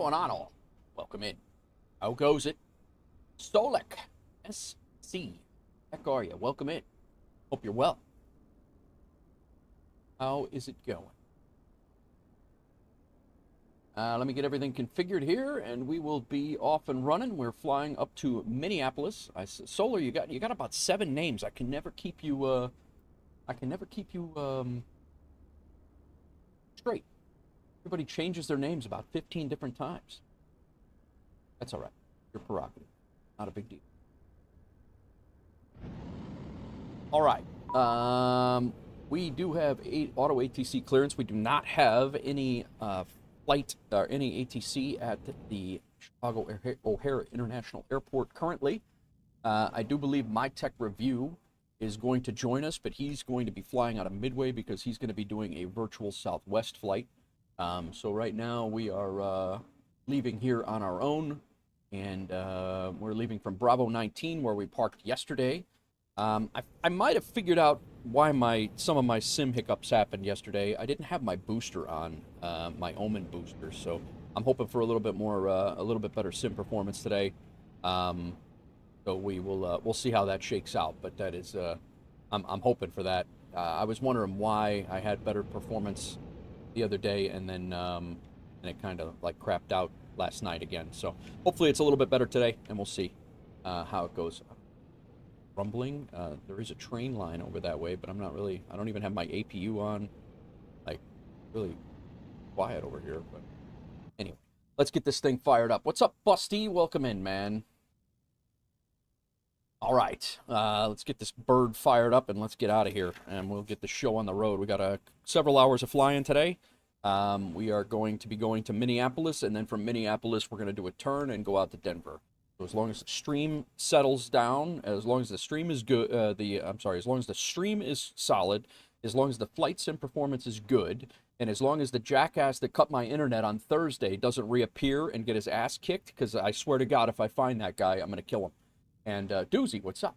going on all? Welcome in. How goes it? Stolik. SC. Heck are you? Welcome in. Hope you're well. How is it going? Let me get everything configured here, and we will be off and running. We're flying up to Minneapolis. Solar, you got about 7 names. I can never keep you straight. Everybody changes their names about 15 different times. That's all right. Your prerogative. Not a big deal. All right. We do have auto ATC clearance. We do not have any flight or any ATC at the Chicago O'Hare International Airport currently. I do believe My Tech Review is going to join us, but he's going to be flying out of Midway because he's going to be doing a virtual Southwest flight. So right now we are leaving here on our own, and we're leaving from Bravo 19 where we parked yesterday. I might have figured out why some of my sim hiccups happened yesterday. I didn't have my booster on, my Omen booster, so I'm hoping for a little bit better sim performance today. So we'll see how that shakes out, but that is I'm hoping for that. I was wondering why I had better performance the other day, and then and it kind of like crapped out last night again. So hopefully it's a little bit better today, and we'll see how it goes. Rumbling. There is a train line over that way, but I don't even have my APU on. Like, really quiet over here, but anyway, let's get this thing fired up. What's up, Busty? Welcome in, man. All right, let's get this bird fired up and let's get out of here, and we'll get the show on the road. We got several hours of flying today. We are going to be going to Minneapolis, and then from Minneapolis, we're going to do a turn and go out to Denver. So as long as the stream settles down, as long as the stream is good, as long as the stream is solid, as long as the flight sim performance is good, and as long as the jackass that cut my internet on Thursday doesn't reappear and get his ass kicked, because I swear to God, if I find that guy, I'm going to kill him. And Doozy, what's up?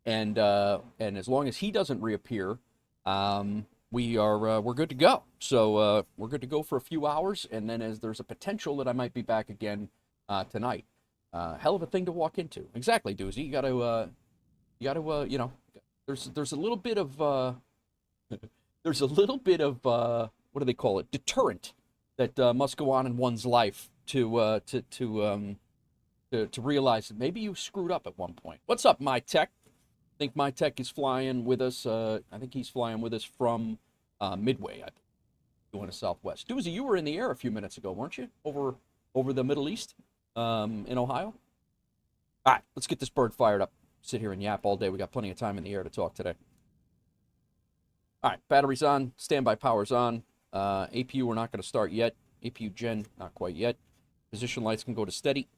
And as long as he doesn't reappear, we're good to go. So we're good to go for a few hours, and then as there's a potential that I might be back again tonight. Hell of a thing to walk into. Exactly, Doozy. You gotta, you know, there's a little bit of, what do they call it? Deterrent that must go on in one's life to realize that maybe you screwed up at one point. What's up, My Tech? I think My Tech is flying with us. I think he's flying with us from Midway. I think, going to Southwest. Doozy, you were in the air a few minutes ago, weren't you? Over the Middle East. In Ohio. All right, let's get this bird fired up. Sit here and yap all day. We got plenty of time in the air to talk today. All right, batteries on, standby power's on. APU, we're not going to start yet. APU gen, not quite yet. Position lights can go to steady.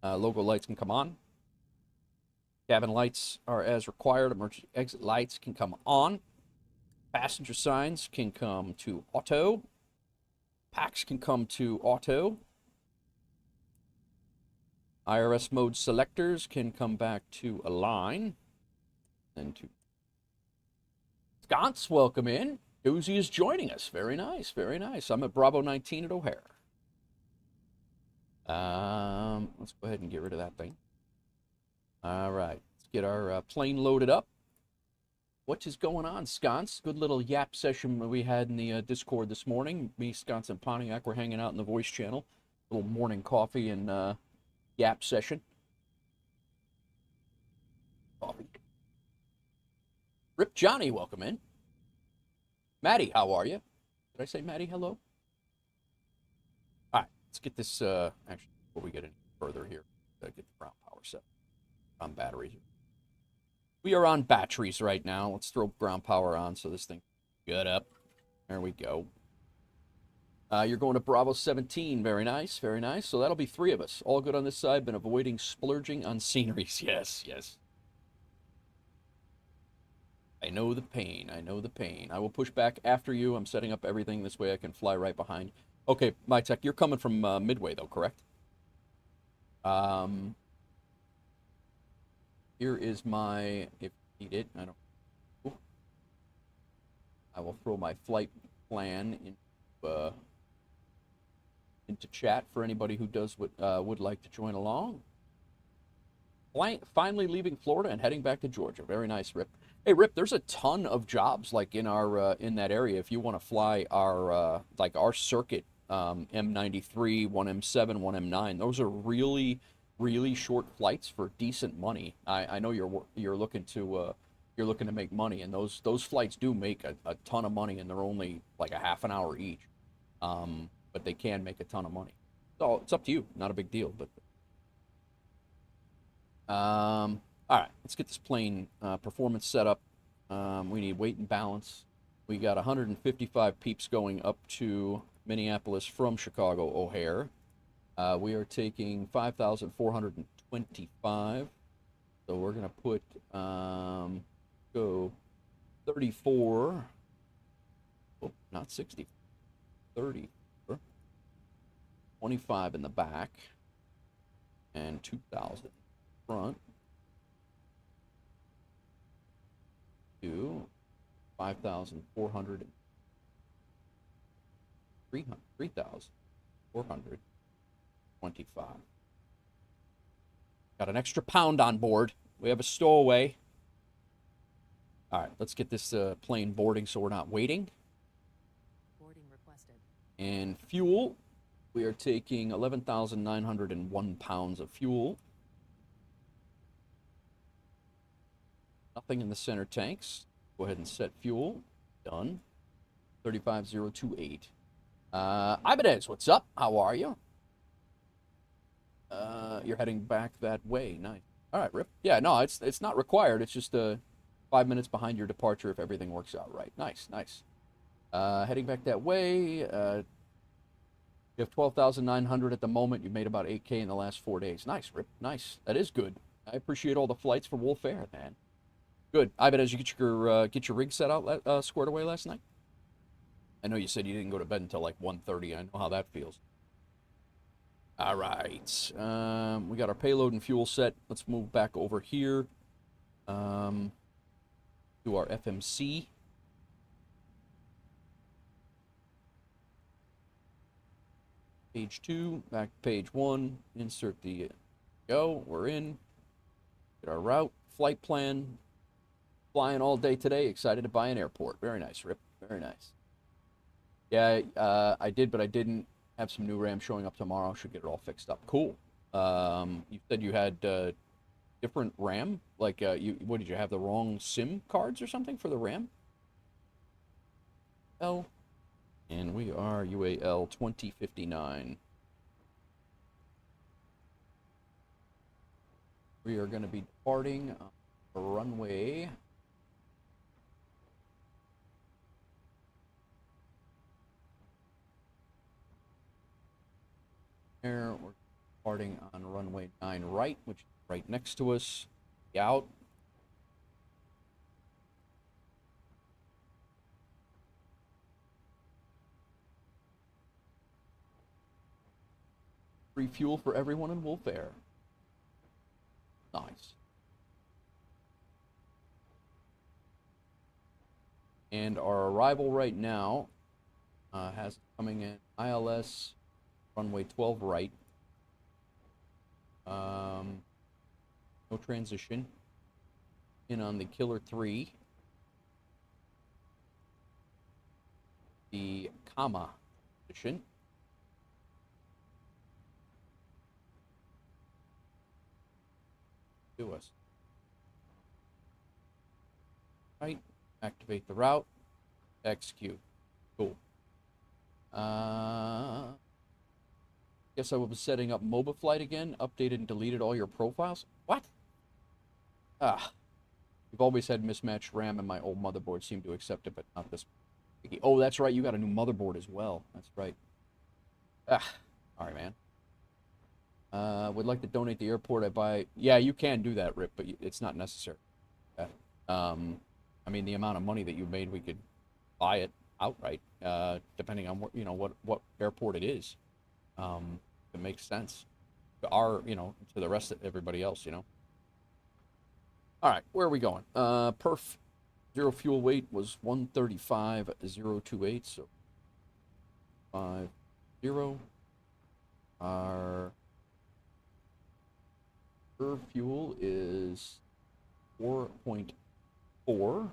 Logo lights can come on. Cabin lights are as required. Emergency exit lights can come on. Passenger signs can come to auto. Packs can come to auto. IRS mode selectors can come back to align. And to Sconce, welcome in. Doozy is joining us. Very nice, very nice. I'm at Bravo 19 at O'Hare. Let's go ahead and get rid of that thing. All right, let's get our plane loaded up. What is going on, Sconce? Good little yap session we had in the Discord this morning. Me, Sconce, and Pontiac were hanging out in the voice channel. Little morning coffee and yap session. Coffee. Rip Johnny, welcome in. Maddie, how are you? Did I say Maddie, hello? All right, let's get this, actually, before we get any further here, get the ground power set on batteries. We are on batteries right now. Let's throw ground power on so this thing get up. There we go. You're going to Bravo 17. Very nice, very nice. So that'll be 3 of us. All good on this side. Been avoiding splurging on sceneries. Yes, yes. I know the pain. I know the pain. I will push back after you. I'm setting up everything. This way I can fly right behind. Okay, My Tech, you're coming from Midway, though, correct? Here is my, if you need it, I will throw my flight plan into chat for anybody who would like to join along. Finally leaving Florida and heading back to Georgia. Very nice, Rip. Hey, Rip, there's a ton of jobs like in our in that area. If you want to fly our like our circuit, M93, one M7, one M9. Those are really, really short flights for decent money. I know you're looking to make money, and those flights do make a ton of money, and they're only like a half an hour each. But they can make a ton of money. So it's up to you. Not a big deal, but. All right, let's get this plane performance set up. We need weight and balance. We got 155 peeps going up to Minneapolis from Chicago O'Hare. We are taking 5,425. So we're going to put, go 34. Oh, not 60. 30. 25 in the back. And 2,000. Front to 5,400 3,425. Got an extra pound on board. We have a stowaway. All right, let's get this plane boarding so we're not waiting. Boarding requested. And fuel, we are taking 11,901 pounds of fuel. Nothing in the center tanks. Go ahead and set fuel. Done. 35028. Ibanez, what's up? How are you? You're heading back that way. Nice. All right, Rip. Yeah, no, it's not required. It's just 5 minutes behind your departure if everything works out right. Nice, nice. Heading back that way. You have 12,900 at the moment. You made about 8K in the last 4 days. Nice, Rip. Nice. That is good. I appreciate all the flights for Wolf Air, man. Good. I bet as you get your rig set out squared away last night. I know you said you didn't go to bed until like 1:30. I know how that feels. All right. We got our payload and fuel set. Let's move back over here to our FMC. Page 2, back to page 1. Insert the go. We're in. Get our route, flight plan. Flying all day today. Excited to buy an airport. Very nice, Rip. Very nice. Yeah, I did, but I didn't. Have some new RAM showing up tomorrow. Should get it all fixed up. Cool. You said you had different RAM? Like, what did you have, the wrong SIM cards or something for the RAM? L. And we are UAL 2059. We are going to be departing on the runway. There, we're departing on runway 9 right, which is right next to us. Out. Free fuel for everyone in Wolf Air. Nice. And our arrival right now has coming in ILS runway 12 right. No transition. In on the Killer 3. The comma position. To us. Right. Activate the route. Execute. Cool. Guess I was setting up MobiFlight again. Updated and deleted all your profiles. What? We've always had mismatched RAM, and my old motherboard seemed to accept it, but not this. Oh, that's right. You got a new motherboard as well. That's right. All right, man. Would like to donate the airport I buy. Yeah, you can do that, Rip, but it's not necessary. I mean, the amount of money that you made, we could buy it outright, depending on what airport it is. It makes sense. To the rest of everybody else, All right, where are we going? Perf zero fuel weight was 135,028, so 50. Our fuel is 4.4.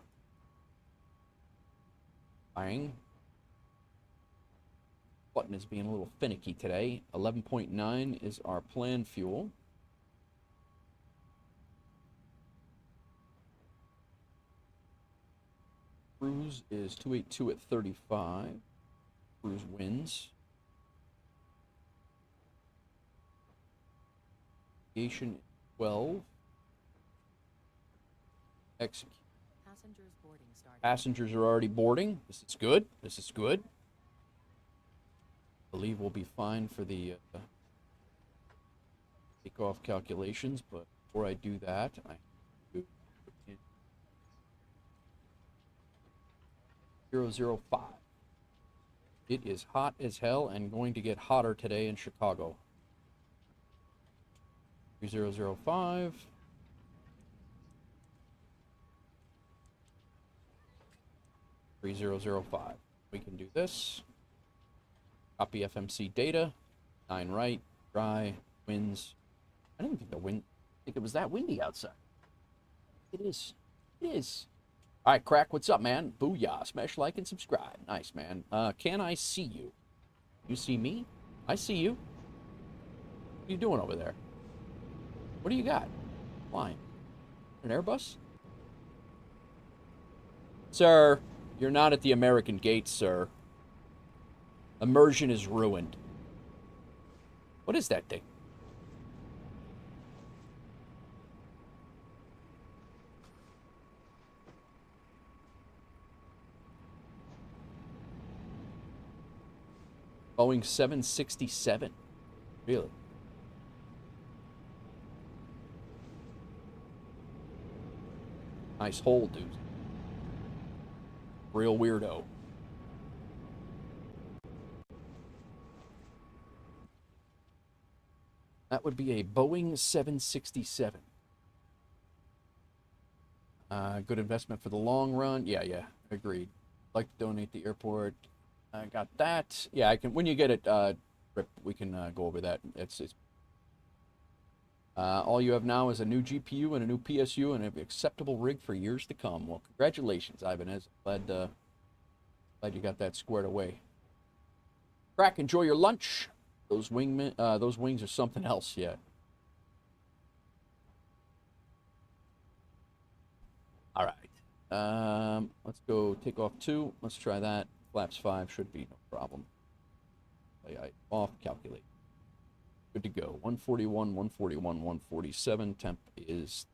Bang. Button is being a little finicky today. 11.9 is our planned fuel. Cruise is 282 at 35. Cruise wins. Aviation 12. Execute. Passengers boarding started. Passengers are already boarding. This is good. This is good. I believe we'll be fine for the takeoff calculations, but before I do that, I do 005. It is hot as hell and going to get hotter today in Chicago. 3005. We can do this. Copy FMC data. 9 right. Dry. Winds. I didn't think I think it was that windy outside. It is. It is. All right, Crack, what's up, man? Booyah. Smash like and subscribe. Nice, man. Can I see you? You see me? I see you. What are you doing over there? What do you got? Flying. An Airbus? Sir, you're not at the American gate, sir. Immersion is ruined. What is that thing? Boeing 767. Really? Nice hole, dude. Real weirdo. That would be a Boeing 767. Good investment for the long run. Yeah, agreed. Like to donate the airport. I got that. Yeah, I can. When you get it, Rip, we can go over that. It's all you have now is a new GPU and a new PSU and an acceptable rig for years to come. Well, congratulations, Ibanez. Glad you got that squared away. Crack, enjoy your lunch. Those wings are something else. Yeah. All right. Let's go take off 2. Let's try that. Flaps 5 should be no problem. Off, calculate. Good to go. 141, 141, 147. Temp is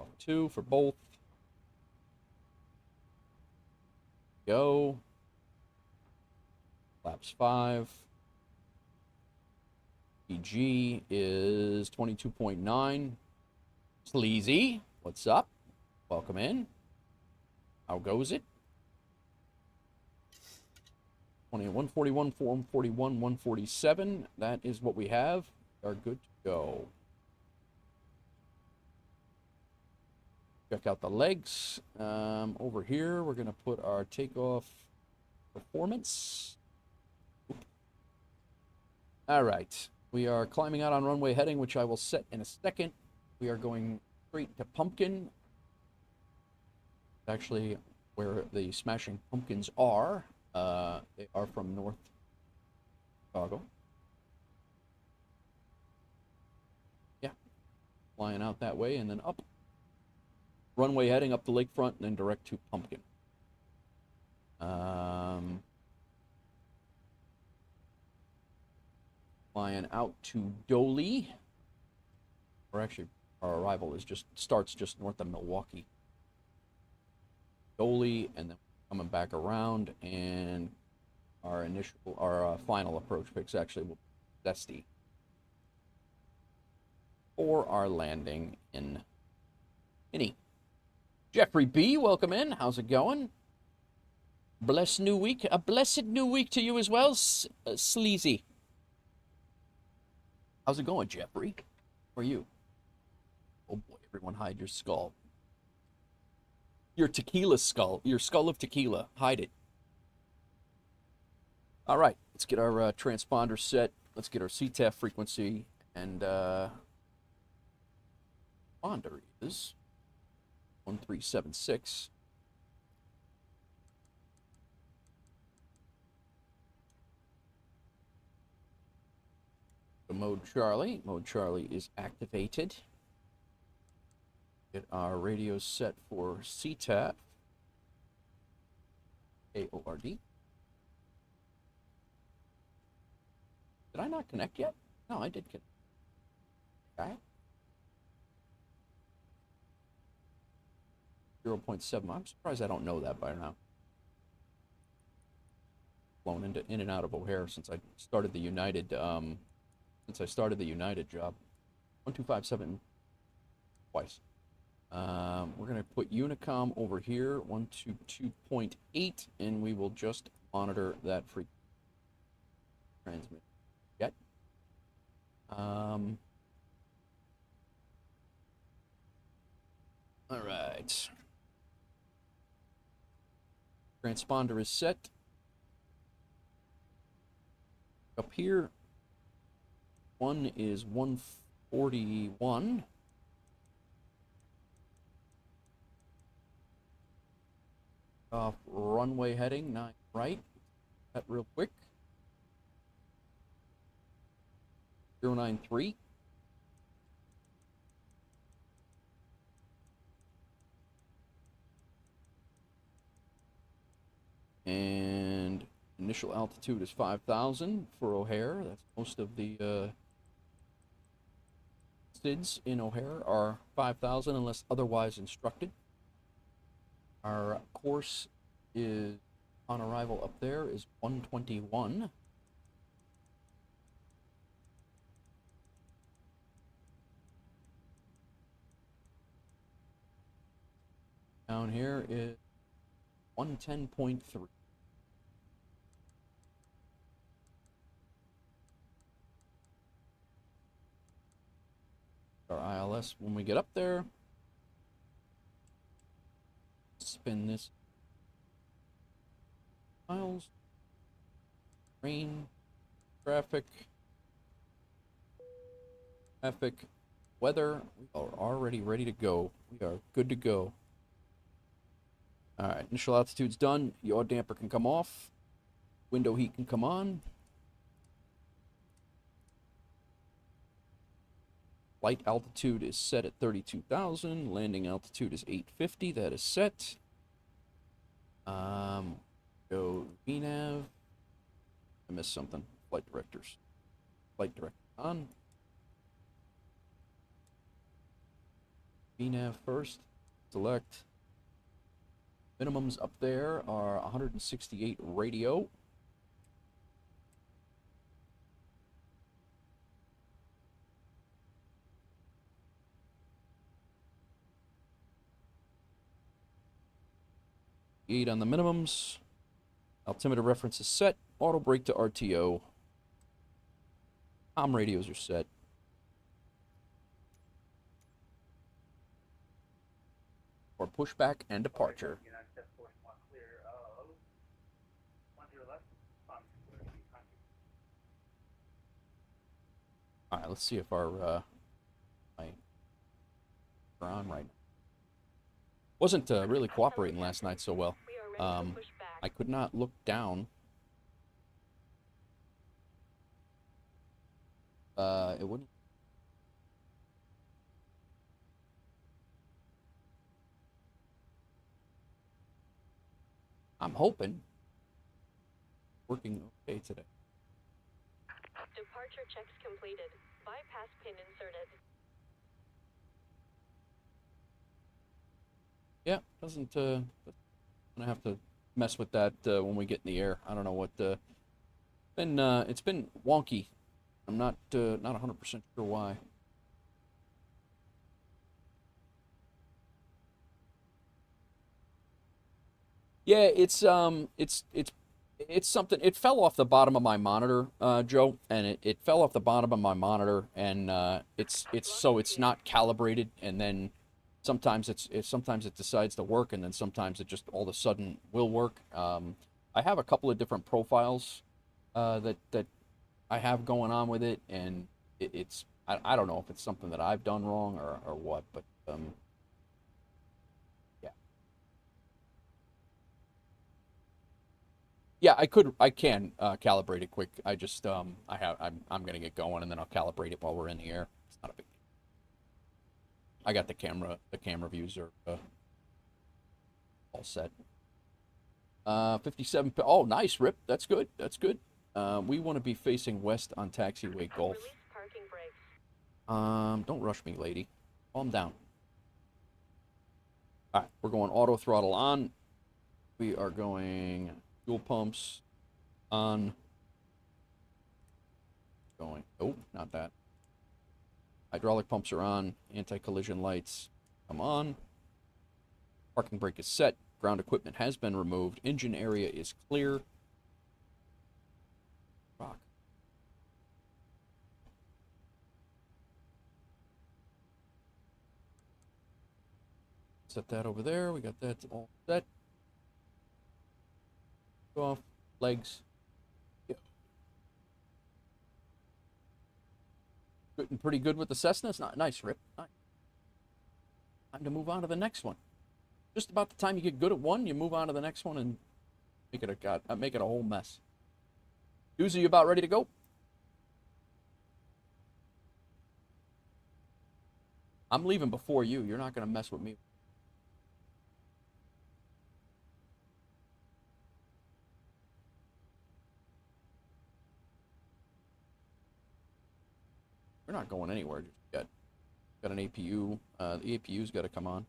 off 2 for both. Go. Flaps 5. PG is 22.9. Sleazy, what's up? Welcome in. How goes it? 141, 141, 147. That is what we have. We are good to go. Check out the legs. Over here, we're going to put our takeoff performance. All right. We are climbing out on runway heading, which I will set in a second. We are going straight to Pumpkin. Actually, where the Smashing Pumpkins are. They are from North Chicago. Yeah. Flying out that way and then up. Runway heading up the lakefront and then direct to Pumpkin. Flying out to Doley. Or actually, our arrival is starts just north of Milwaukee. Doley, and then coming back around, and our final approach picks actually will be Zesty for our landing in Ini. Jeffrey B, welcome in. How's it going? Blessed new week. A blessed new week to you as well, Sleazy. How's it going, Jeffrey? How are you? Oh boy, everyone hide your skull. Your tequila skull. Your skull of tequila. Hide it. All right, let's get our transponder set. Let's get our CTAF frequency, and transponder is 1376. So mode Charlie. Mode Charlie is activated. Get our radio set for CTAF. AORD. Did I not connect yet? No, I did connect. Okay. 0.7. I'm surprised I don't know that by now. Flown in and out of O'Hare since I started the United job. 1257 twice. We're gonna put Unicom over here, 122.8, and we will just monitor that frequency transmit. Yet. All right. Transponder is set. Up here, one is 141. Off runway heading 9 right. That real quick. 093. And initial altitude is 5,000 for O'Hare. That's most of the SIDS in O'Hare are 5,000 unless otherwise instructed. Our course is on arrival up there is 121. Down here is 110.3. Our ILS when we get up there. Spin this. Miles. Rain. Traffic. Weather. We are already ready to go. We are good to go. Alright, initial altitude's done. Yaw damper can come off. Window heat can come on. Flight altitude is set at 32,000. Landing altitude is 850. That is set. Go VNAV. I missed something. Flight directors. Flight director on. VNAV first. Select. Minimums up there are 168 radio. Eight on the minimums. Altimeter reference is set. Auto brake to RTO. COM radios are set. For pushback and departure. All right, let's see if our mics are on right now. Wasn't really cooperating last night so well. I could not look down. It wouldn't. I'm hoping. Working okay today. Departure checks completed. Bypass pin inserted. Yeah, doesn't gonna have to mess with that when we get in the air. I don't know what it's been wonky. I'm not 100% sure why. Yeah, it's something. It fell off the bottom of my monitor, Joe, and it fell off the bottom of my monitor, and it's not calibrated, and then sometimes sometimes it decides to work, and then sometimes it just all of a sudden will work. I have a couple of different profiles that I have going on with it, and it's I don't know if it's something that I've done wrong or what, but yeah. Yeah, I can calibrate it quick. I just I'm gonna get going and then I'll calibrate it while we're in the air. It's not a big deal. I got the camera views are all set. 57. Oh, nice, Rip. That's good. That's good. We want to be facing west on taxiway Gulf. Release parking brakes. Don't rush me, lady. Calm down. All right, we're going auto throttle on. We are going fuel pumps on. Going. Oh, not that. Hydraulic pumps are on. Anti-collision lights come on. Parking brake is set. Ground equipment has been removed. Engine area is clear. Rock. Set that over there. We got that all set. Go off. Legs. Yeah. Getting pretty good with the Cessna. It's not nice, Rip. Nice. Time to move on to the next one. Just about the time you get good at one, you move on to the next one and make it a whole mess. Doozy, you about ready to go? I'm leaving before you. You're not going to mess with me. We're not going anywhere just yet. Got an APU. The APU's got to come on.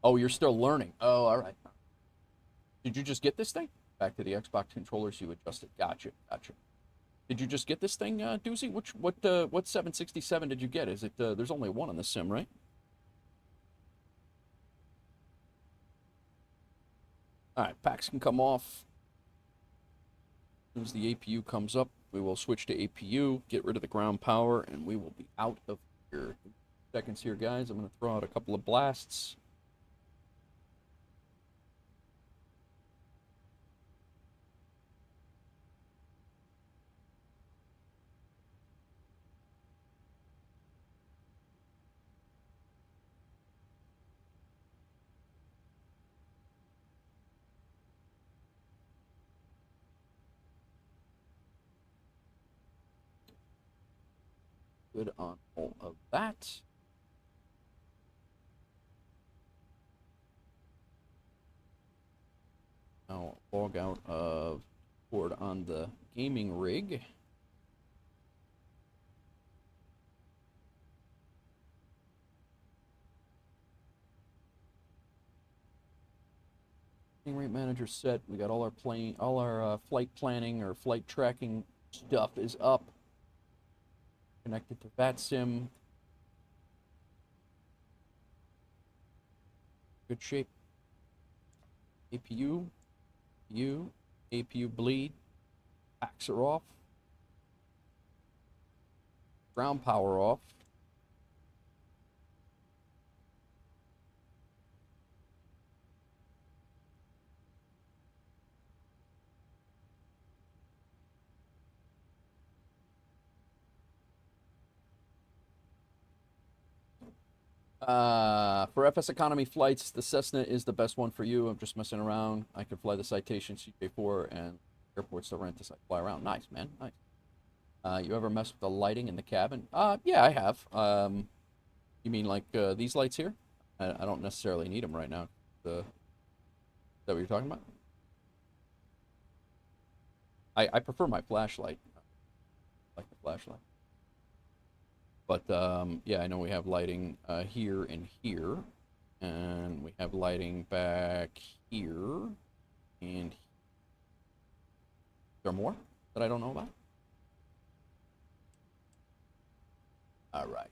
Oh, you're still learning. Oh, all right. Did you just get this thing? Back to the Xbox controllers you adjusted. Gotcha. Gotcha. Did you just get this thing, Doozy? What 767 did you get? Is it there's only one on the sim, right? All right, packs can come off. As soon as the APU comes up, we will switch to APU, get rid of the ground power, and we will be out of here. Seconds here, guys. I'm going to throw out a couple of blasts. Good on all of that. Now log out of board on the gaming rig. Rate manager set. We got all our flight planning or flight tracking stuff is up. Connected to VATSIM. Good shape. APU. APU bleed. Packs are off. Ground power off. For FS economy flights, the Cessna is the best one for you. I'm just messing around. I can fly the Citation CJ4 and airports to rent this. I fly around. Nice, man. Nice. You ever mess with the lighting in the cabin? Yeah, I have. You mean like these lights here? I don't necessarily need them right now. Is that what you're talking about? I prefer my flashlight. I like the flashlight. But yeah, I know we have lighting here and here, and we have lighting back here, and is there more that I don't know about? All right.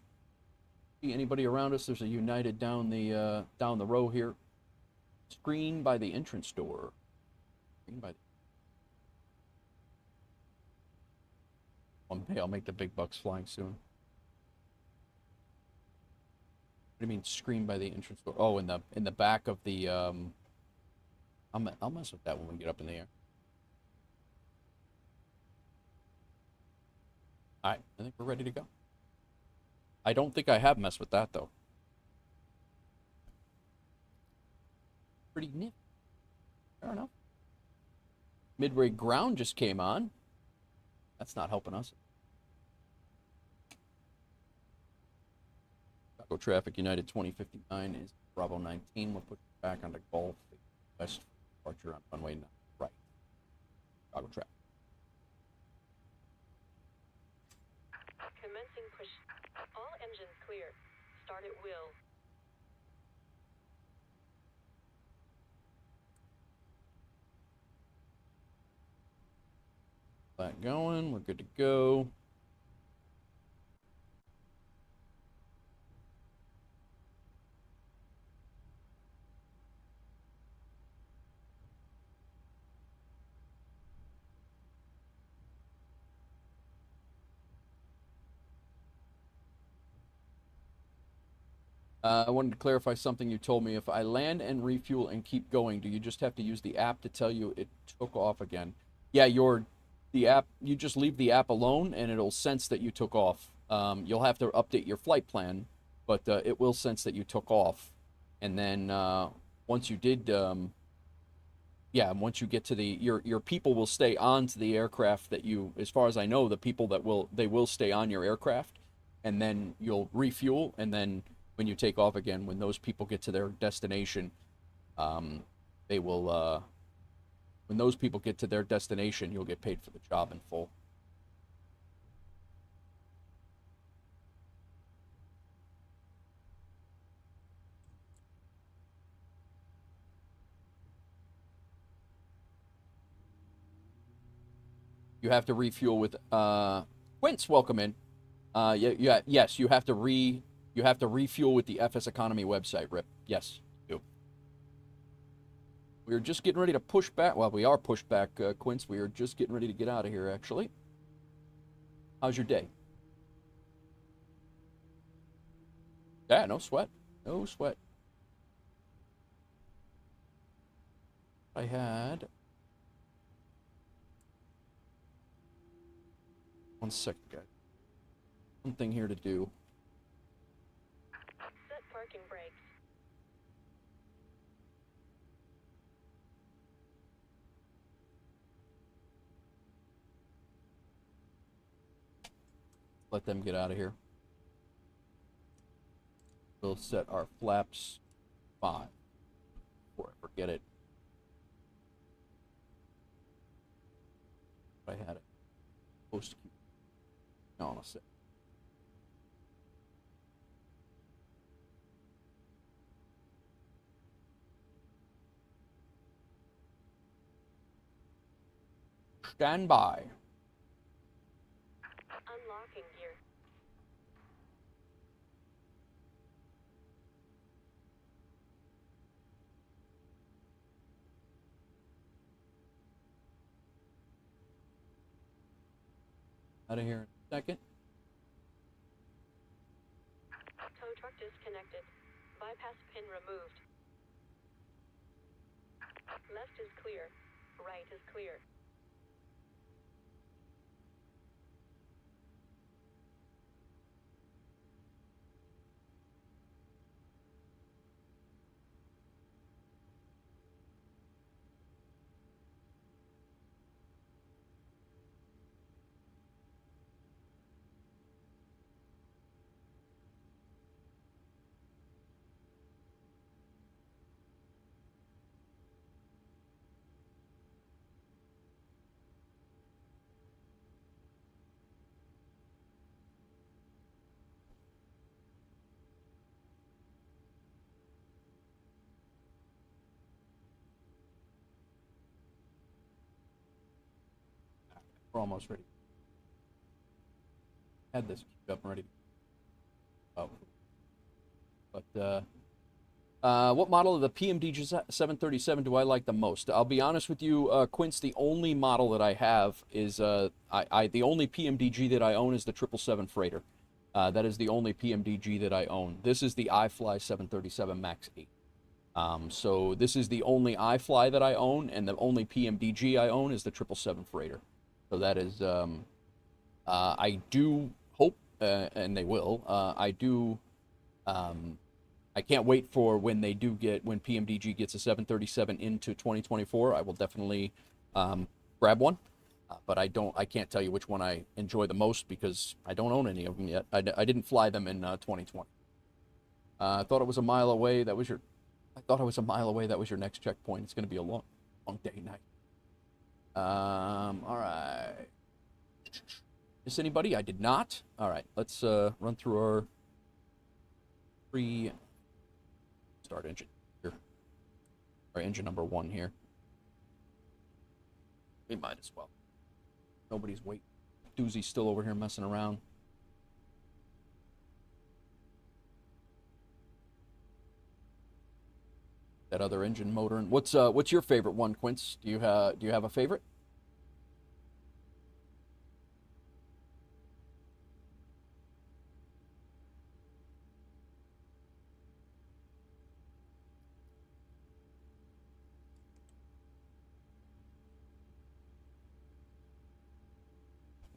See anybody around us? There's a United down the row here. Screen by the entrance door. Screen by the... One day I'll make the big bucks flying soon. What do you mean screen by the entrance door? Oh, in the back of the I'll mess with that when we get up in the air. All right, I think we're ready to go. I don't think I have messed with that, though. Pretty nifty. Fair enough. Midway ground just came on. That's not helping us. Chicago traffic United 2059 is Bravo 19. We'll put you back onto Gulf West departure on runway 9 right. Chicago traffic. Commencing push. All engines clear. Start at will. That going. We're good to go. I wanted to clarify something you told me. If I land and refuel and keep going, do you just have to use the app to tell you it took off again? Yeah, the app, you just leave the app alone and it'll sense that you took off. You'll have to update your flight plan, but it will sense that you took off. And then once you did, once you get to your people will stay on to the aircraft that you, as far as I know, the people that they will stay on your aircraft, and then you'll refuel, and then when you take off again, when those people get to their destination, they will, when those people get to their destination, you'll get paid for the job in full. You have to refuel with, Quince, welcome in. Yes, you have to refuel with the FS Economy website, Rip. Yes, you do. We are just getting ready to push back. Well, we are pushed back, Quince. We are just getting ready to get out of here, actually. How's your day? Yeah, no sweat. No sweat. I had... One second, guys. One thing here to do. Set parking brakes. Let them get out of here. We'll set our flaps 5 before I forget it. I had it. Post queue. No, I'll say. Stand by. Unlocking gear. Out of here in a second. Tow truck disconnected. Bypass pin removed. Left is clear. Right is clear. We're almost ready. Had this queued up and ready. Oh. But, what model of the PMDG 737 do I like the most? I'll be honest with you, Quince, the only model that I have is, the only PMDG that I own is the 777 Freighter. That is the only PMDG that I own. This is the iFly 737 MAX8. So this is the only iFly that I own, and the only PMDG I own is the 777 Freighter. So that is, I do hope, and they will. I can't wait for when PMDG gets a 737 into 2024. I will definitely grab one. But I can't tell you which one I enjoy the most because I don't own any of them yet. I didn't fly them in 2020. I thought it was a mile away. I thought I was a mile away. That was your next checkpoint. It's going to be a long day night. All right. Miss anybody? I did not. All right. Let's run through our start engine here. Our engine number 1 here. We might as well. Nobody's waiting. Doozy's still over here messing around. That other engine motor. And what's your favorite one, Quince? Do you have a favorite?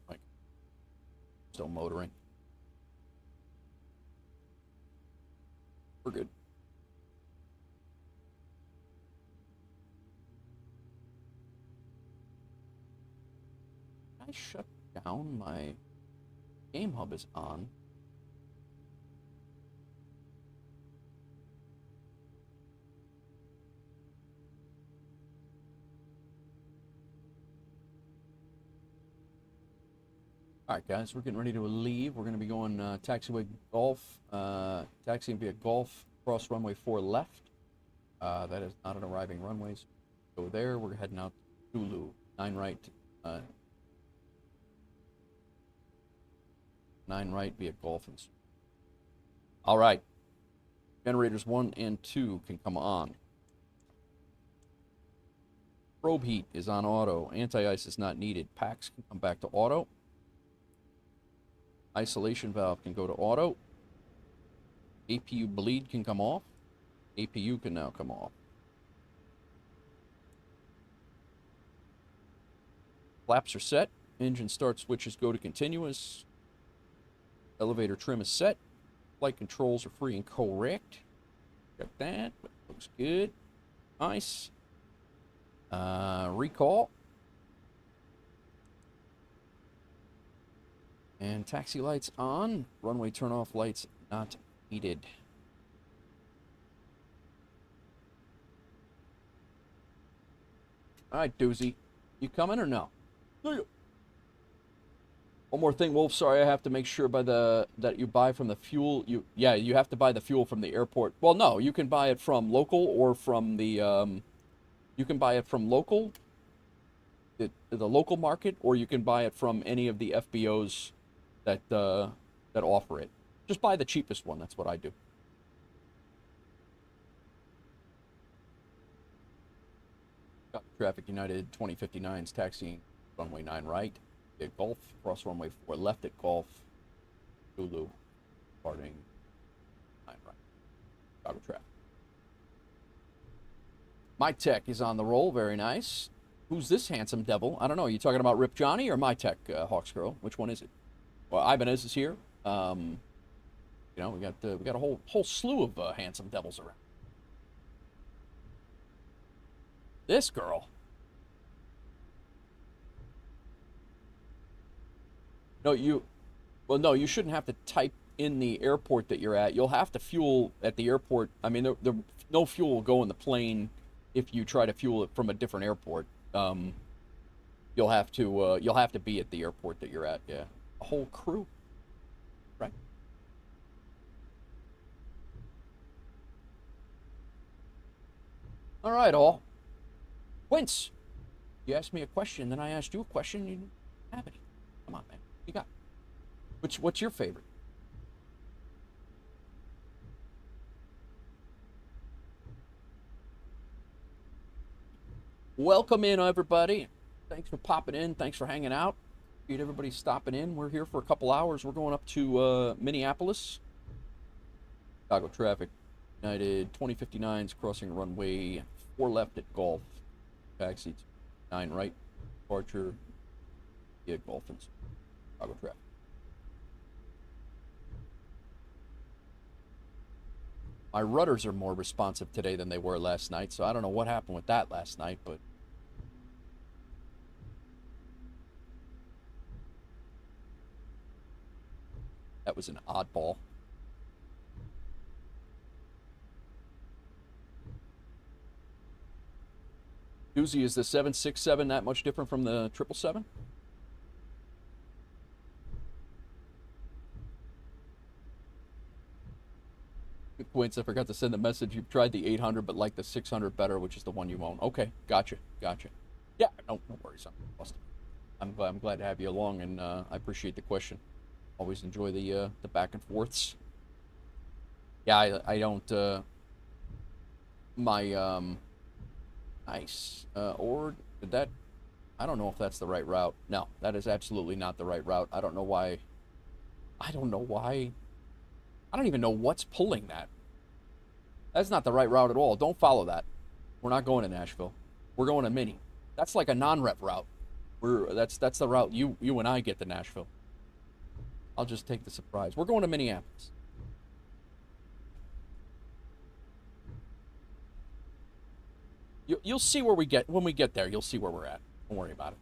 Like, still motoring. We're good. I shut down my game hub is on. All right, guys, we're getting ready to leave. We're going to be going taxiway Golf, taxiing via Golf, cross runway 4 left. That is not an arriving runway. So go there. We're heading out to Zulu, 9 right. 9 right via Golf. All right. Generators 1 and 2 can come on. Probe heat is on auto. Anti-ice is not needed. Packs can come back to auto. Isolation valve can go to auto. APU bleed can come off. APU can now come off. Flaps are set. Engine start switches go to continuous. Elevator trim is set. Flight controls are free and correct. Got that. Looks good. Nice. Recall. And taxi lights on. Runway turn-off lights not needed. All right, Doozy. You coming or no? One more thing, Wolf. Sorry, I have to make sure that you buy from the fuel. You have to buy the fuel from the airport. Well, no, you can buy it from local or from the you can buy it from local, the local market, or you can buy it from any of the FBOs that offer it. Just buy the cheapest one. That's what I do. Traffic United 2059's taxiing runway 9 right at Golf, cross runway 4 left at Golf, Zulu, departing 9 right. Chicago traffic. My Tech is on the roll, very nice. Who's this handsome devil? I don't know. Are you talking about Rip Johnny or My Tech, Hawks Girl? Which one is it? Well, Ibanez is here. You know, we got a whole slew of handsome devils around. This girl. No, you shouldn't have to type in the airport that you're at. You'll have to fuel at the airport. I mean, no fuel will go in the plane if you try to fuel it from a different airport. You'll have to be at the airport that you're at. Yeah, a whole crew. Right. All right, all. Quince, you asked me a question, then I asked you a question. You didn't have any. Come on, man. You got. What's your favorite? Welcome in, everybody. Thanks for popping in. Thanks for hanging out. Appreciate everybody stopping in. We're here for a couple hours. We're going up to Minneapolis. Chicago traffic. United 2059's crossing runway 4 left at Golf. Taxi 9 right. Departure via Golf. Chicago traffic. My rudders are more responsive today than they were last night, so I don't know what happened with that last night, but that was an oddball. Doozy, is the 767 that much different from the 777? Good points. I forgot to send the message. You've tried the 800, but like the 600 better, which is the one you own. Okay, gotcha. Yeah, no worries. I'm glad to have you along, and I appreciate the question. Always enjoy the back and forths. Yeah, I don't. Nice. Or did that? I don't know if that's the right route. No, that is absolutely not the right route. I don't know why. I don't even know what's pulling that. That's not the right route at all. Don't follow that. We're not going to Nashville. We're going to Mini. That's like a non-rep route. That's the route you and I get to Nashville. I'll just take the surprise. We're going to Minneapolis. You'll see where we get when we get there. You'll see where we're at. Don't worry about it.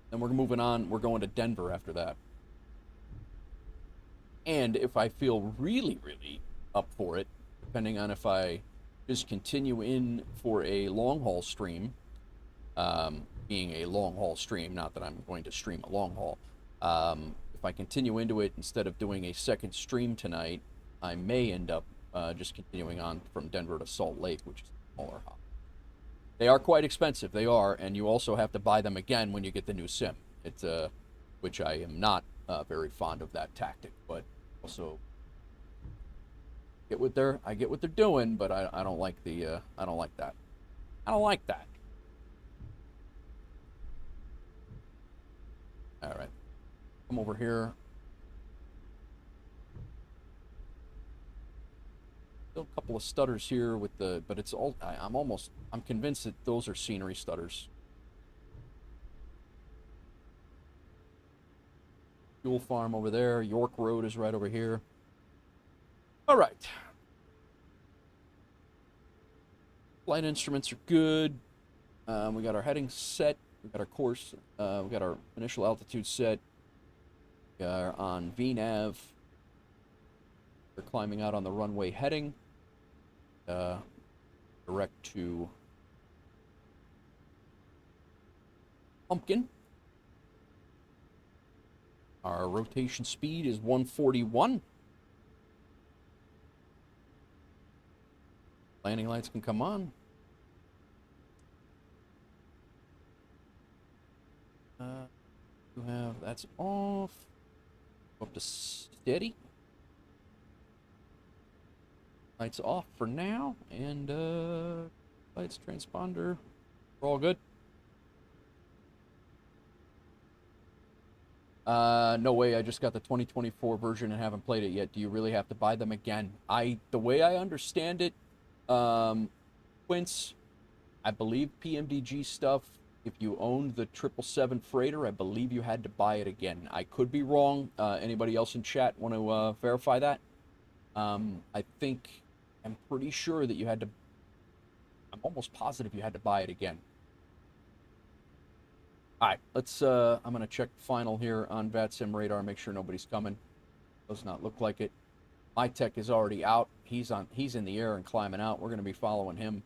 Then we're moving on. We're going to Denver after that. And if I feel really, really up for it, depending on if I just continue in for a long haul stream, being a long haul stream, not that I'm going to stream a long haul. If I continue into it instead of doing a second stream tonight, I may end up just continuing on from Denver to Salt Lake, which is a smaller hop. They are quite expensive. They are, and you also have to buy them again when you get the new sim. It's which I am not very fond of that tactic, but also I get what they're doing, but I don't like the I don't like that. I don't like that. All right, come over here. Still a couple of stutters here with the, but it's all, I'm convinced that those are scenery stutters. Fuel farm over there. York Road is right over here. All right. Flight instruments are good. We got our heading set. We got our course. We got our initial altitude set. We are on VNAV. We're climbing out on the runway heading. Direct to Pumpkin. Our rotation speed is 141. Landing lights can come on. You have, that's off. Go up to steady. Lights off for now, and lights, transponder, we're all good. No way, I just got the 2024 version and haven't played it yet. Do you really have to buy them again? The way I understand it, Quince, I believe PMDG stuff, if you owned the 777 Freighter, I believe you had to buy it again. I could be wrong. Anybody else in chat want to verify that? I'm pretty sure that you had to, I'm almost positive you had to buy it again. All right, let's, I'm going to check final here on VATSIM radar, make sure nobody's coming. Does not look like it. My tech is already out. He's in the air and climbing out. We're going to be following him.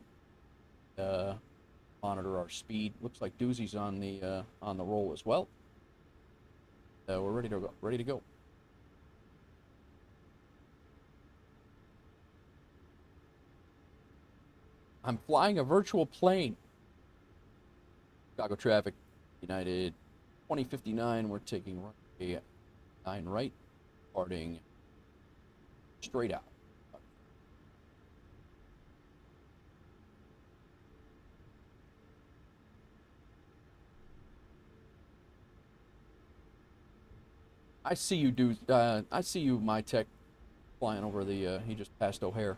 Monitor our speed. Looks like Doozy's on the roll as well. We're ready to go. I'm flying a virtual plane. Chicago traffic, United 2059. We're taking runway 9 right, departing straight out. I see you, dude. I see you, my tech, flying over the. He just passed O'Hare.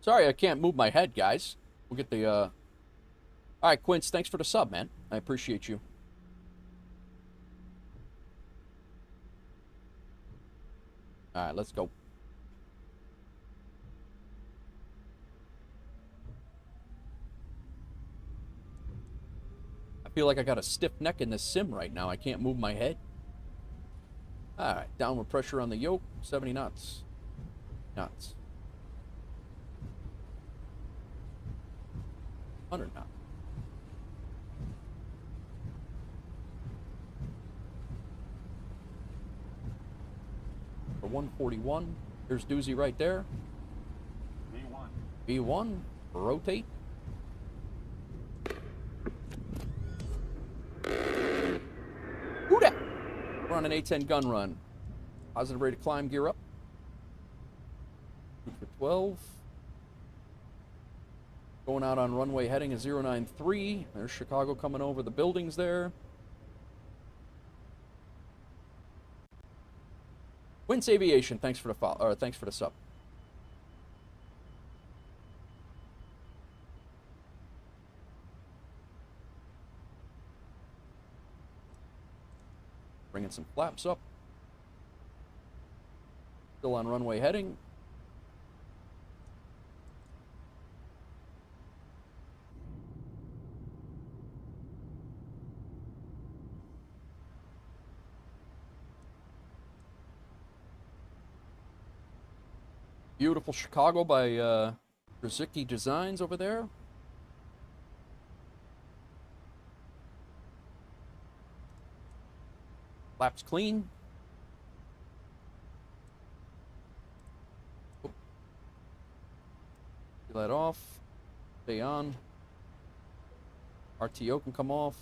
Sorry, I can't move my head, guys. We'll get the All right, Quince, thanks for the sub, man. I appreciate you. All right, let's go. I feel like I got a stiff neck in this sim right now. I can't move my head. All right, downward pressure on the yoke, 70 knots. Knots. 100 knots. For 141. Here's Doozy right there. V1. V1. Rotate. Who dat? We're on an A10 gun run. Positive rate of climb, gear up. Shoot for 12. Going out on runway heading is 093. There's Chicago coming over the buildings there. Quince Aviation, thanks for the follow, or thanks for the sub. Bringing some flaps up. Still on runway heading. Beautiful Chicago by Krzyzewski Designs over there. Flaps clean. Oh. Let off. Stay on. RTO can come off.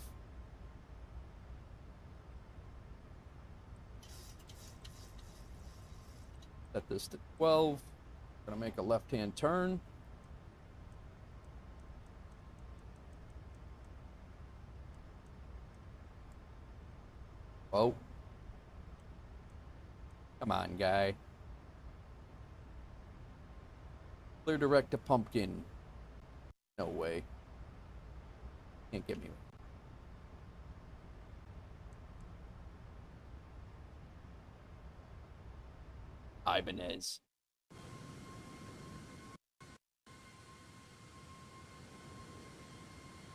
Set this to 12. Gonna make a left-hand turn. Oh. Come on, guy. Clear direct to Pumpkin. No way. Can't get me. Ibanez.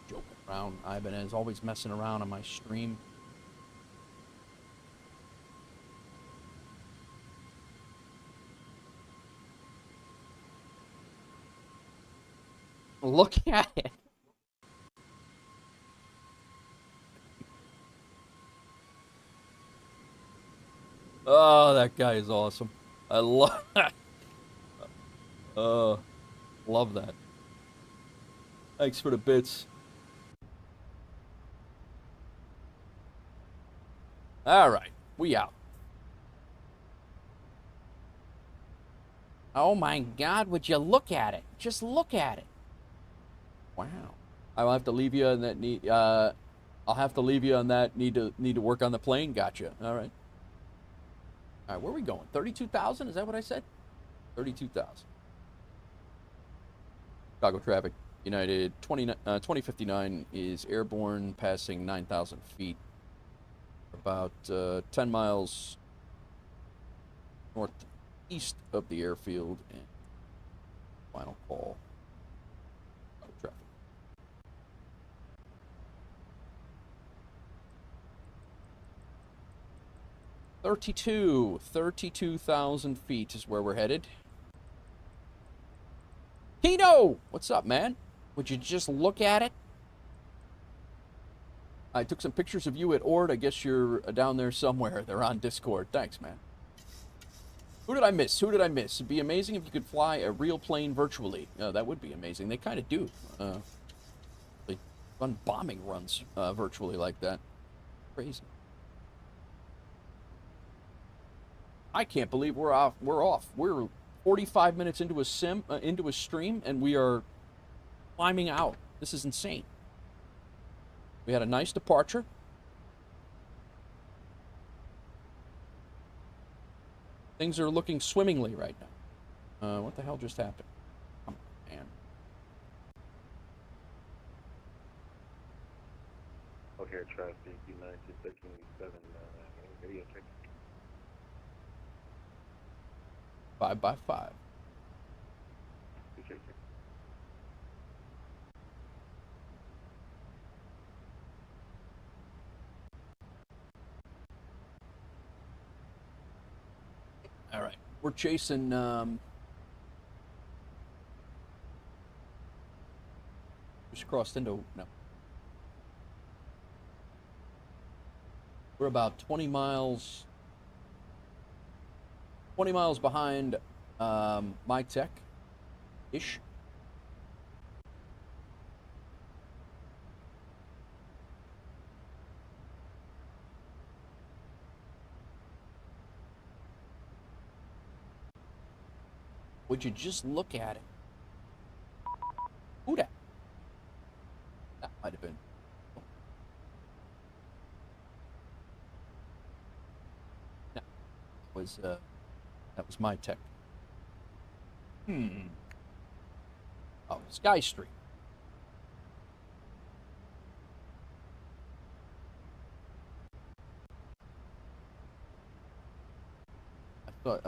Joking around. Ibanez always messing around on my stream. Look at it. Oh, that guy is awesome. I love that. Love that. Thanks for the bits. All right, we out. Oh my God, would you look at it? Just look at it. Wow. I'll have to leave you on that need. I'll have to leave you on that need to work on the plane. Gotcha. All right. All right, where are we going? 32,000? Is that what I said? 32,000. Chicago traffic. United 2059 is airborne, passing 9,000 feet. About 10 miles northeast of the airfield. And final call. Traffic. 32,000 feet is where we're headed. Tino! What's up, man? Would you just look at it? I took some pictures of you at Ord. I guess you're down there somewhere. They're on Discord. Thanks, man. Who did I miss? Who did I miss? It'd be amazing if you could fly a real plane virtually. That would be amazing. They kind of do. They run bombing runs virtually like that. Crazy. I can't believe we're off. We're 45 minutes into a stream, and we are climbing out. This is insane. We had a nice departure. Things are looking swimmingly right now. What the hell just happened? Come on, man. O'Hare traffic, United 1387, radio check. 5x5. Appreciate you. All right. We're chasing, just crossed into, no. We're about 20 miles behind my tech-ish. Would you just look at it? Who that? That might have been. No, that was my tech. Oh, Skystream. I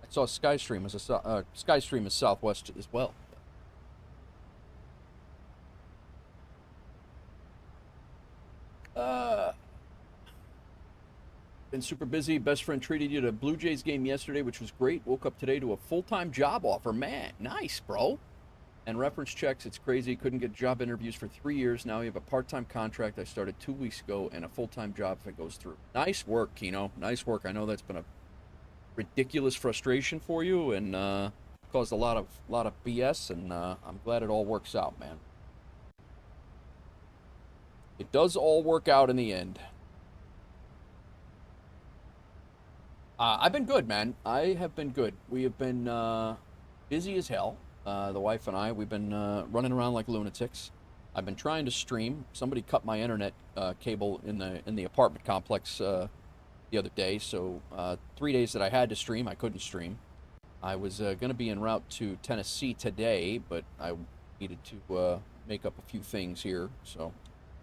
saw Skystream as a Skystream is Southwest as well. Been super busy. Best friend treated you to a Blue Jays game yesterday, which was great. Woke up today to a full-time job offer. Man, nice, bro. And reference checks, it's crazy. Couldn't get job interviews for 3 years. Now you have a part-time contract I started 2 weeks ago and a full-time job if it goes through. Nice work, Kino. Nice work. I know that's been a ridiculous frustration for you and caused a lot of BS, and I'm glad it all works out, man. It does all work out in the end. I've been good, man. I have been good. We have been busy as hell. The wife and I, we've been running around like lunatics. I've been trying to stream. Somebody cut my internet cable in the apartment complex the other day, so 3 days that I had to stream, I couldn't stream. I was going to be en route to Tennessee today, but I needed to make up a few things here, so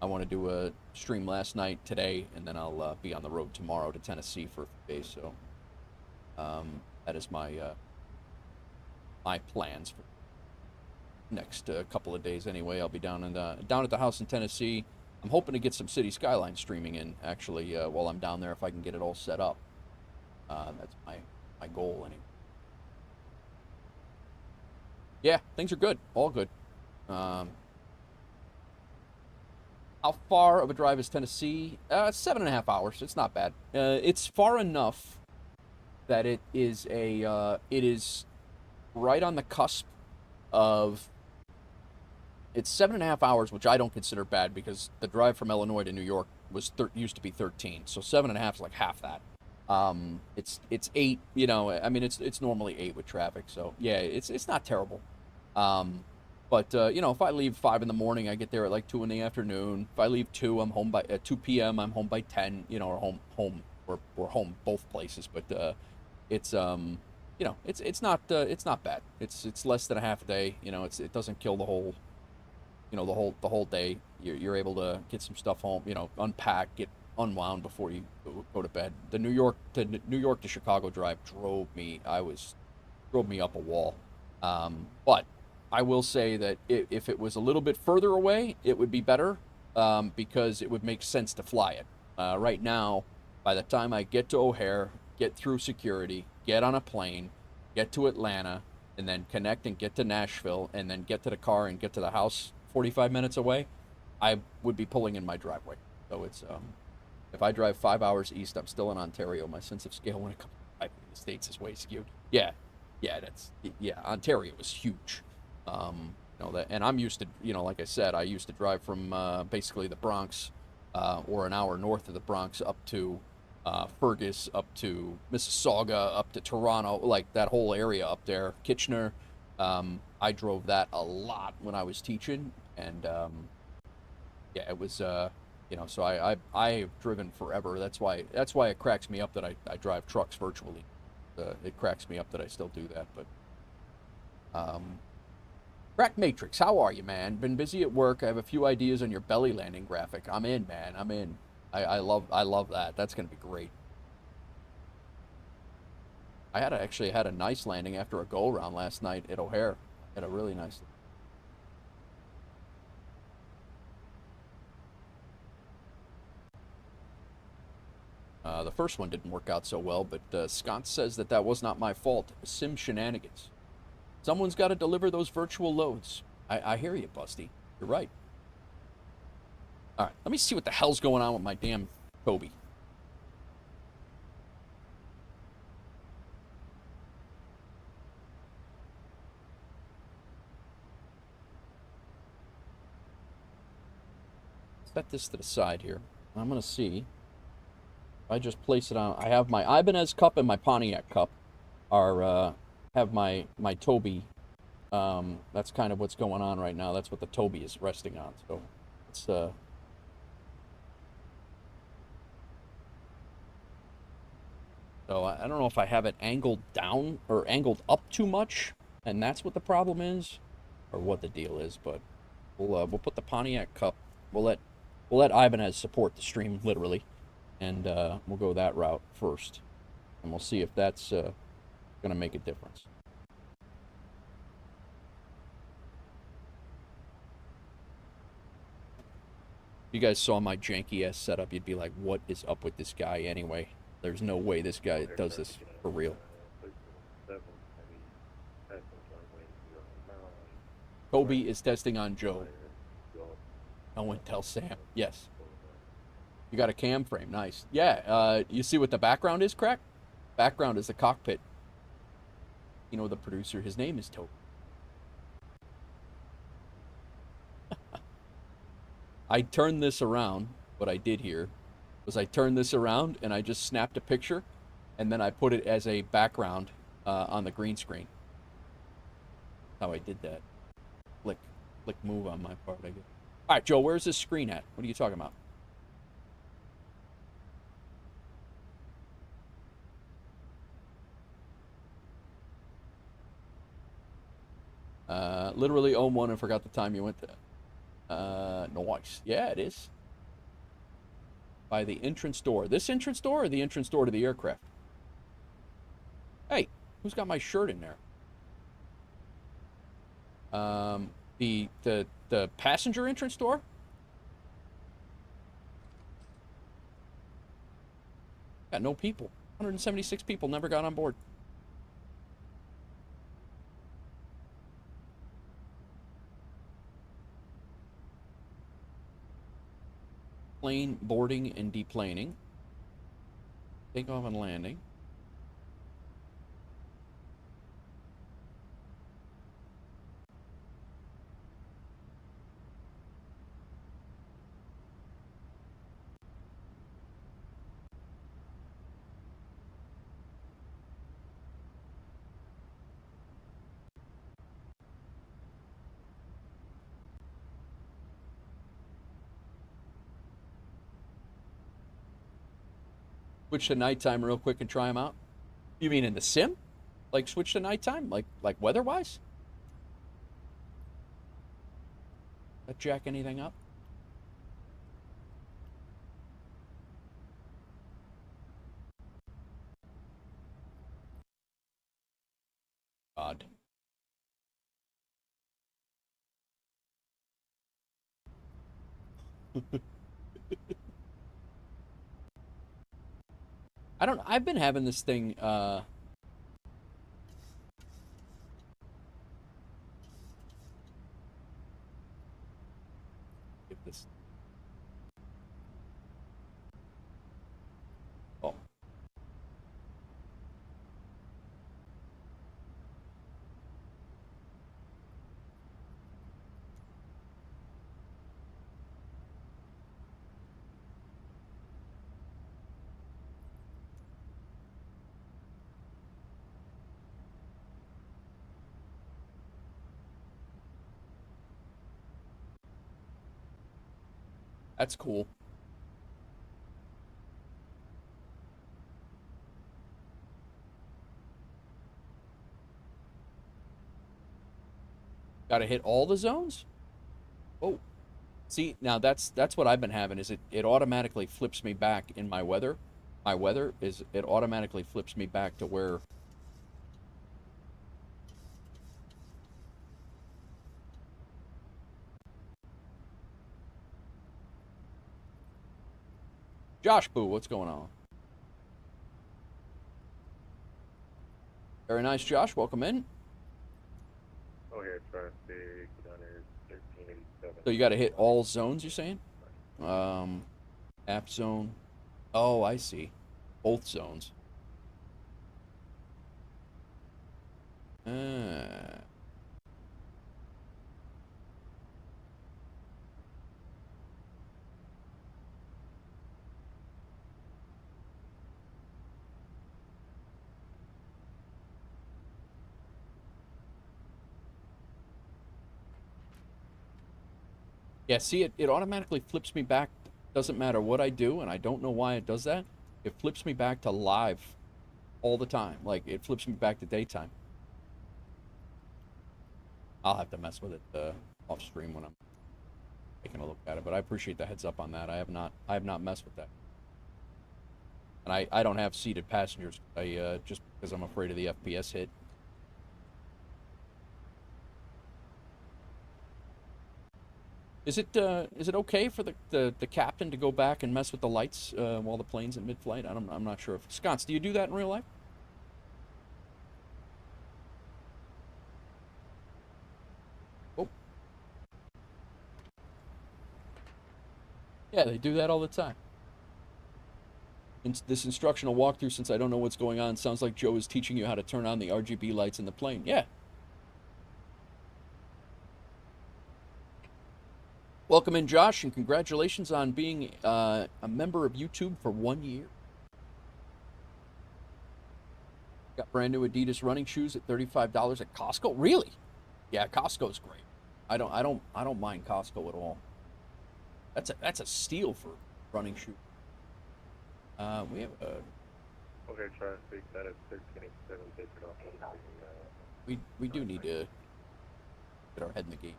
I want to do a stream last night, today, and then I'll be on the road tomorrow to Tennessee for a few days, so that is my my plans for next couple of days anyway. I'll be down at the house in Tennessee. I'm hoping to get some City Skyline streaming in, actually, while I'm down there, if I can get it all set up. That's my goal, anyway. Yeah, things are good. All good. How far of a drive is Tennessee? 7.5 hours. It's not bad. It's far enough that it is right on the cusp of... It's 7.5 hours, which I don't consider bad because the drive from Illinois to New York used to be 13, so 7.5 is like half that. It's 8, you know. I mean, it's normally 8 with traffic, so yeah, it's not terrible. But you know, if I leave 5 in the morning, I get there at like 2 in the afternoon. If I leave 2, I'm home at 2 p.m. I'm home by 10. You know, or home. We're home both places, but it's you know, it's not bad. It's less than a half a day. You know, it doesn't kill the whole. You know, the whole day. You're able to get some stuff home. You know, unpack, get unwound before you go to bed. The New York to Chicago drive drove me up a wall. But I will say that if it was a little bit further away, it would be better, because it would make sense to fly it. Right now, by the time I get to O'Hare, get through security, get on a plane, get to Atlanta, and then connect and get to Nashville, and then get to the car and get to the house 45 minutes away, I would be pulling in my driveway. So it's, if I drive 5 hours east, I'm still in Ontario. My sense of scale when it comes to driving in the States is way skewed. Yeah, Ontario is huge. You know, that, and I'm used to, you know, like I said, I used to drive from basically the Bronx, or an hour north of the Bronx up to Fergus, up to Mississauga, up to Toronto, like that whole area up there, Kitchener. I drove that a lot when I was teaching, and yeah, it was you know, so I've driven forever. That's why it cracks me up that I drive trucks virtually. It cracks me up that I still do that, but Crack Matrix, how are you, man? Been busy at work. I have a few ideas on your belly landing graphic. I'm in, man. I'm in. I love that. That's gonna be great. I actually had a nice landing after a go around last night at O'Hare. Had a really nice. The first one didn't work out so well, but Scott says that was not my fault. Sim shenanigans. Someone's got to deliver those virtual loads. I hear you, Busty. You're right. All right, let me see what the hell's going on with my damn Toby. Set this to the side here. I'm going to see. I just place it on. I have my Ibanez cup and my Pontiac cup have my Toby. That's kind of what's going on right now. That's what the Toby is resting on. So it's so I don't know if I have it angled down or angled up too much, and that's what the problem is, or what the deal is. But we'll put the Pontiac cup. We'll let Ibanez support the stream literally, and we'll go that route first, and we'll see if that's gonna make a difference. If you guys saw my janky ass setup, you'd be like, "What is up with this guy anyway?" There's no way this guy does this for real. Kobe is testing on Joe. No one tell Sam. Yes. You got a cam frame. Nice. Yeah, you see what the background is, Crack? Background is the cockpit. You know the producer. His name is Toby. I turned this around. What I did here was I turned this around and I just snapped a picture, and then I put it as a background on the green screen. How I did that. Click move on my part, I guess. All right, Joe, where's this screen at? What are you talking about? Literally own one and forgot the time you went there. Nice. Yeah, it is. By the entrance door. This entrance door or the entrance door to the aircraft? Hey, who's got my shirt in there? The passenger entrance door? Got no people. 176 people never got on board. Plane boarding and deplaning. Takeoff and landing. Switch to nighttime real quick and try them out. You mean in the sim? Like switch to nighttime? Like weather-wise? That jack anything up? God. I don't. I've been having this thing. Get this. Oh. That's cool. Got to hit all the zones? Oh, see, now that's what I've been having is it automatically flips me back in my weather. My weather is it automatically flips me back to where Josh Boo, what's going on? Very nice, Josh. Welcome in. Oh, here, traffic down here, 1387. So you got to hit all zones, you're saying? App zone. Oh, I see. Both zones. Uh, yeah, see, it automatically flips me back. Doesn't matter what I do, and I don't know why it does that. It flips me back to live all the time. Like, it flips me back to daytime. I'll have to mess with it off stream when I'm taking a look at it, but I appreciate the heads up on that. I have not messed with that. And I don't have seated passengers. I just because I'm afraid of the FPS hit. Is it okay for the captain to go back and mess with the lights while the plane's in mid-flight? I'm not sure. Sconce, do you do that in real life? Oh. Yeah, they do that all the time. In this instructional walkthrough, since I don't know what's going on, sounds like Joe is teaching you how to turn on the RGB lights in the plane. Yeah. Welcome in, Josh, and congratulations on being a member of YouTube for 1 year. Got brand new Adidas running shoes at $35 at Costco. Really? Yeah, Costco's great. I don't mind Costco at all. That's a steal for running shoes. We have Okay, traffic down at 1387, take it off. we do need to get our head in the game.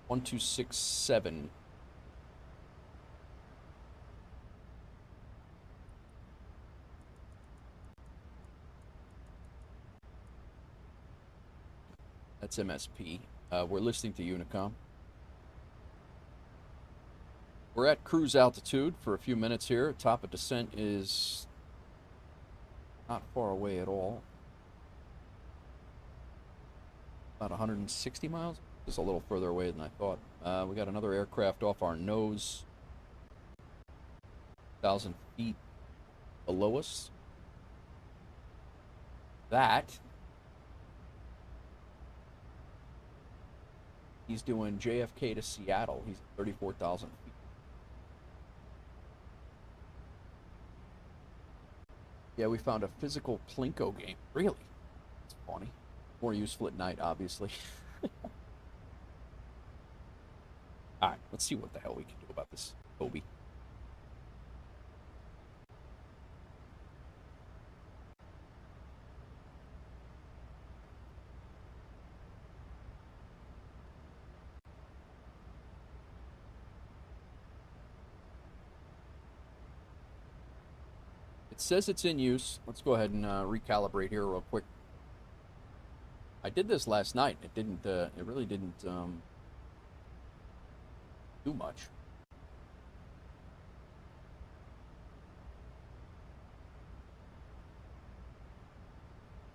One, 2, 6, 7. That's MSP. We're listening to Unicom. We're at cruise altitude for a few minutes here. Top of descent is not far away at all. About 160 miles. Just a little further away than I thought. We got another aircraft off our nose. 1,000 feet below us. That he's doing JFK to Seattle. He's at 34,000 feet. Yeah, we found a physical Plinko game. Really? It's funny. More useful at night, obviously. Alright, let's see what the hell we can do about this Kobe. It says it's in use. Let's go ahead and recalibrate here real quick. I did this last night. It didn't. It really didn't do much.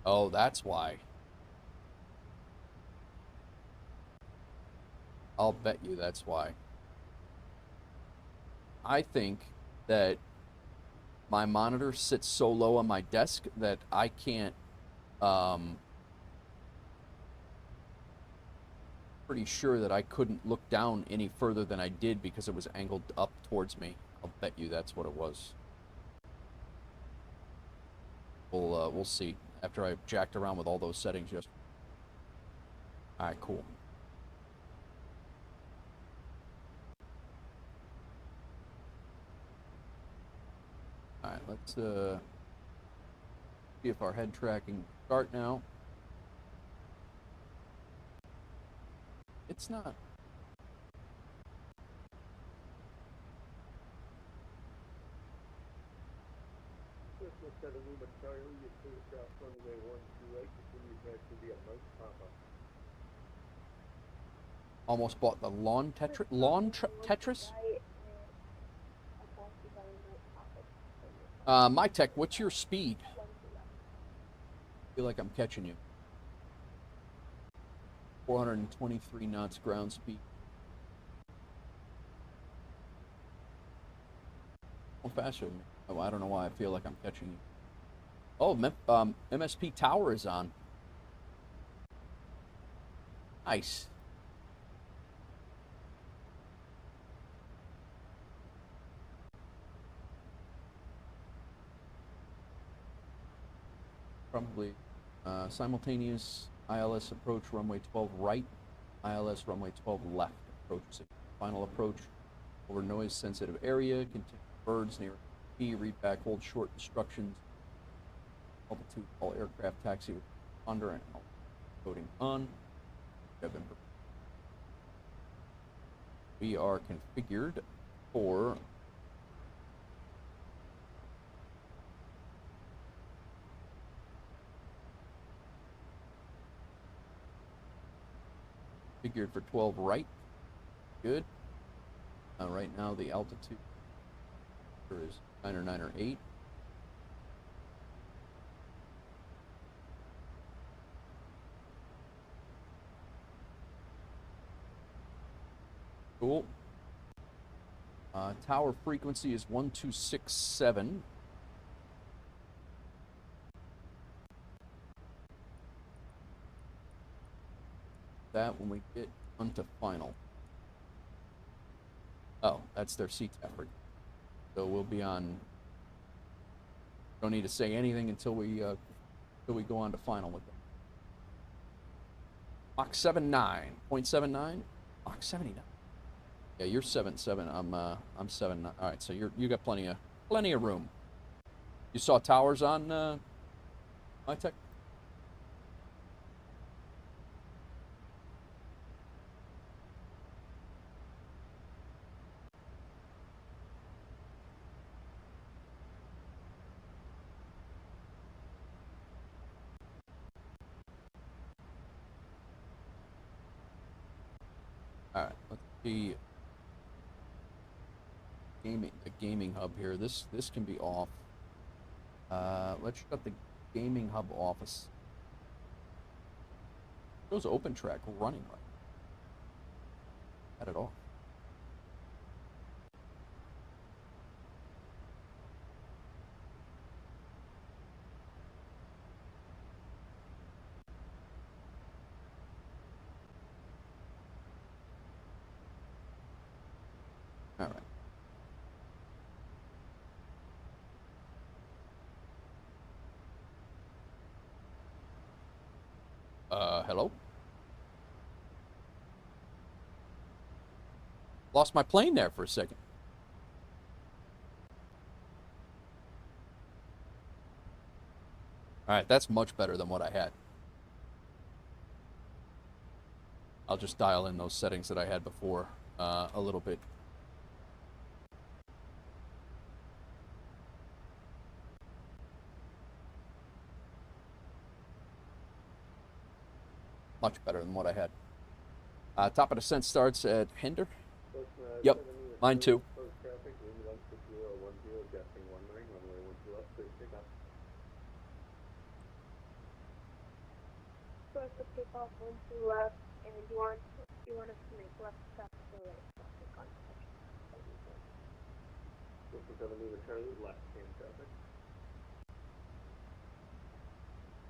Oh, that's why. I'll bet you that's why. I think that my monitor sits so low on my desk that I can't, pretty sure that I couldn't look down any further than I did because it was angled up towards me. I'll bet you that's what it was. We'll see after I jacked around with all those settings yesterday. All right, cool. Alright, let's see if our head tracking start now. It's not. Almost bought the Tetris. My tech, what's your speed? I feel like I'm catching you. 423 knots ground speed. Oh, faster than me. Oh, I don't know why I feel like I'm catching you. Oh, MSP Tower is on. Nice. Probably simultaneous ILS approach runway 12 right, ILS runway 12 left approach. Final approach over noise sensitive area. Continue birds near P. Read back, hold short instructions. Altitude, all aircraft taxi with under and coding on. We are configured for configured for 12 right. Good. Right now the altitude is 9 or 9 or 8. Cool. Tower frequency is 1267. That when we get onto final. Oh, that's their CTAP frequency. So we'll be on. Don't need to say anything until we go on to final with them. Mach 79, 0.79, Mach 79. Yeah, you're 7.7. I'm 7. All right, so you got plenty of room. You saw towers on my tech. All right, let's see. The gaming hub here. This can be off. Let's shut the gaming hub office. Those open track running right. Not at all. All right. Hello? Lost my plane there for a second. All right, that's much better than what I had. I'll just dial in those settings that I had before a little bit. Much better than what I had. Top of descent starts at Hinder. Yep, mine too. Supposed to pick off 12 left, and you want us to make left step to the right. Left hand traffic.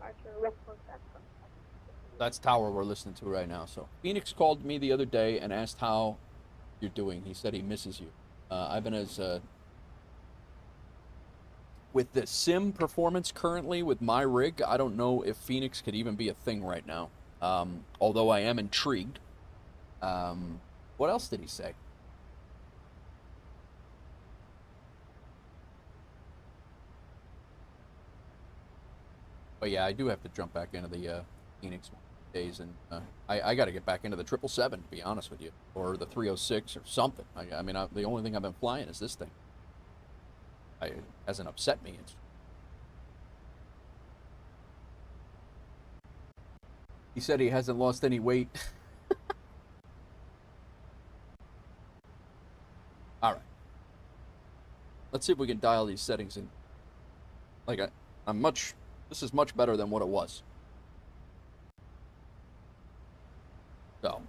Archer, left one step. That's tower we're listening to right now. So Phoenix called me the other day and asked how you're doing. He said he misses you. I've been with the sim performance currently with my rig. I don't know if Phoenix could even be a thing right now. Although I am intrigued. What else did he say? But yeah, I do have to jump back into the Phoenix days, and I got to get back into the 777, to be honest with you, or the 306 or something. I mean, the only thing I've been flying is this thing. It hasn't upset me. He said he hasn't lost any weight. All right. Let's see if we can dial these settings in. Like, this is much better than what it was. So,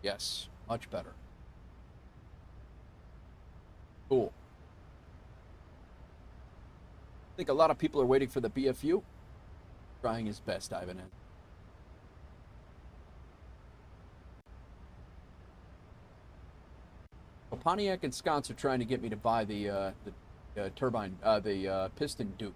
yes, much better. Cool. I think a lot of people are waiting for the BFU. Trying his best, Ivan. Well, Pontiac and Sconce are trying to get me to buy the turbine, the piston dupe.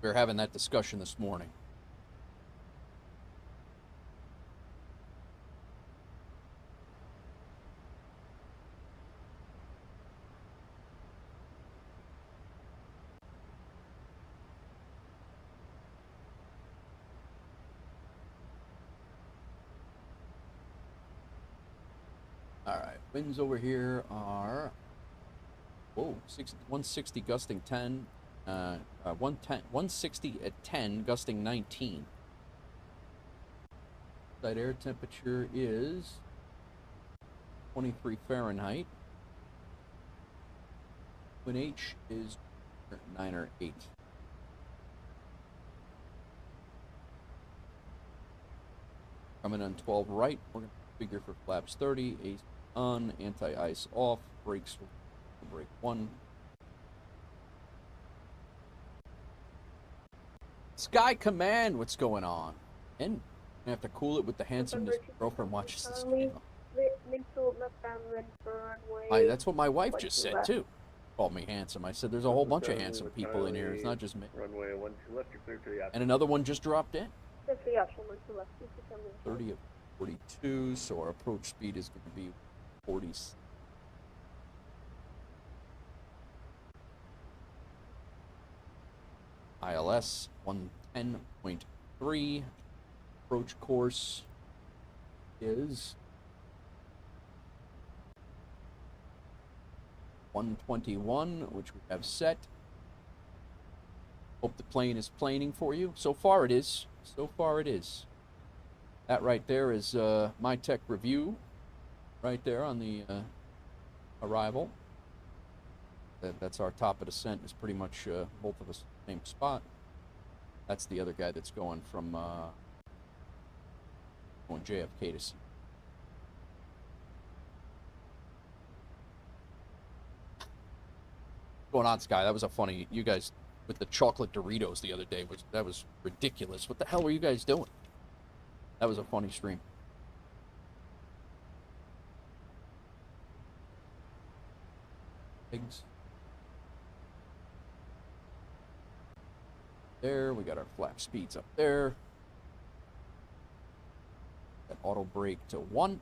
We were having that discussion this morning. All right, winds over here are 160 gusting 10, 160 at 10 gusting 19. Outside air temperature is 23 Fahrenheit. Wind H is 9 or 8. Coming on 12 right, we're going to figure for flaps 30, AC on, anti-ice off, brakes, brake 1. Sky Command, what's going on? And I have to cool it with the handsomeness girlfriend watches this channel. That's what my wife just said too. Called me handsome. I said there's a whole bunch of handsome people in here. It's not just me. Runway 12 left, you're clear for the And another one just dropped in. 30 of 42, so our approach speed is going to be 40. ILS 110.3. Approach course is 121, which we have set. Hope the plane is planing for you. So far it is. So far it is. That right there is my tech review. Right there on the arrival. That's our top of descent. Is pretty much both of us same spot. That's the other guy that's going from going JFK to see. What's going on, Sky? That was a funny. You guys with the chocolate Doritos the other day was ridiculous. What the hell were you guys doing? That was a funny stream. Eggs. There, we got our flap speeds up there. Got auto brake to 1.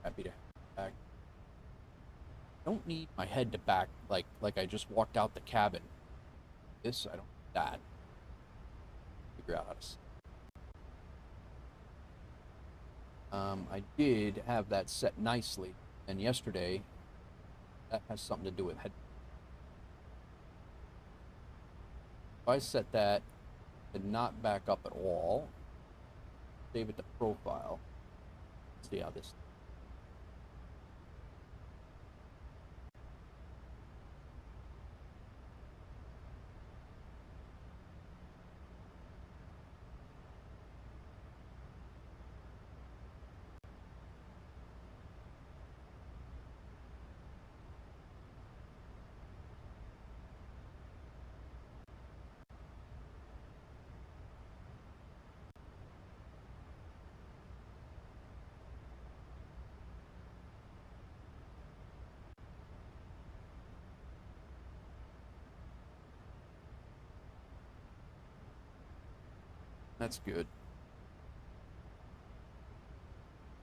Happy to have back. Don't need my head to back like I just walked out the cabin. This, I don't need that. Figure out how to. I did have that set nicely, and yesterday that has something to do with head. If I set that to not back up at all, save it to profile. See how this. That's good.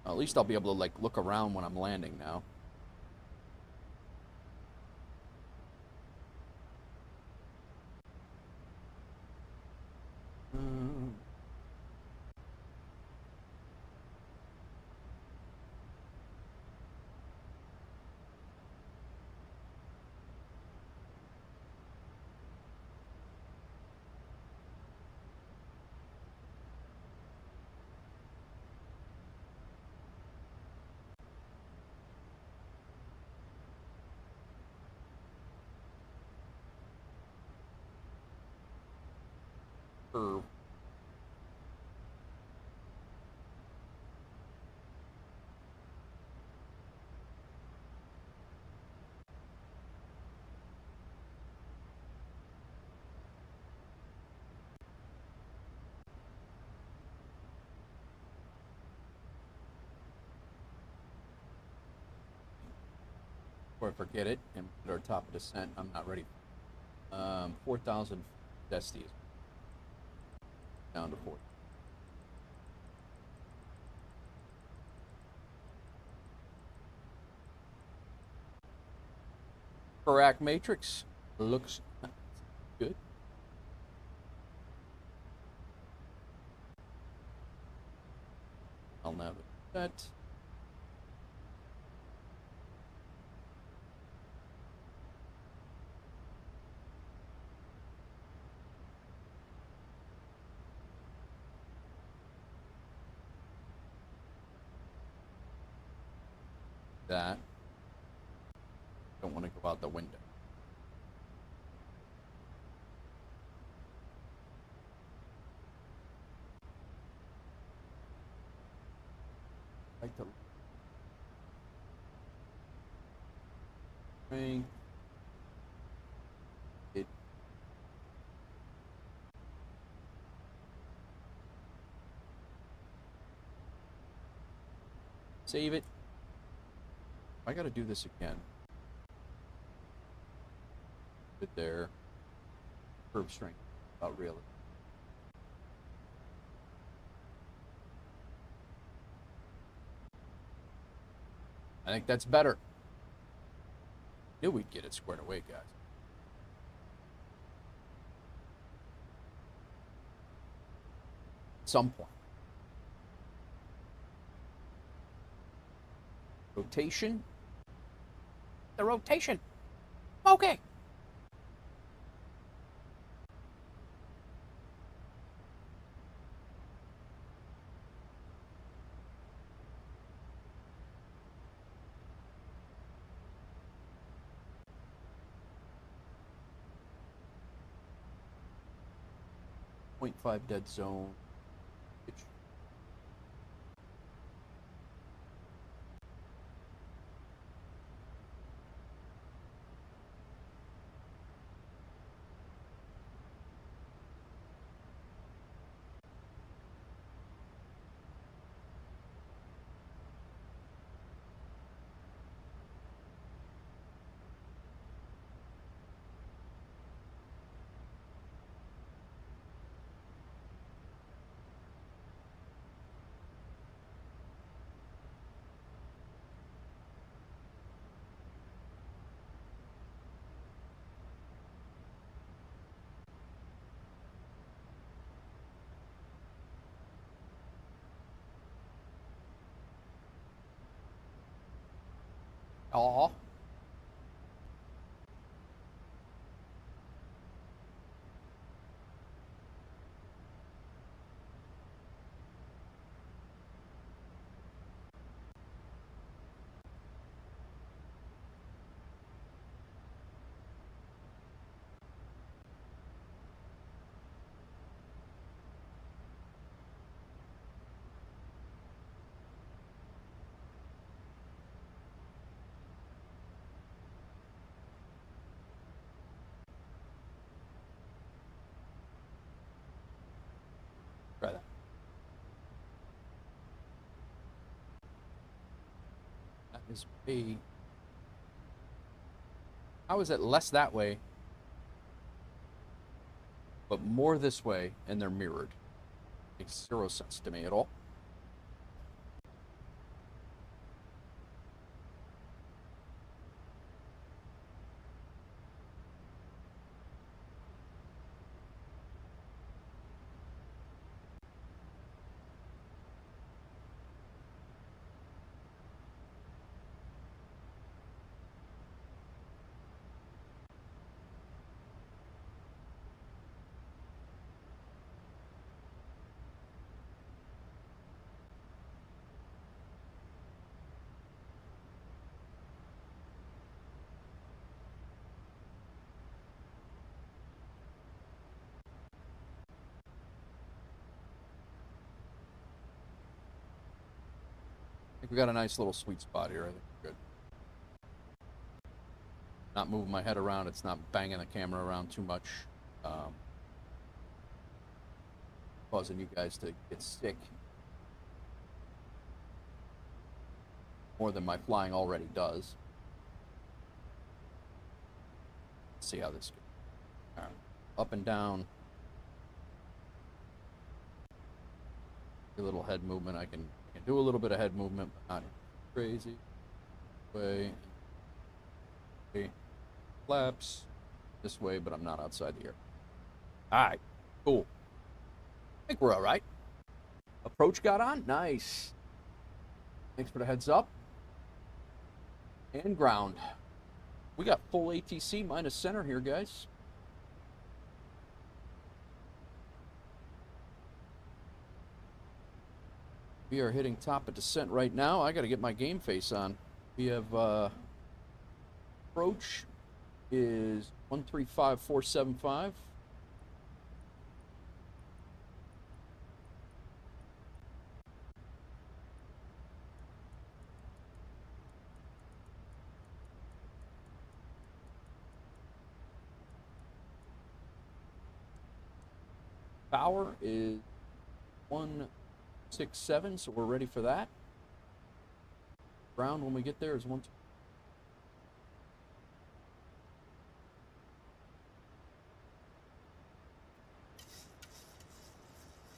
At least I'll be able to, like, look around when I'm landing now. Curve. Before I forget it, and at our top of descent, I'm not ready. 4,000 Desties. Down to 4. Correct matrix looks good. I'll navigate that. That. Don't want to go out the window. Like to ring it. Save it. I gotta do this again. Good there. Curve strength. About really. I think that's better. Knew we'd get it squared away, guys. At some point. Rotation. The rotation. Okay. .5 dead zone. Aw. Try that. That is a. How is it less that way, but more this way, and they're mirrored? Makes zero sense to me at all. I think we got a nice little sweet spot here. I think we're good. Not moving my head around. It's not banging the camera around too much. Causing you guys to get sick more than my flying already does. Let's see how this goes. All right. Up and down. A little head movement. I can do a little bit of head movement, but not crazy. Way. Flaps. This way, but I'm not outside the air. Alright. Cool. I think we're alright. Approach got on. Nice. Thanks for the heads up. And ground. We got full ATC minus center here, guys. We are hitting top of descent right now. I got to get my game face on. We have approach is 135475. Power is 167, so we're ready for that. Ground when we get there is 1.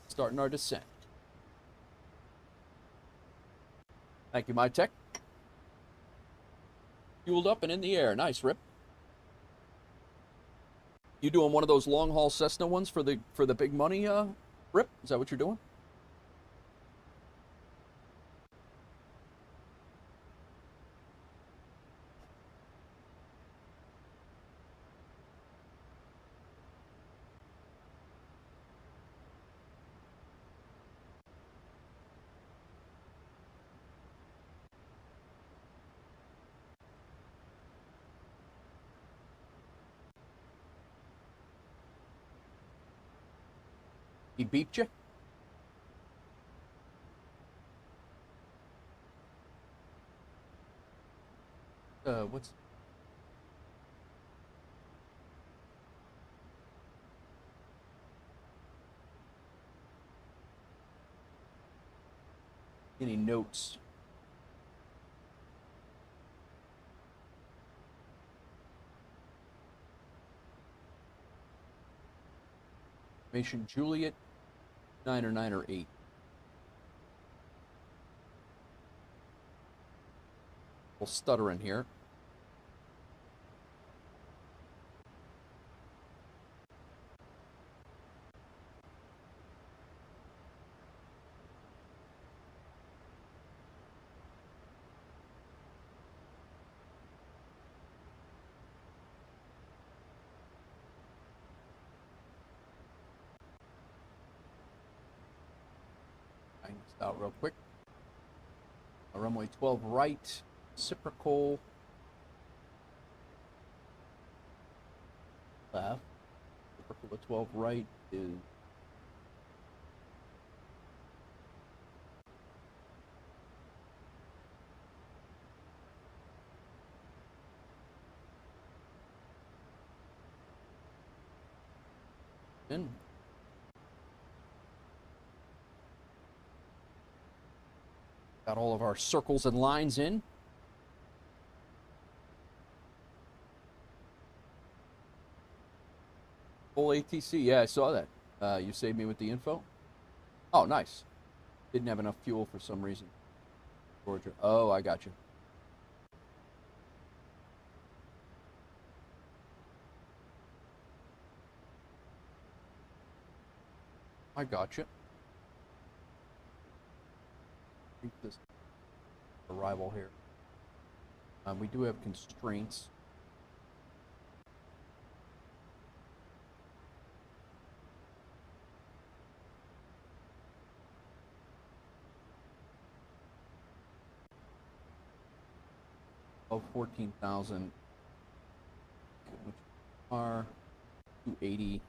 Starting our descent. Thank you, my tech. Fueled up and in the air. Nice, Rip. You doing one of those long haul Cessna ones for the big money, Rip? Is that what you're doing? He beeped you? What's... Any notes? Information Juliet 9 or 9 or 8. We'll stutter in here. Out real quick. Runway 12 right, reciprocal left. Reciprocal to 12 right is in. Got all of our circles and lines in. Full ATC. Yeah, I saw that. You saved me with the info. Oh, nice. Didn't have enough fuel for some reason. Georgia. Oh, I got you. I got you. I think this arrival here. We do have constraints. Of 14,000, which are 280.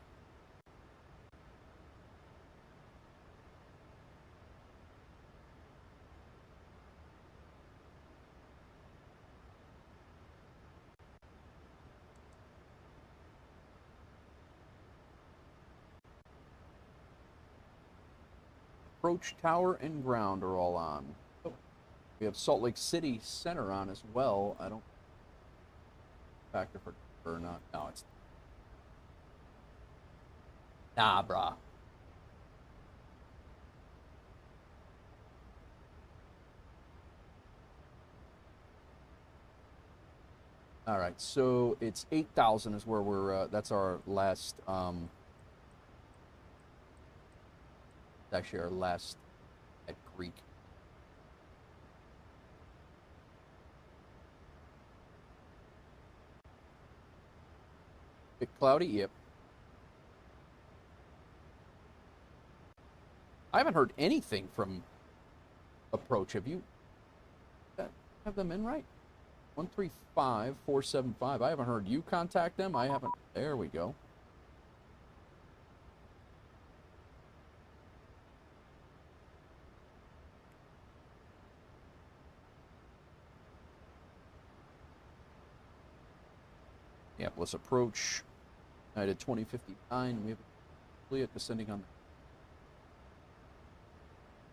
Approach tower and ground are all on. Oh, we have Salt Lake City Center on as well. I don't factor for or not. No, it's nah, brah. All right, so it's 8,000 is where we're. That's our last. Actually, our last at Greek. Bit cloudy, yep. I haven't heard anything from Approach. Have you? Have them in right? 135-475. I haven't heard you contact them. I haven't. There we go. Minneapolis Approach. United 2059. We have Juliet descending on.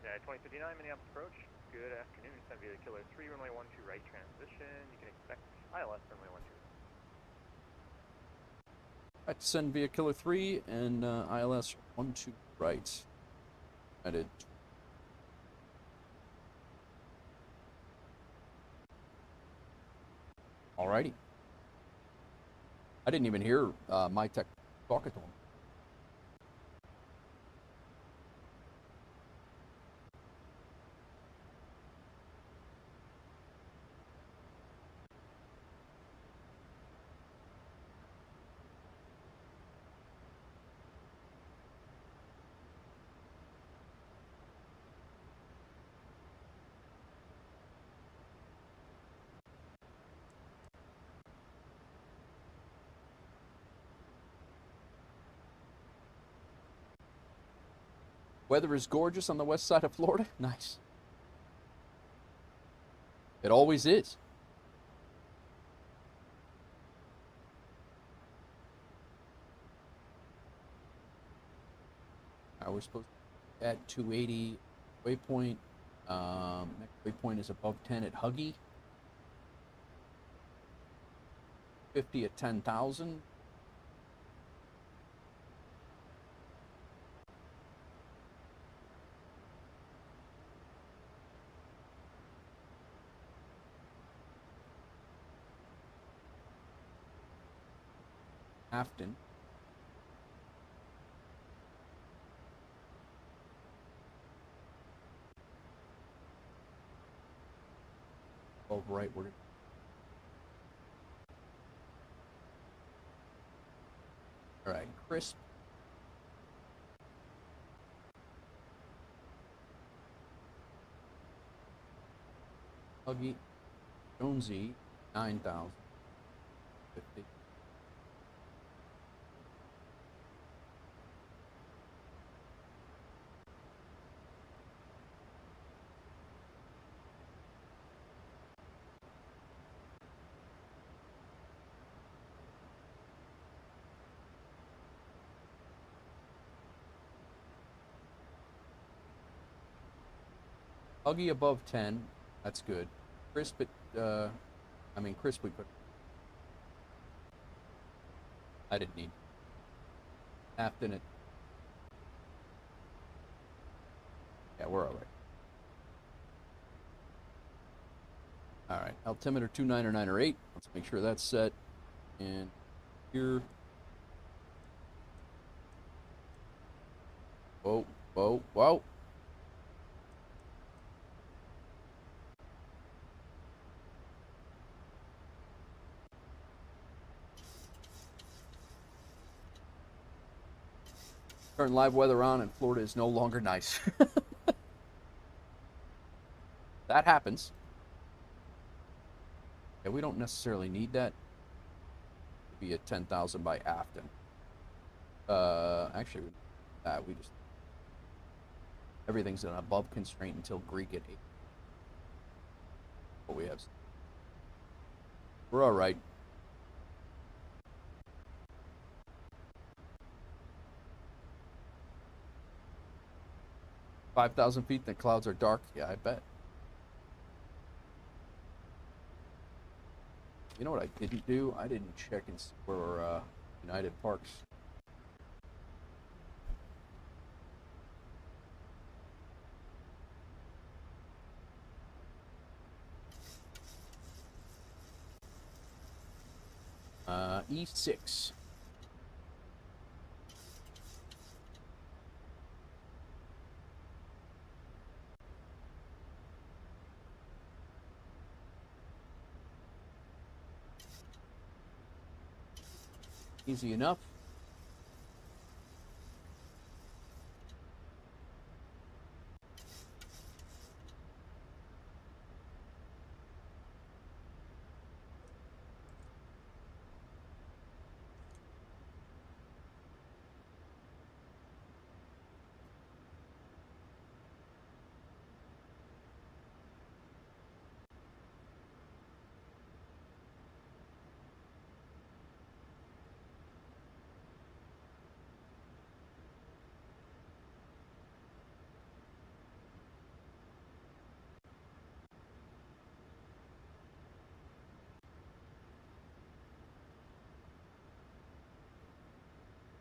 Yeah, 2059 Minneapolis approach. Good afternoon. Send via Killer 3, runway 12 right transition. You can expect ILS runway 12. Right, descend via Killer 3 and ILS 12 right. United. Alrighty. I didn't even hear my tech talking to him. Weather is gorgeous on the west side of Florida. Nice. It always is. We're supposed to be at 280 waypoint. Next waypoint is above 10 at Huggy. 50 at 10,000. Afton. Above right, we're gonna. All right, crisp. Huggy. Jonesy, 9,000. 50. Huggy above 10. That's good. Crisp at, crisp we put. I didn't need. Afton at we're all right. All right, altimeter 29908. Let's make sure that's set. And here. Whoa, whoa, whoa. Turn live weather on, and Florida is no longer nice. That happens. Yeah, we don't necessarily need that to be at 10,000 by Afton. Actually, we just everything's an above constraint until Greek at 8. What we have. We're all right. $5,000 feet, the clouds are dark. Yeah, I bet. You know what I didn't do? I didn't check and see where United Parks. E6. Easy enough.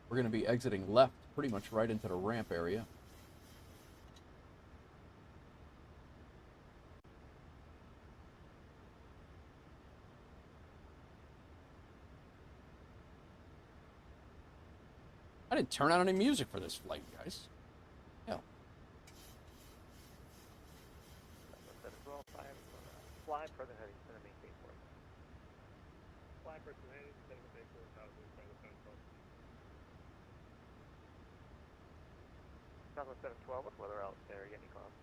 We're going to be exiting left pretty much right into the ramp area. I didn't turn on any music for this flight, guys. Yeah. Fly further heading to the maintain port. Fly for heading to the main port, out of the central. Southwest 712, what's weather out there? You got any clouds?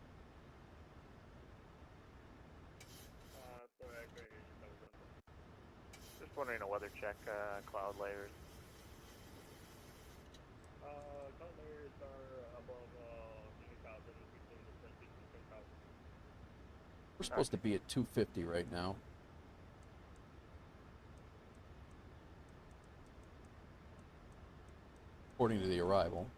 Sorry, I couldn't hear you. That was simple. Just wondering a weather check, cloud layers. Cloud layers are above 20,000, between the 10,000 and 10,000. We're supposed to be at 250 right now. According to the arrival.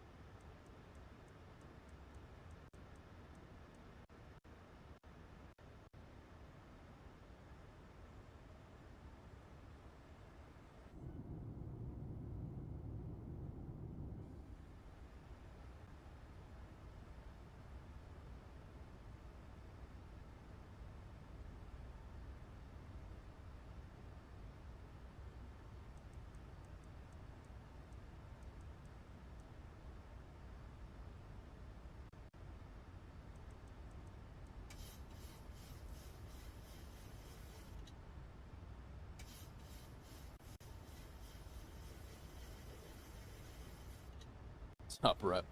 What's up, Rep?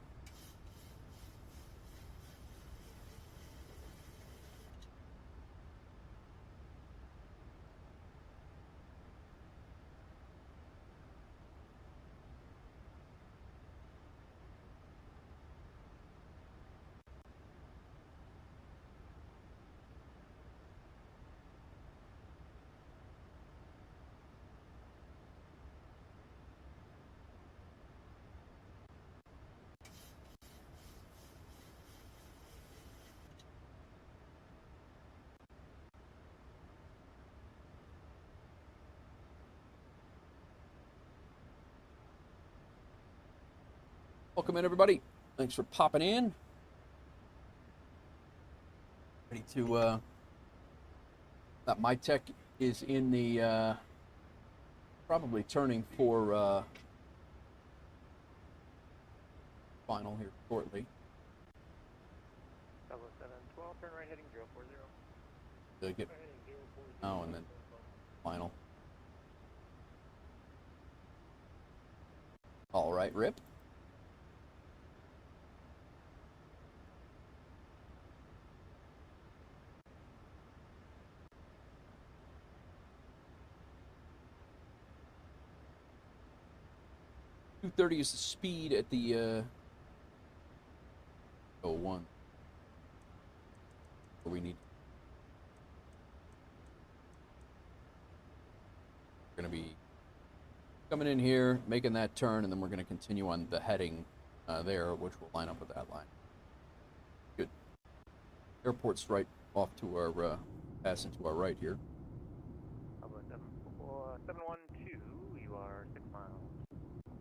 Welcome in, everybody. Thanks for popping in. Ready to, my tech is in the, probably turning for, final here shortly. 712, turn right heading 040. To get now and then final. All right, Rip. .230 is the speed at the 01. Where we need. We're gonna be coming in here, making that turn, and then we're gonna continue on the heading there, which will line up with that line. Good. Airport's right off to our passing to our right here. About 712, you are 6 miles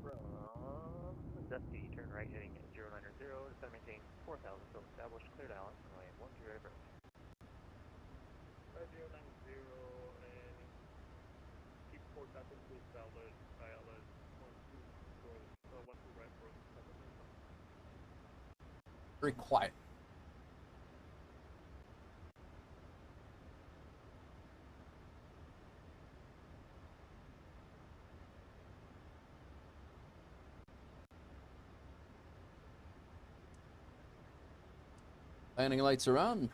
from Dusty, turn right heading at 090, descend maintain 4,000, so established, cleared Alice, runway 10 approach. 090 and keep 4,000 to establish ILS 12 control, 12 right for Very quiet. Landing lights are on.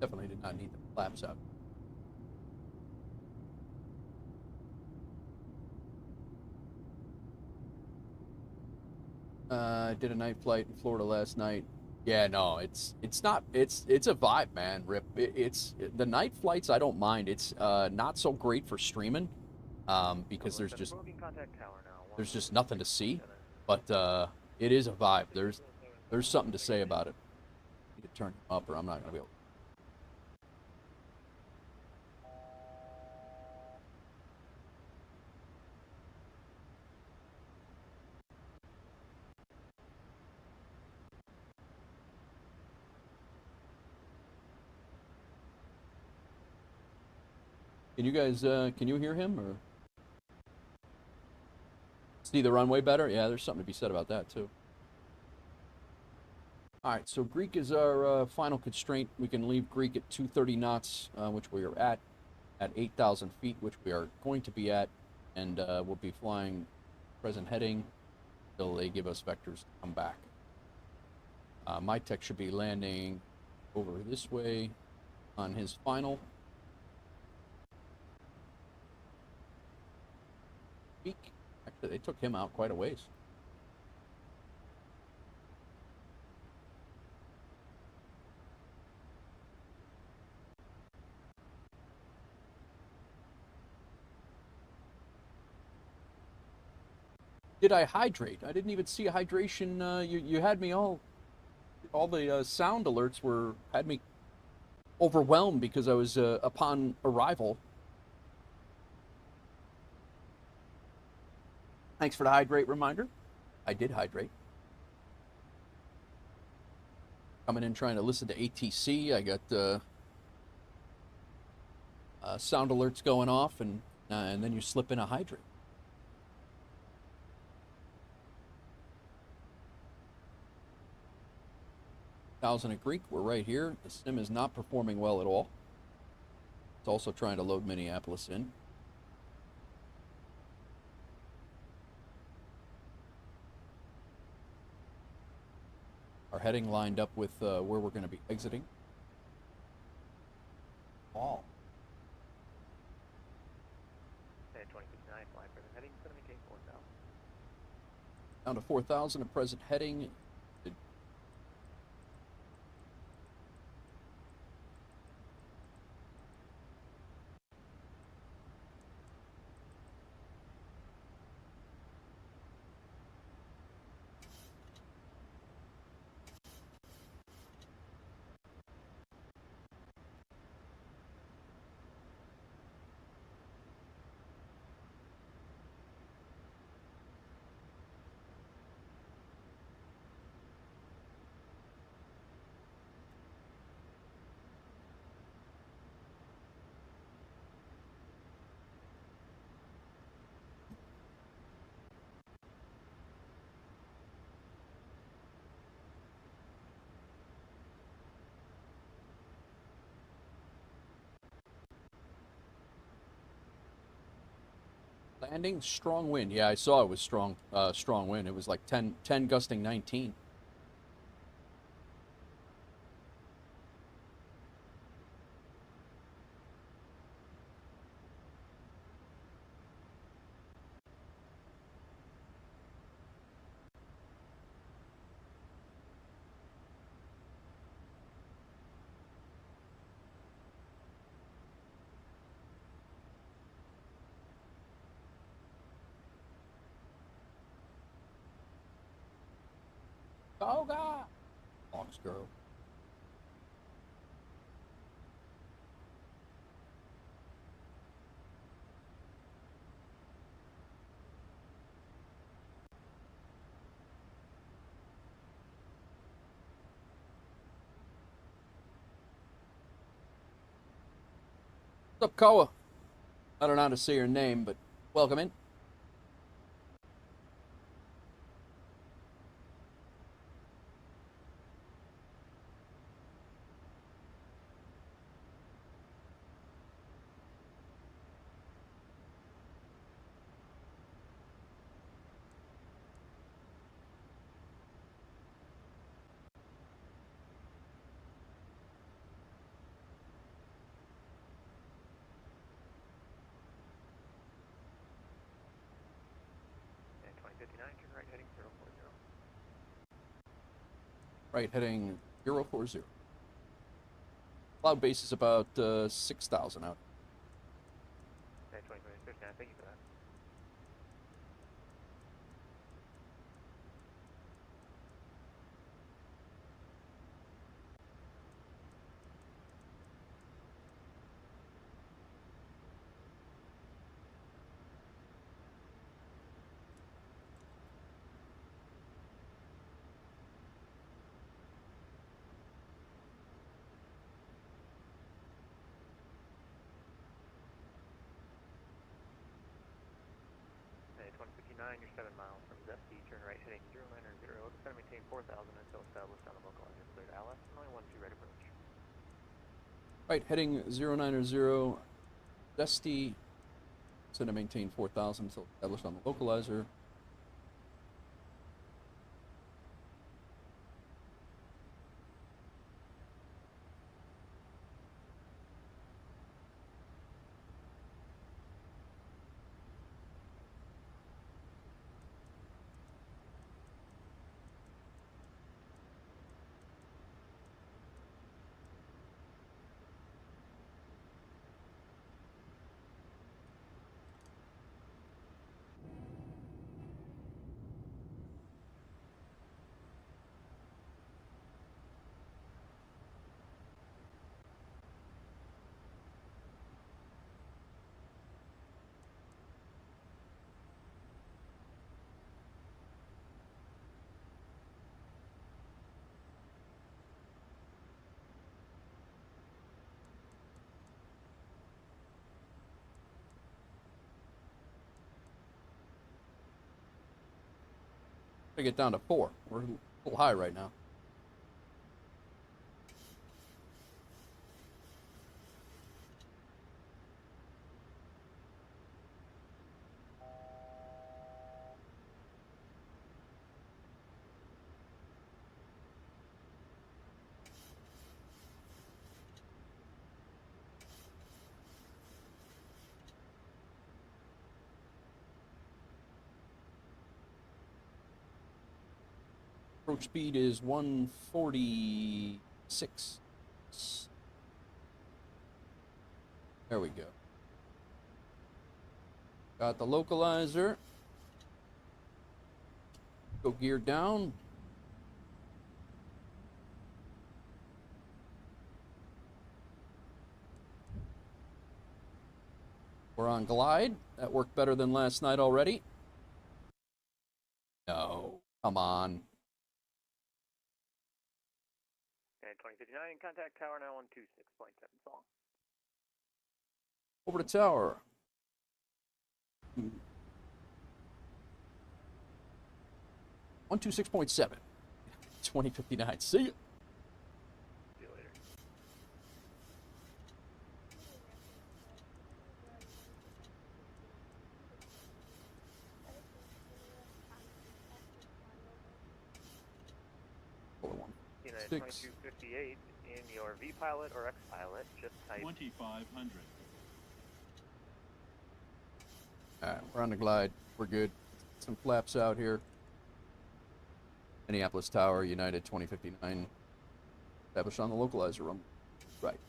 Definitely did not need the flaps up. I did a night flight in Florida last night. Yeah, no, it's not. It's a vibe, man. Rip. It's the night flights. I don't mind. It's not so great for streaming, because there's just nothing to see. But it is a vibe. There's something to say about it. I need to turn him up, or I'm not gonna be able. Can you guys, can you hear him, or see the runway better? Yeah, there's something to be said about that, too. All right, so Greek is our final constraint. We can leave Greek at 230 knots, which we are at 8,000 feet, which we are going to be at, and we'll be flying present heading until they give us vectors to come back. My tech should be landing over this way on his final. Actually, they took him out quite a ways. Did I hydrate? I didn't even see a hydration. You had me all the sound alerts had me overwhelmed because I was upon arrival. Thanks for the hydrate reminder. I did hydrate. Coming in trying to listen to ATC. I got sound alerts going off, and then you slip in a hydrate. 1,000 at Greek. We're right here. The sim is not performing well at all. It's also trying to load Minneapolis in. Our heading lined up with where we're going to be exiting. Okay, 2059, fly present heading, set to maintain 4,000. Down to 4,000 at present heading. Landing, strong wind. Yeah, I saw it was strong wind. It was like 10 gusting 19. Oh, God. Fox girl. What's up, Koa? I don't know how to say your name, but welcome in. And 2059, turn right heading 040. Right, heading 040. Cloud base is about 6,000 out. And 2059, thank you for that. And 2059, you're 7 miles from Zesty, turn right heading 090, set to maintain 4,000 until established on the localizer, cleared LS, runway 12 right approach. Right, heading 090. Dusty. Set to maintain 4,000 until established on the localizer. Gotta get down to 4. We're a little high right now. Approach speed is 146. There we go. Got the localizer. Go gear down. We're on glide. That worked better than last night already. No, come on. Okay, 2059, contact tower now 126.7 song. Over to tower. 126.7. 2059. See ya. See you later. United 2258 in your V pilot or X pilot, just type 2500. Alright, we're on the glide. We're good. Some flaps out here. Minneapolis Tower, United 2059. Established on the localizer room. Right.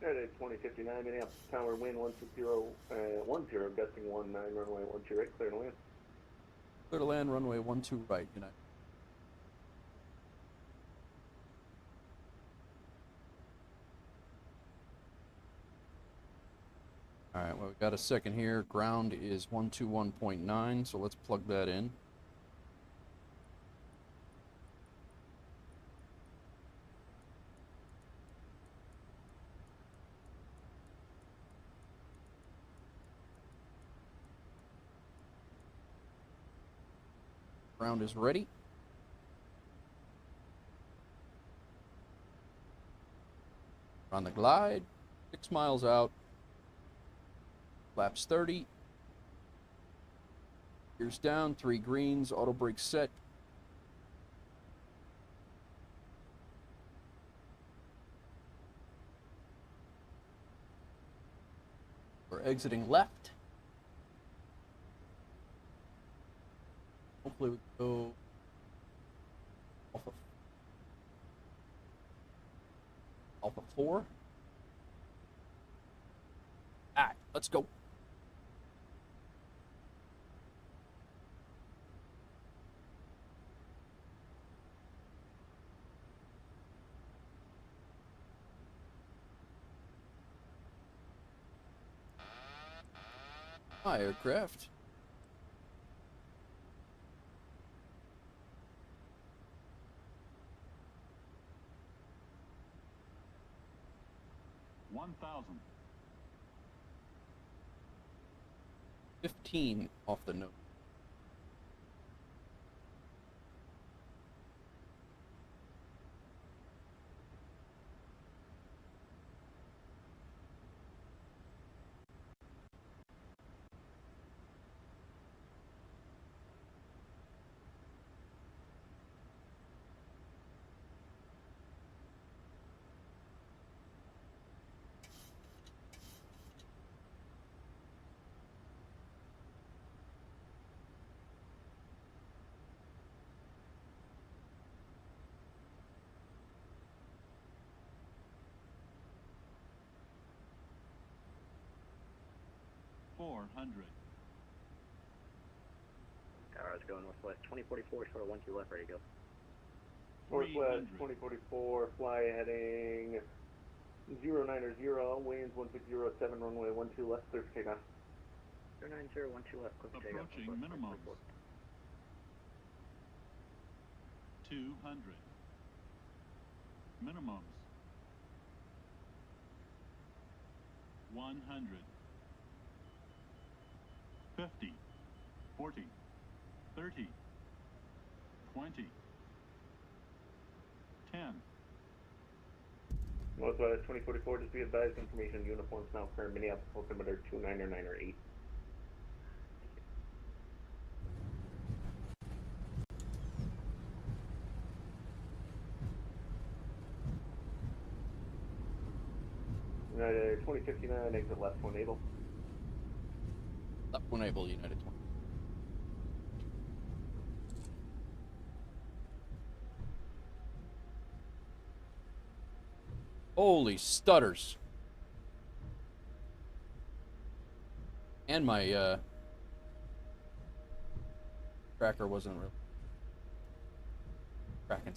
United 2059, Minneapolis Tower, wind 160, gusting 19, runway 12 right, clear to land. Clear to land, runway 12 right, United. Alright, well, we got a second here. Ground is 121.9, so let's plug that in. Ground is ready. We're on the glide, 6 miles out. Flaps 30. Gears down, 3 greens, auto brake set. We're exiting left. Hopefully we go off of Alpha 4. Alright, let's go. Hi, aircraft. $1,000. 15 off the note. $400. tower is going northwest 2044, short of 12 left, ready to go. Northwest 300. 2044, fly heading 090, winds 1607, runway 12 left, clear for takeoff. 090, 12 left, clear for takeoff. Approaching minimum. 200. Minimums. 100. 50. 40. 30. 20. 10. Northwest 2044, just be advised, information uniforms now current, Minneapolis altimeter 299 United 2059, exit left one able. Left one able, United 20. Holy stutters. And my tracker wasn't really tracking.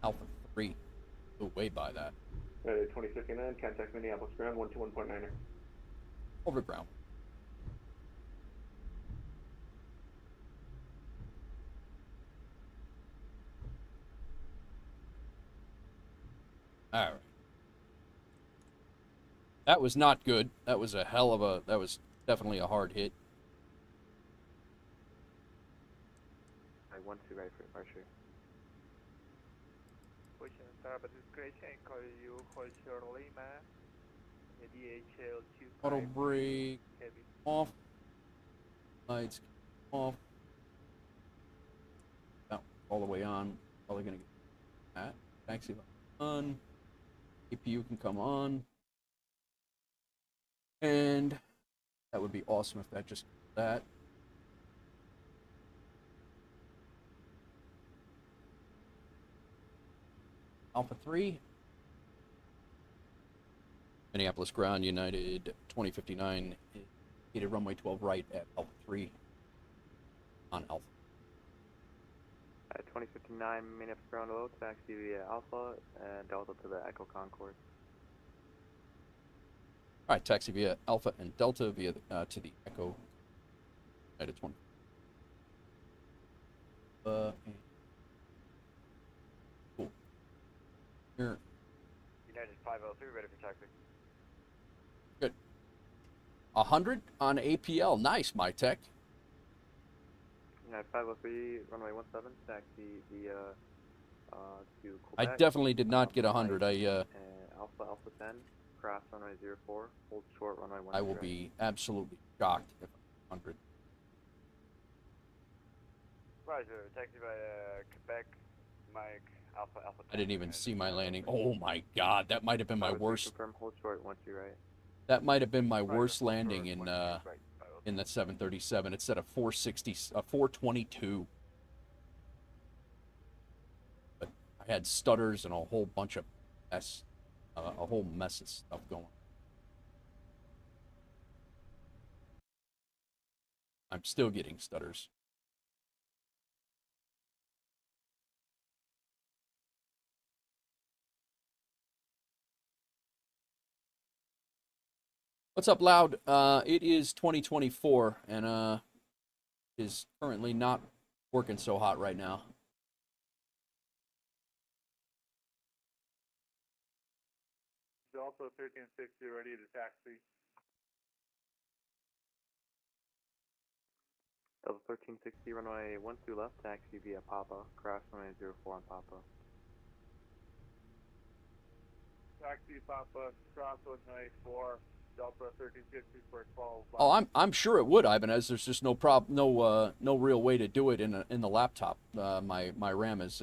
Alpha 3. Oh, way by that. 2059, contact Minneapolis ground 121.9er. Over ground. All right. That was not good. That was a hell of a... That was definitely a hard hit. I want to right for departure. Pushing Starboard discretion, call you hold short Lima. DHL 2 Auto brake. heavy. Off. Lights off. No, all the way on. Probably gonna get that. Taxi light on. APU can come on. And that would be awesome if that just that. Alpha 3. Minneapolis ground, United 2059. Heated runway 12 right at Alpha 3 on Alpha. 2059, Minneapolis ground low, taxi via Alpha and Delta to the Echo Concord. All right, taxi via Alpha and Delta via to the Echo. United 20. Cool. Here. United 503, ready for taxi. Good. 100 on APL. Nice, my tech. United 503, runway 17, taxi via to I Quebec. definitely did not get 100. Alpha 10, cross runway 04, hold short runway 1. I will be absolutely shocked if 100. Roger, taxi by Quebec, Mike, Alpha 10. I didn't even see my landing. Oh my God, that might have been my worst. Confirm, hold short 12 right. That might have been my worst landing in the 737. It said a 460, a 422. But I had stutters and a whole bunch of mess, a whole mess of stuff going. I'm still getting stutters. What's up, Loud? It is 2024, and is currently not working so hot right now. Delta 1360 ready to taxi. Delta 1360, runway 12 left, taxi via Papa, cross runway 04 on Papa. Taxi Papa, cross 194, Delta 1360 for 12. Oh, I'm sure it would, Ibanez. There's just no no real way to do it in the laptop. My RAM is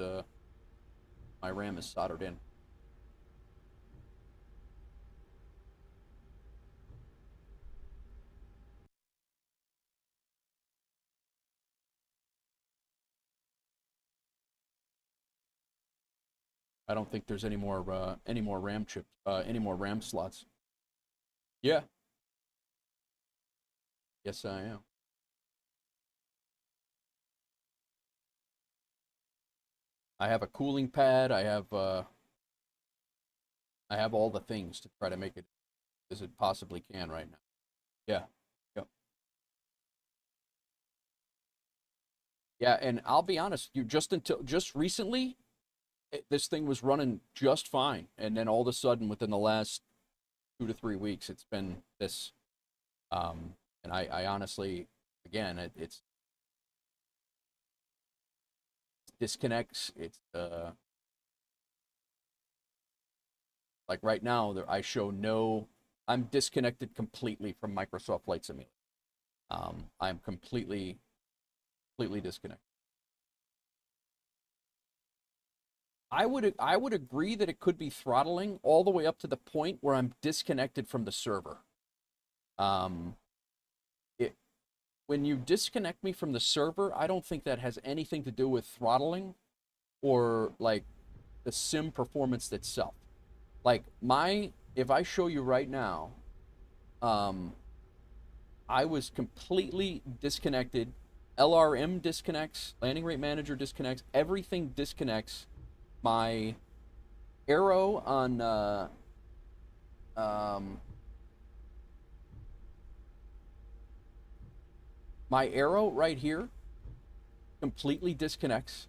soldered in. I don't think there's any more RAM chips, any more RAM slots. Yeah. Yes, I am. I have a cooling pad. I have all the things to try to make it as it possibly can right now. Yeah. Yep. Yeah, and I'll be honest, just recently, this thing was running just fine, and then all of a sudden, within the last 2 to 3 weeks, it's been this. And I honestly, again, it's disconnects. It's like right now, I show no. I'm disconnected completely from Microsoft Flight Simulator. I'm completely disconnected. I would agree that it could be throttling all the way up to the point where I'm disconnected from the server. when you disconnect me from the server, I don't think that has anything to do with throttling or like the sim performance itself. Like if I show you right now, I was completely disconnected. LRM disconnects, landing rate manager disconnects, everything disconnects. My arrow on my arrow right here completely disconnects.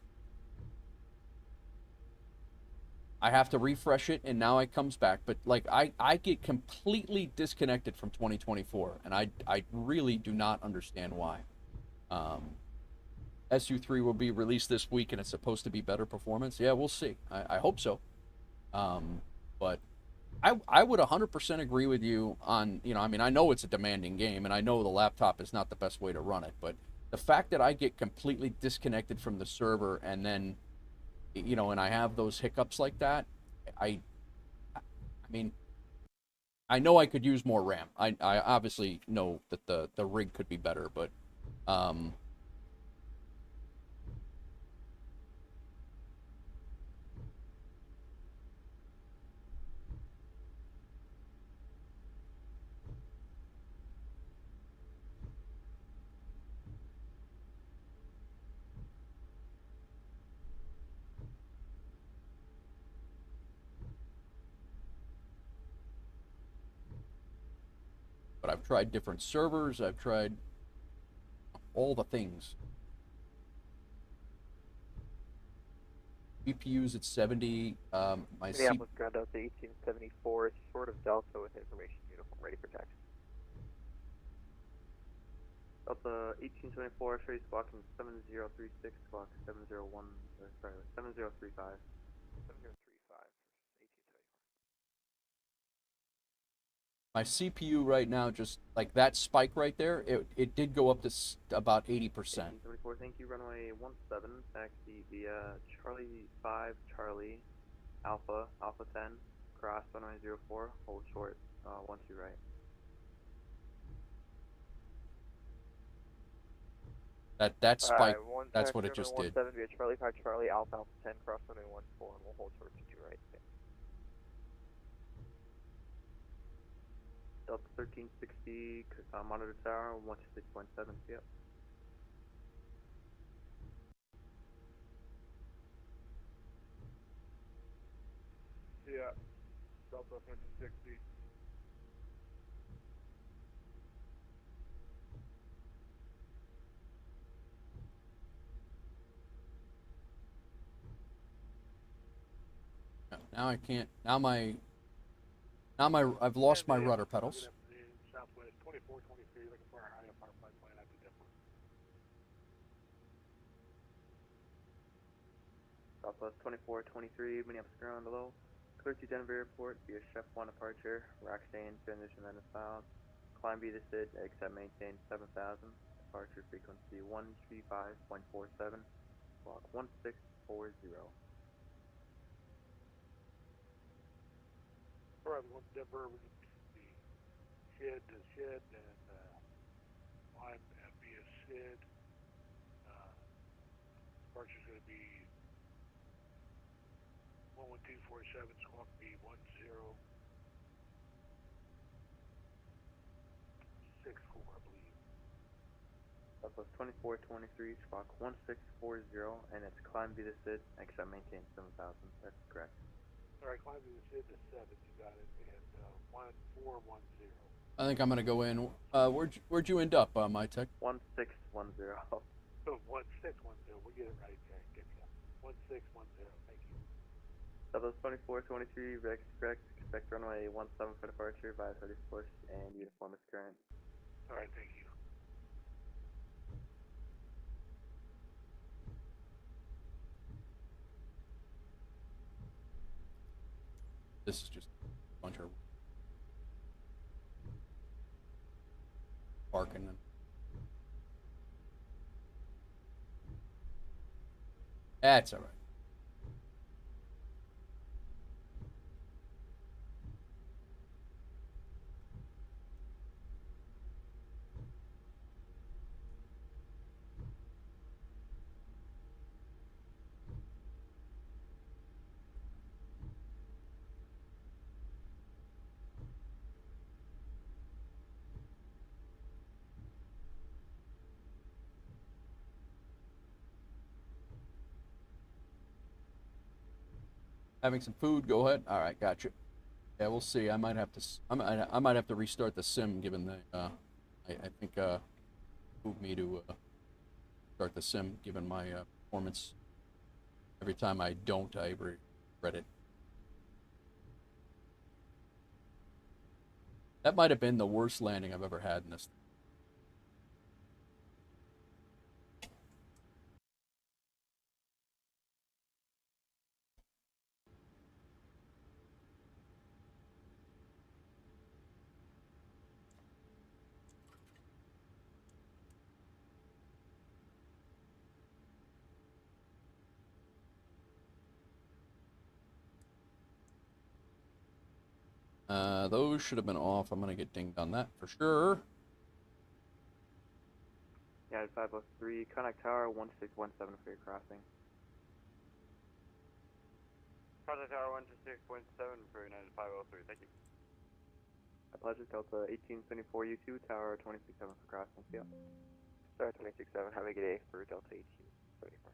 I have to refresh it, and now it comes back. But like I get completely disconnected from 2024, and I really do not understand why. SU3 will be released this week, and it's supposed to be better performance. Yeah, we'll see. I hope so. But I would 100% agree with you on, I mean, I know it's a demanding game, and I know the laptop is not the best way to run it, but the fact that I get completely disconnected from the server and then, and I have those hiccups like that, I mean, I know I could use more RAM. I obviously know that the rig could be better, but I've tried different servers. I've tried all the things. GPU's at 70. My Minneapolis ground out to 1874, short of Delta with information uniform ready for taxi. Delta 1824, show you squawking 7036, squawk 701, sorry, 7035. 7035, 1824. My CPU right now, just like that spike right there, it did go up to about 80%. 1824, thank you, runway 17, taxi via Charlie 5, Charlie, Alpha 10, cross runway 04, hold short, 12 right. That spike, that's what it just did. 17 via Charlie 5, Charlie, Alpha 10, cross runway 14, and we'll hold short 2 right. Okay. Delta 1360, monitor tower, 126.7, yep. Yeah. Delta 1360. Now I can't. I've lost my rudder pedals. Southwest 2423, looking for our high up power flight plan at the different. Southwest 2423, Minneapolis ground below. Clear to Denver Airport via Chef 1 departure, Roxane, transition then is found. Climb via the SID, except maintain 7000. Departure frequency 135.47, block 1640. Alright, we went to Denver, we can the shed, and climb via SID. Departure's going to be 11247, squawk B 1064, I believe. Southwest 2423, squawk 1640, and it's climb via the SID, except maintain 7000. That's correct. Alright, climb via the SID to 7, you got it, and 1410. I think I'm gonna go in. Where'd you end up, my tech? 1610. Oh, 1610, we'll get it right there. Get you. 1610, thank you. Southwest 2423, Rex correct. Expect runway 17 for departure, via 30 push, and uniform is current. Alright, thank you. This is just a bunch of barking. That's all right. Having some food. Go ahead. All right, gotcha. Yeah, we'll see. I might have to. I might have to restart the sim, given the. I think moved me to start the sim, given my performance. Every time I don't, I regret it. That might have been the worst landing I've ever had in this. Those should have been off. I'm gonna get dinged on that for sure. Yeah, 503, Connect Tower 1617 for your crossing. Contact Tower 126.7 for United 503, thank you. My pleasure, Delta 1874 U2, Tower 267 for crossing. See ya. Star 267, have a good day for Delta 1874.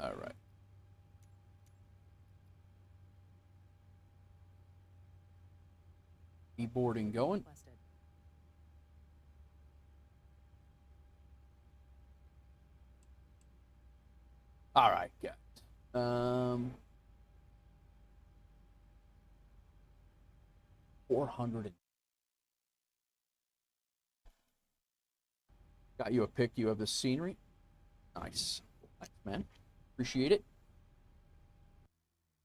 All right. E-boarding going. Requested. All right, guys. 400. Got you a pic. You have the scenery. Nice. Thanks, man. Appreciate it.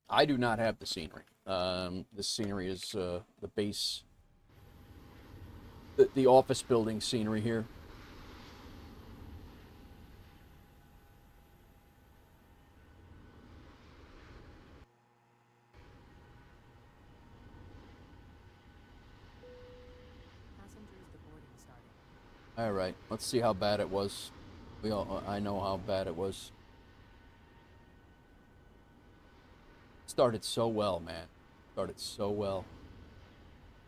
I do not have the scenery. The scenery is the base, the office building scenery here. Passengers, the boarding started. All right, let's see how bad it was. I know how bad it was. Started so well, man. Started so well.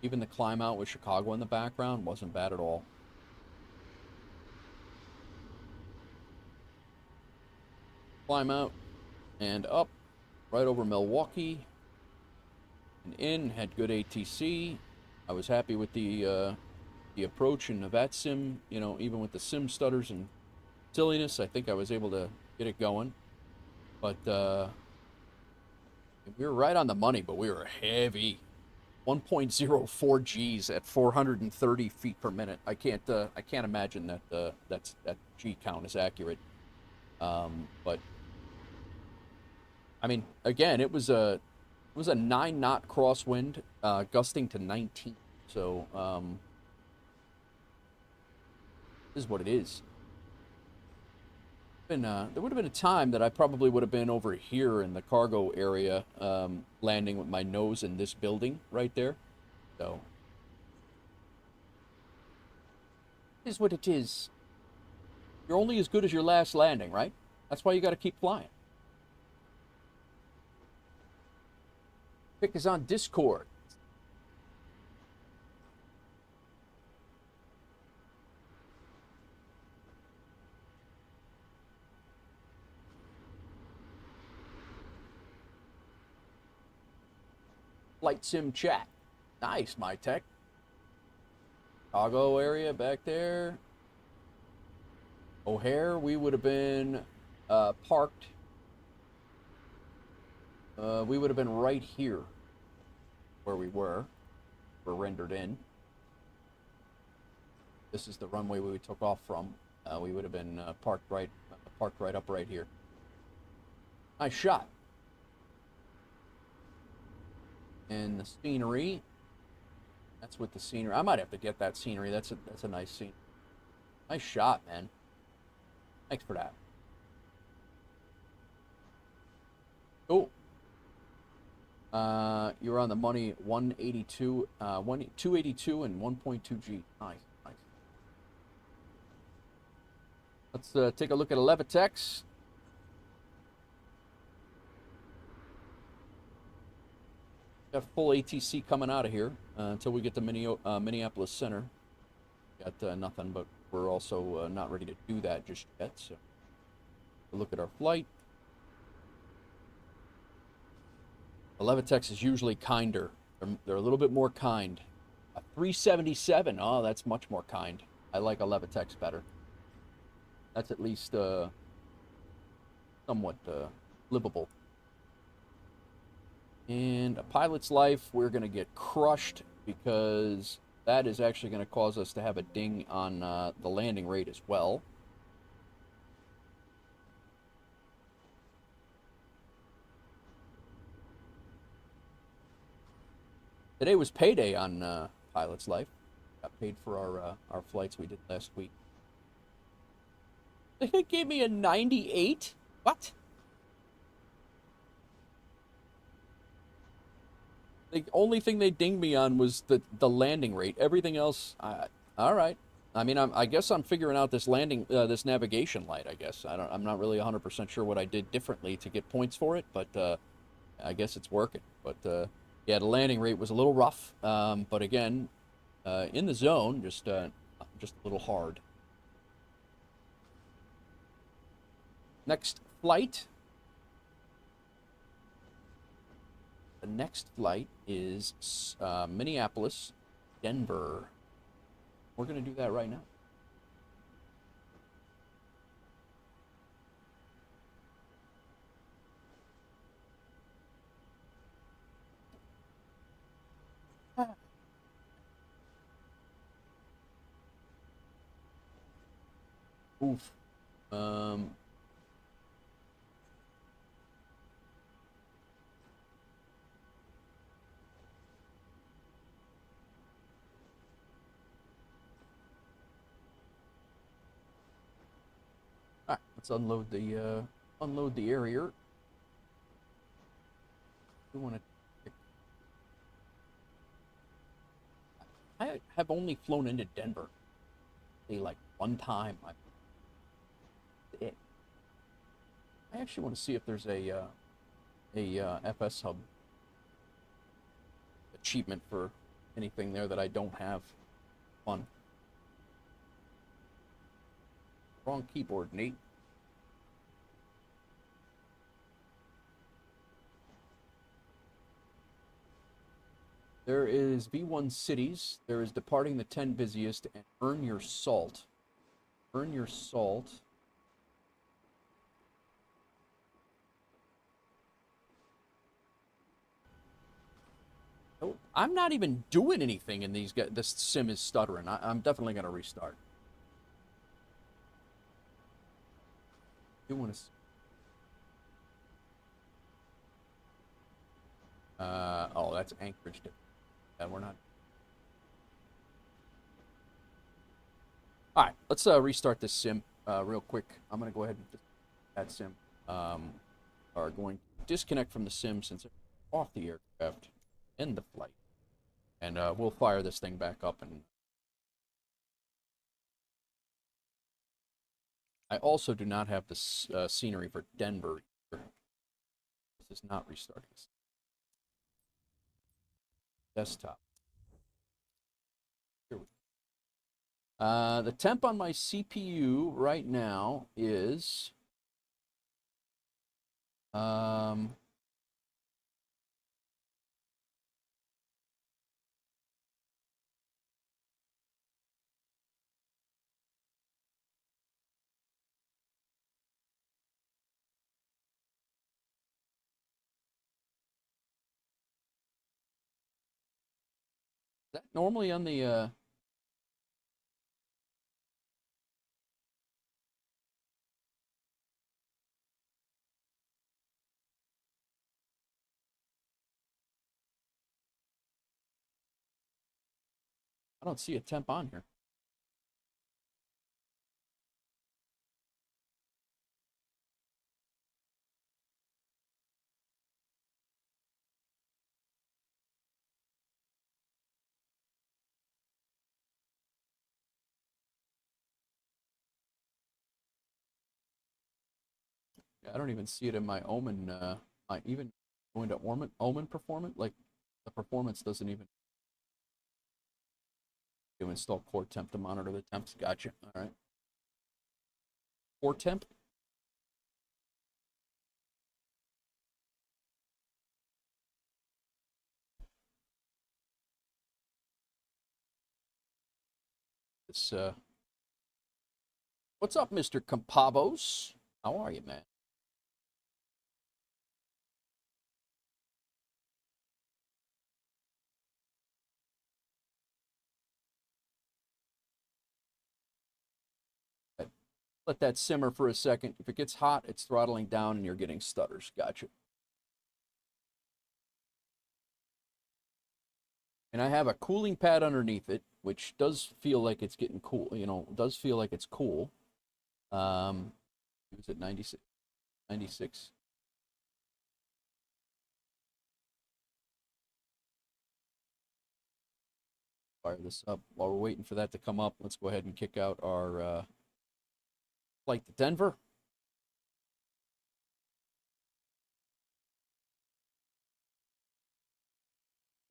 Even the climb out with Chicago in the background wasn't bad at all. Climb out and up, right over Milwaukee, and in. Had good ATC. I was happy with the approach and the VATSIM. You know, even with the sim stutters and silliness, I think I was able to get it going. But we were right on the money, but we were heavy. 1.04 Gs at 430 feet per minute. I can't imagine that that G count is accurate. But I mean, again, it was a 9-knot crosswind, gusting to 19. So this is what it is. There would have been a time that I probably would have been over here in the cargo area, landing with my nose in this building right there. So it is what it is. You're only as good as your last landing, right? That's why you got to keep flying. Pick is on Discord. Flight sim chat. Nice, my tech. Chicago area back there. O'Hare, we would have been parked. We would have been right here where we were. We're rendered in. This is the runway we took off from. We would have been parked right up right here. Nice shot. And the scenery. That's with the scenery. I might have to get that scenery. That's a nice scene. Nice shot, man. Thanks for that. Oh. You're on the money. 182, 282 and 1.2 G. Nice, nice. Let's take a look at Levitex. Got full ATC coming out of here until we get to Minneapolis Center. Got nothing but we're also not ready to do that just yet. So we'll look at our flight. The Levitex is usually kinder. They're a little bit more kind. A 377, oh, that's much more kind. I like a Levitex better. That's at least somewhat livable. And a pilot's life, we're going to get crushed because that is actually going to cause us to have a ding on the landing rate as well. Today was payday on pilot's life. Got paid for our flights we did last week. They gave me a 98? What? The only thing they dinged me on was the landing rate. Everything else, all right. I mean, I guess I'm figuring out this this navigation light. I guess I'm not really 100% sure what I did differently to get points for it, but I guess it's working. But yeah, the landing rate was a little rough, but again, in the zone, just a little hard. Next flight. The next flight is Minneapolis, Denver. We're going to do that right now. Oof. All right, let's unload the area. We want to. I have only flown into Denver, like one time. I actually want to see if there's a FS Hub achievement for anything there that I don't have. Fun. Wrong keyboard, Nate. There is V1 cities. There is departing the 10 busiest and earn your salt. Earn your salt. Oh, I'm not even doing anything in these guys. This sim is stuttering. I'm definitely going to restart. I do want to. Oh, that's Anchorage. Yeah, we're not. All right, let's restart this sim real quick. I'm going to go ahead and that sim. Are going to disconnect from the sim since it's off the aircraft, end the flight, and we'll fire this thing back up. And I also do not have the scenery for Denver either. This is not restarting. Desktop. Here we go. The temp on my CPU right now is that normally on the I don't see a temp on here. I don't even see it in my Omen. I even going to Omen performance, like the performance doesn't even You install core temp to monitor the temps. Gotcha. All right. Core temp? This, what's up, Mr. Compavos? How are you, man? Let that simmer for a second. If it gets hot, it's throttling down and you're getting stutters. Gotcha. And I have a cooling pad underneath it, which does feel like it's getting cool. You know, does feel like it's cool. It was at 96. 96. Fire this up. While we're waiting for that to come up, let's go ahead and kick out our flight to Denver.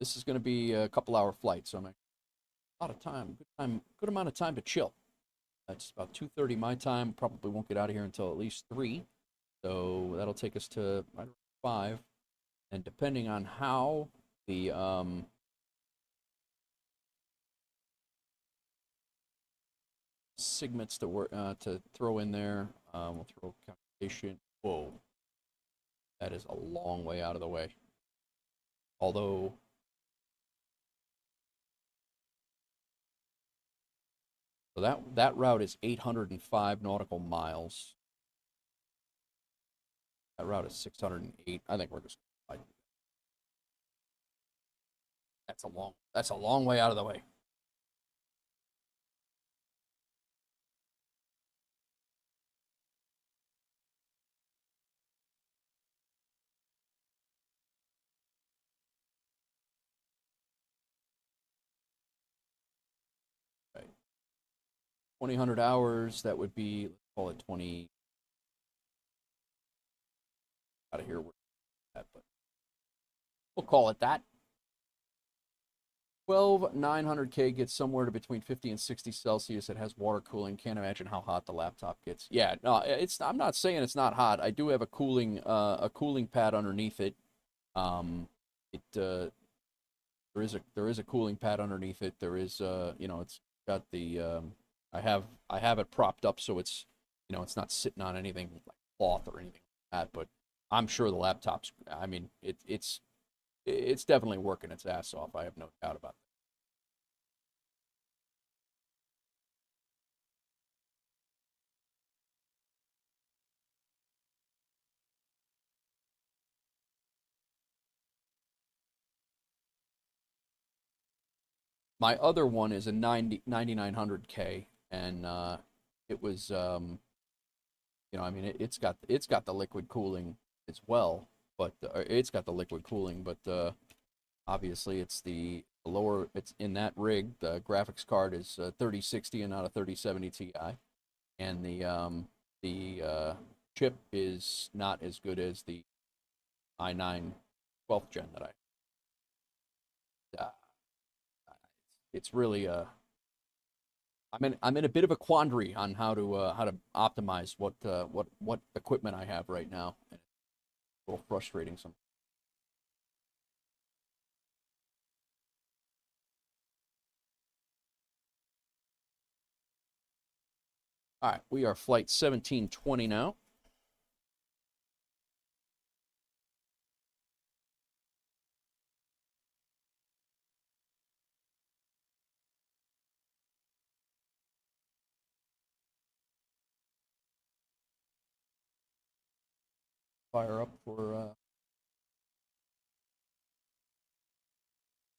This is going to be a couple-hour flight, so I'm a lot of time, good amount of time to chill. That's about 2:30 my time. Probably won't get out of here until at least 3. So that'll take us to 5. And depending on how the segments to throw in there, we'll throw calculation. Whoa, that is a long way out of the way. Although so that route is 805 nautical miles. That route is 608. I think we're just that's a long way out of the way. Right. 2,000 hours, that would be, let's call it 20. Out of here, but we'll call it that. 12,900K gets somewhere to between 50 and 60 Celsius. It has water cooling. Can't imagine how hot the laptop gets. Yeah, no, I'm not saying it's not hot. I do have a cooling pad underneath it. There is a cooling pad underneath it. There is you know, it's got the I have it propped up so it's, you know, it's not sitting on anything like cloth or anything like that. But I'm sure the laptop's, I mean, it's definitely working its ass off. I have no doubt about that. My other one is a 9900K, and it was, you know, I mean, it's got the liquid cooling as well, but it's got the liquid cooling, but obviously it's the lower. It's in that rig. The graphics card is 3060 and not a 3070 Ti, and the chip is not as good as the i9 12th gen that I. It's really I'm in a bit of a quandary on how to optimize what equipment I have right now. It's a little frustrating sometimes. All right, we are flight 1720 now. Fire up for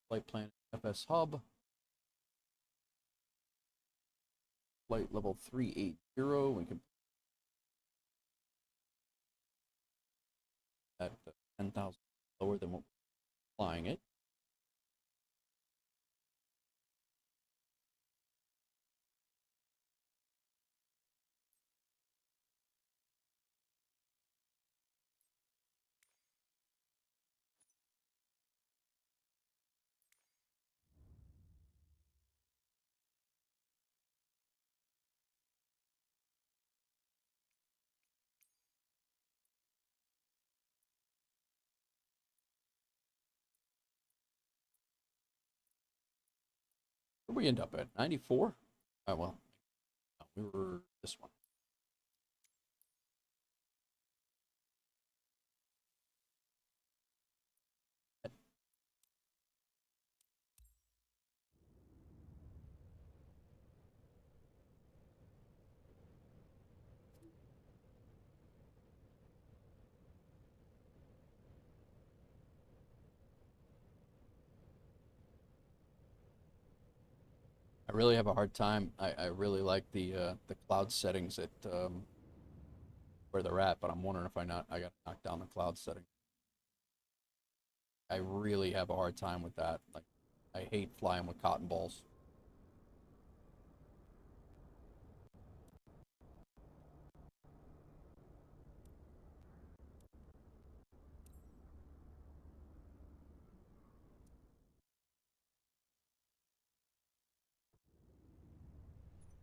flight plan FS hub. Flight level 380. We can at 10,000 lower than what we're flying it. Where'd we end up at? 94? Oh, well, we were this one. I really have a hard time. I really like the cloud settings at where they're at, but I'm wondering if I got to knock down the cloud setting. I really have a hard time with that. Like, I hate flying with cotton balls.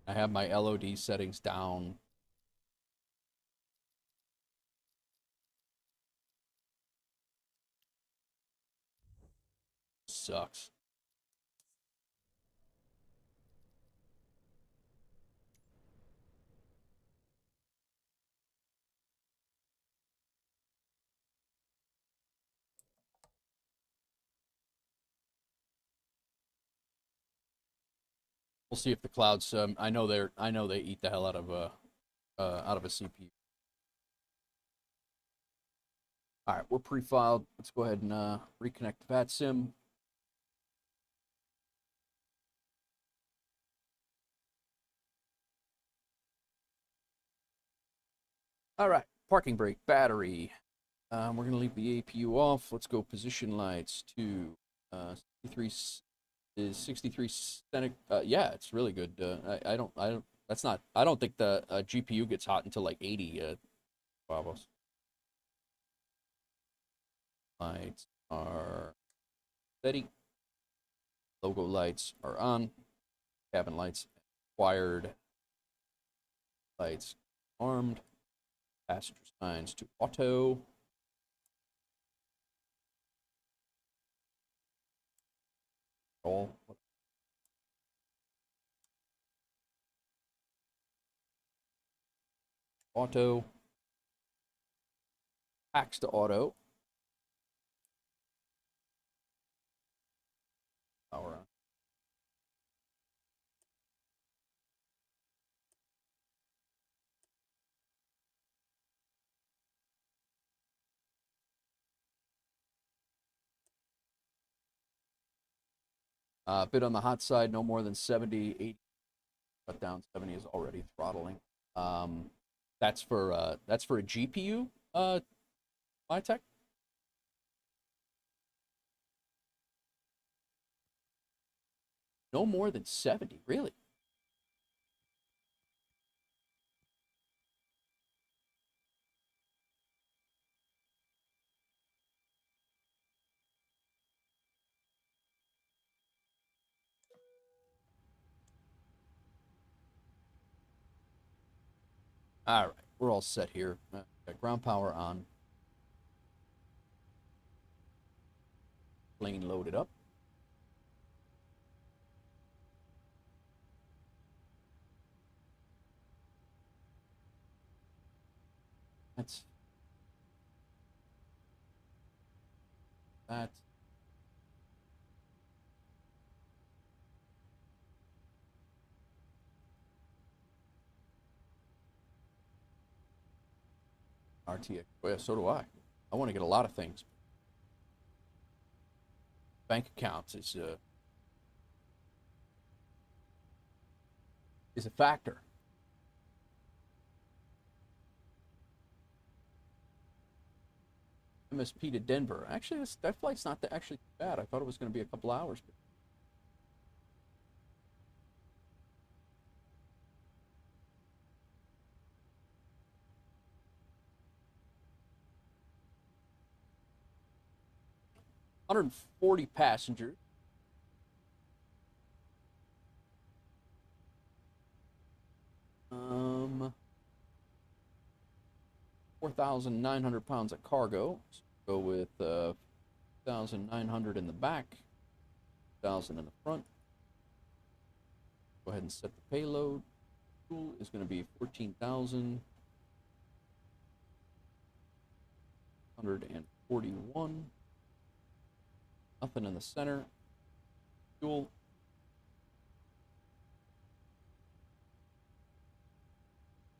I have my LOD settings down. Sucks. We'll see if the clouds. I know they eat the hell out of a CPU. All right, we're pre-filed. Let's go ahead and reconnect the VATSIM. All right, parking brake, battery. We're going to leave the APU off. Let's go position lights to 63 is 63 centigrade. Yeah, it's really good. I don't that's not, I don't think the GPU gets hot until like 80 Bravos. Lights are steady. Logo lights are on. Cabin lights wired. Lights armed. Passenger signs to auto. All. Auto. Packs to auto. Power on. A bit on the hot side, no more than 70, 80. Cut down 70 is already throttling. That's for a GPU, MyTech. No more than 70, really. All right, we're all set here. Got ground power on. Plane loaded up. That's that. RTX. Well, yeah, so do I. I want to get a lot of things. Bank accounts is a factor. MSP to Denver. Actually, that flight's not actually too bad. I thought it was going to be a couple hours. But 140 passengers. Um, 4,900 pounds of cargo. So go with 1,900 in the back, 1,000 in the front. Go ahead and set the payload. Fuel is going to be 14,141. Nothing in the center. Fuel.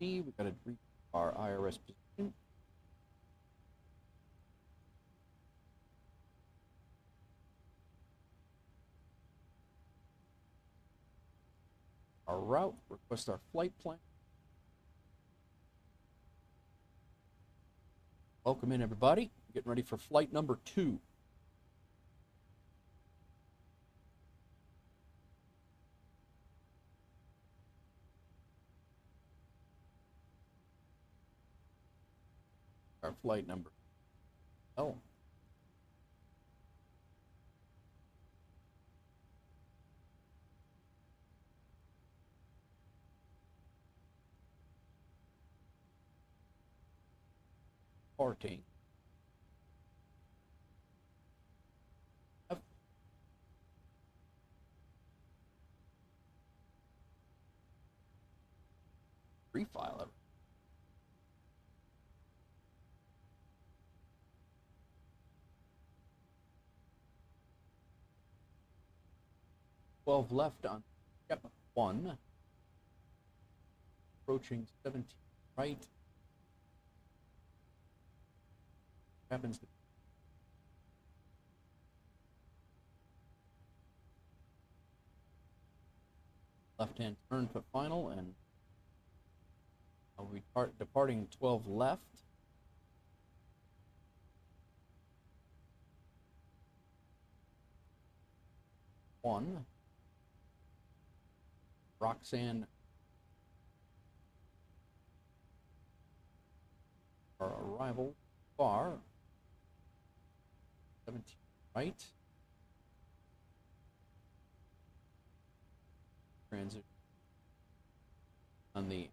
We got to reach our IRS position. Our route, request our flight plan. Welcome in, everybody. Getting ready for flight number 2. Our flight number. Oh. Parting. Free file ever. Twelve left on step 1. Approaching 17 right. Happens to left-hand turn for final, and we are departing 12 left. One. Roxanne. Our arrival bar. 17 right. Transit on the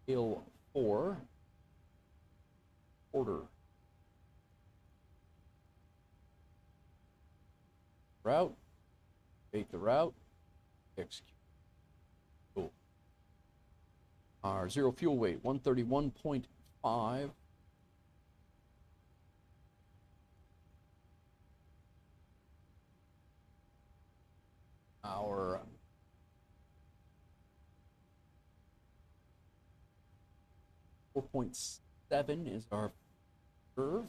hill 4. Order. Route. Update the route. Execute. Cool. Our zero fuel weight, 131.5. Our 4.7 is our curve.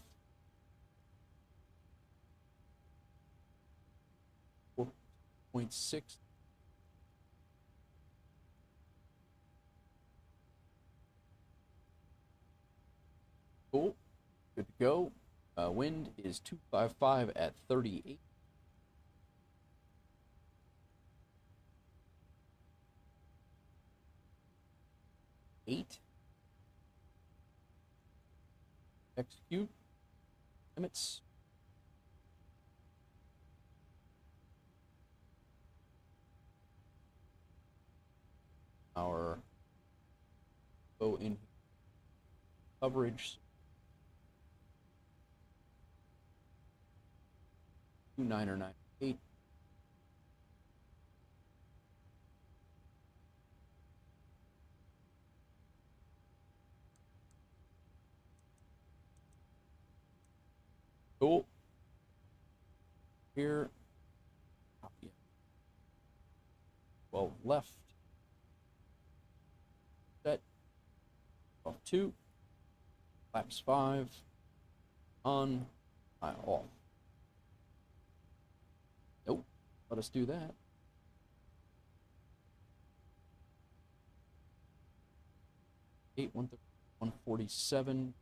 4.6. Cool. Good to go. Wind is 255 at 38. Execute. Limits. Our go in coverage. 2998. Cool. Here. Copy it. 12 left. Set. 12 2. Flaps 5. On. Off. Nope. Let us do that. Eight 147.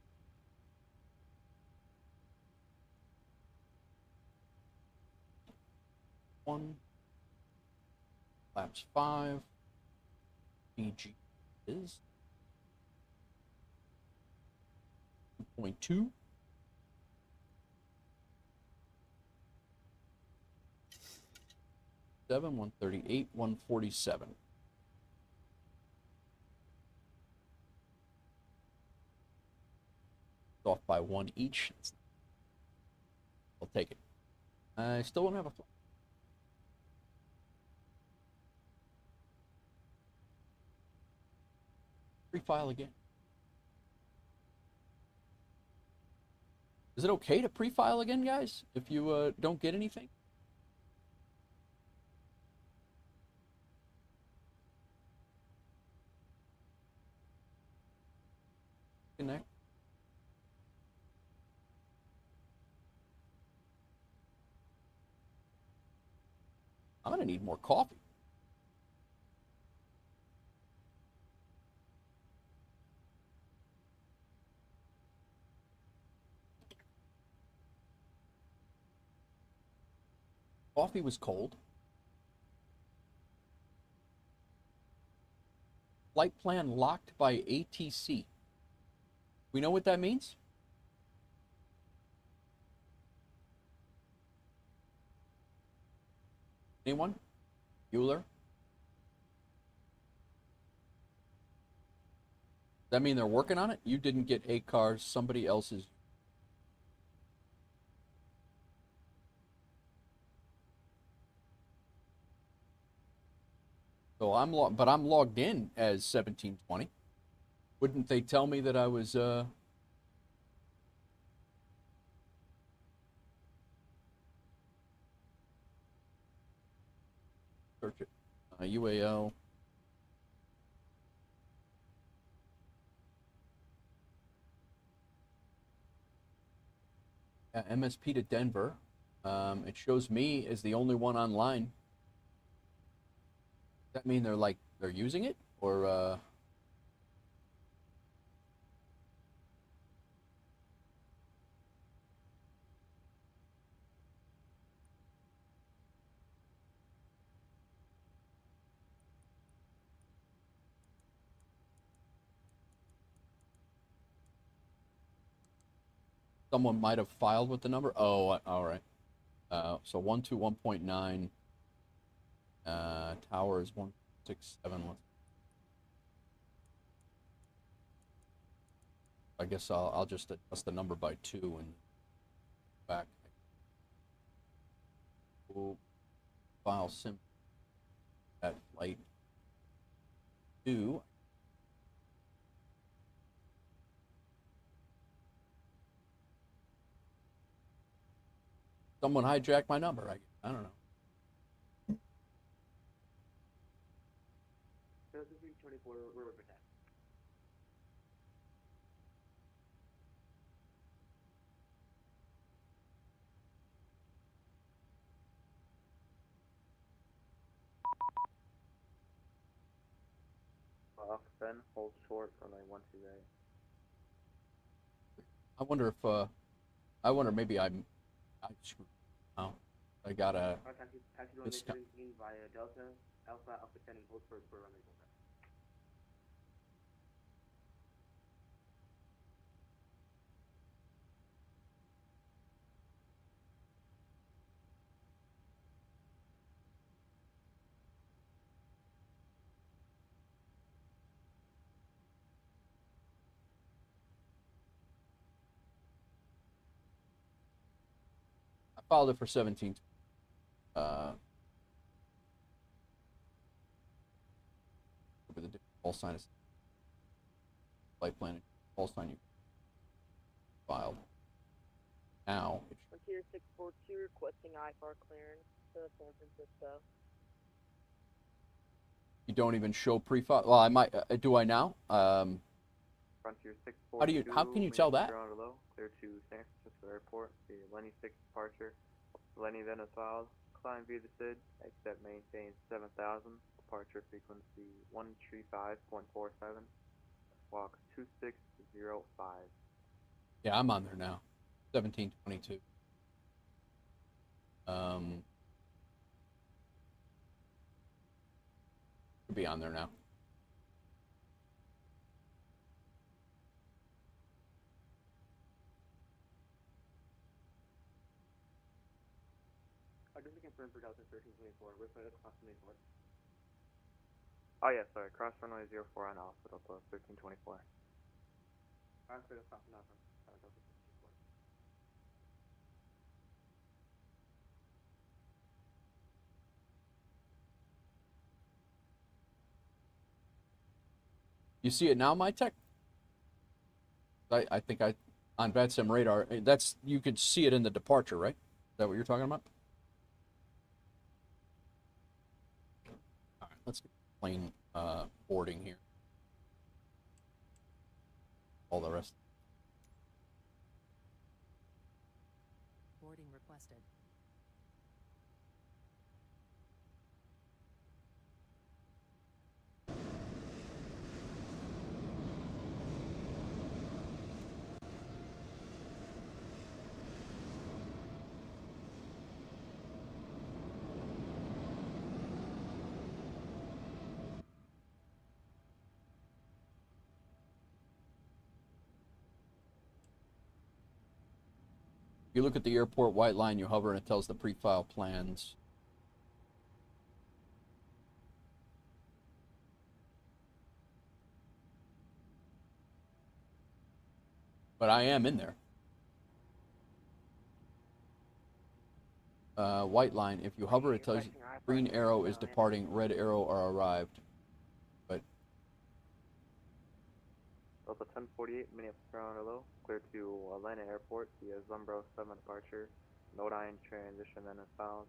Flaps 5. PG is 2.2. Seven 138 147. Off by 1 each. I'll take it. I still don't have a Pre-file again. Is it okay to pre-file again, guys, if you don't get anything? Connect. I'm gonna need more coffee. Coffee was cold. Flight plan locked by ATC. We know what that means? Anyone? Bueller? Does that mean they're working on it? You didn't get a car, somebody else's. So I'm logged in as 1720. Wouldn't they tell me that I was search it. UAL. MSP to Denver. It shows me as the only one online. Does that mean they're using it, or someone might have filed with the number? Oh, all right. So 121.9. Tower is 167. I guess I'll just adjust the number by 2 and back. We'll file sim at flight 2. Someone hijacked my number. I don't know. So this is 24 River Protect. Off, Ben, hold short for like 128. I wonder maybe I screwed. Oh, I got a. Taxi going It's 17 via Delta, Alpha, Alpha 10, and hold short for runway 15. I filed it for 17. With a different call sign. Flight plan call sign you filed. Now Frontier 642 requesting IFR clearance to San Francisco. you don't even show pre-file. Well, I might. Do I now? Frontier 642. How can you tell that? Ground low, clear to San Francisco Airport. The Lenny 6 departure. Lenny then is filed. Climb via the SID. Except maintain 7000. Departure frequency 135.47. Walk 2605. Yeah, I'm on there now. 1722. Should be on there now. Just to confirm for Delta 1324, we're clear to cross runway 4. Oh yeah, sorry, cross runway 04 on Alpha Delta 1324. I'm clear to cross now from Delta 1324. You see it now, my tech? I think on VATSIM radar, that's, you could see it in the departure, right? Is that what you're talking about? All right, let's get plane boarding here. All the rest. Boarding requested. You look at the airport white line, you hover, and it tells the pre-file plans. But I am in there. White line, if you hover, it tells you green arrow is departing, red arrow are arrived. But Delta 1048, Minneapolis ground hello. Clear to Atlanta Airport via Zumbro 7 departure. Node iron transition then is found.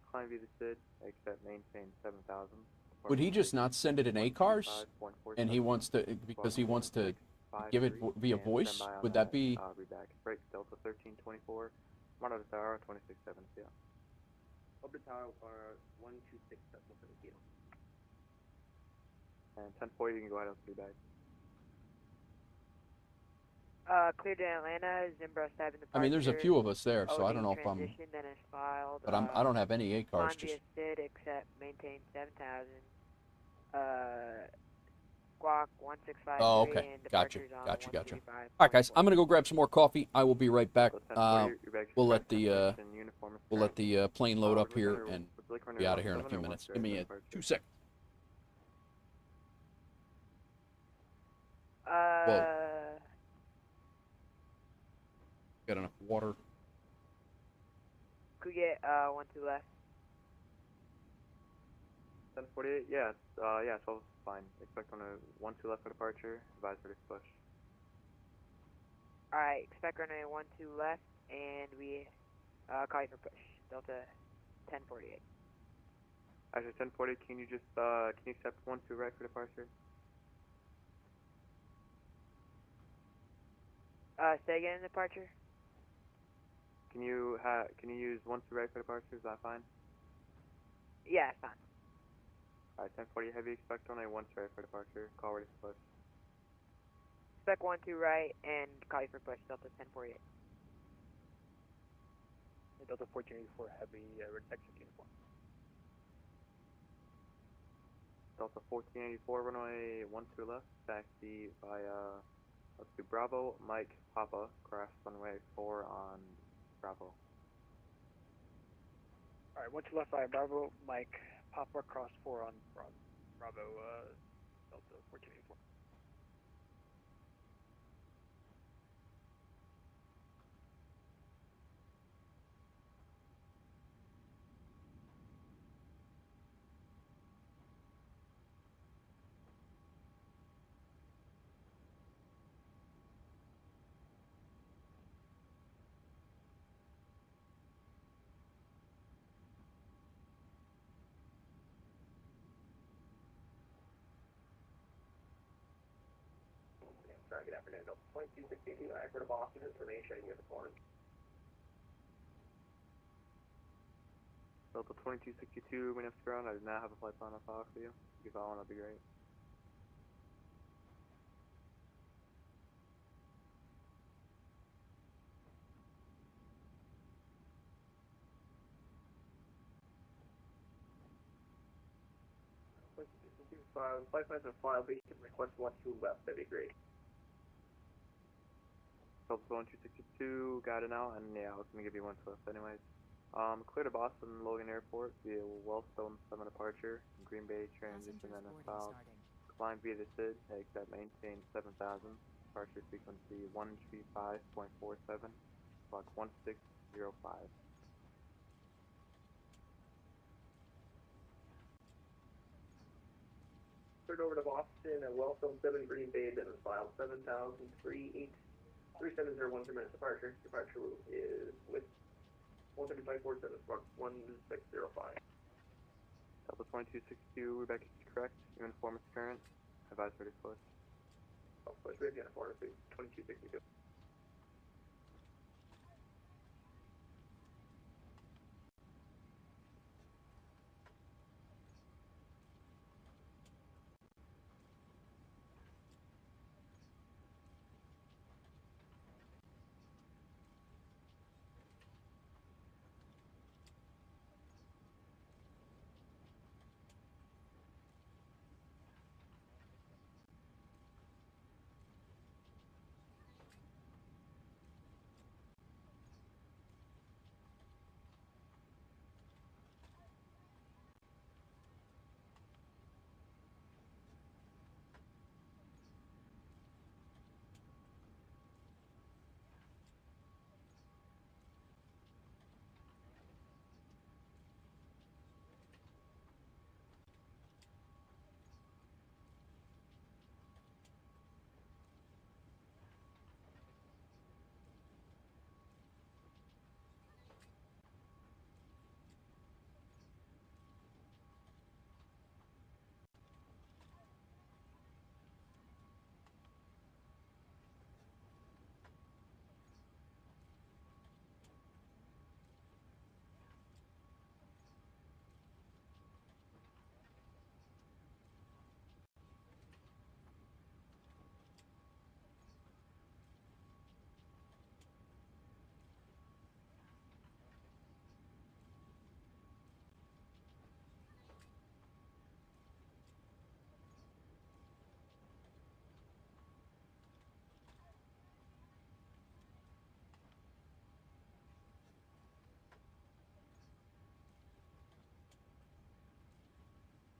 Climb via the SID, except maintain 7000. would he just not send it in ACARS? And he wants to, because he wants to give it via voice? Would that be? Reback. Break Delta 1324. Monitor tower 267 yeah. Orbit tower 126 kilo. And 1040, you can go ahead and feedback. Clear to Atlanta, Zimbro 7 departure. I mean, there's a few of us there, so I don't know if I'm. Then is filed. But I don't have any ACARS. Just. SID, except maintain 7000. Squawk 1653. Oh, okay. And Gotcha. departures on Gotcha. 135. All right, guys. I'm gonna go grab some more coffee. I will be right back. We'll let the plane load up here and be out of here in a few minutes. Give me 2 seconds. Whoa. Got enough water. Could we get 12 left? 1048, yeah, yeah, so fine. Expect on a 12 left for departure. Advisory push. Alright, expect runway 12 left, and we call you for push. Delta 1048. Actually, 1040, can you just can you accept 12 right for departure? Say again, departure. Can you use 12 right for departure? Is that fine? Yeah, it's fine. Alright, 1040 heavy. Expect on a 12 right for departure. Call ready for push. Expect 12 right, and call you for push. Delta 1048. Delta 1484 heavy red section uniform. Delta 1484 runway 12 left. Taxi via let's do Bravo Mike Papa. Crash runway 4 on Bravo. Alright, 12 left via Bravo Mike Papa cross 4 on Bravo Delta 1484. Sorry, good afternoon. Delta 2262, Airport of Boston, information you have the corner. Delta 2262, Minneapolis ground. I do not have a flight plan on file for you. If you follow, that'd be great. Flight plans are filed, but you can request 12 left. That'd be great. Delta 1262, got it now, and yeah, I was gonna give you 12 left anyways. Clear to Boston Logan Airport via Wellstone 7 departure. Green Bay transition then is found. Climb via the SID, except maintain 7000. Departure frequency 135.47. Clock 1605. Transferred over to Boston and welcome 7 Green Bay, then file 7,038,370 minutes departure. Departure is with 13547, spark 1605. Delta 2262, we're back is correct. Uniform is current. Advise for disclose. Of course, we have uniform, 2262.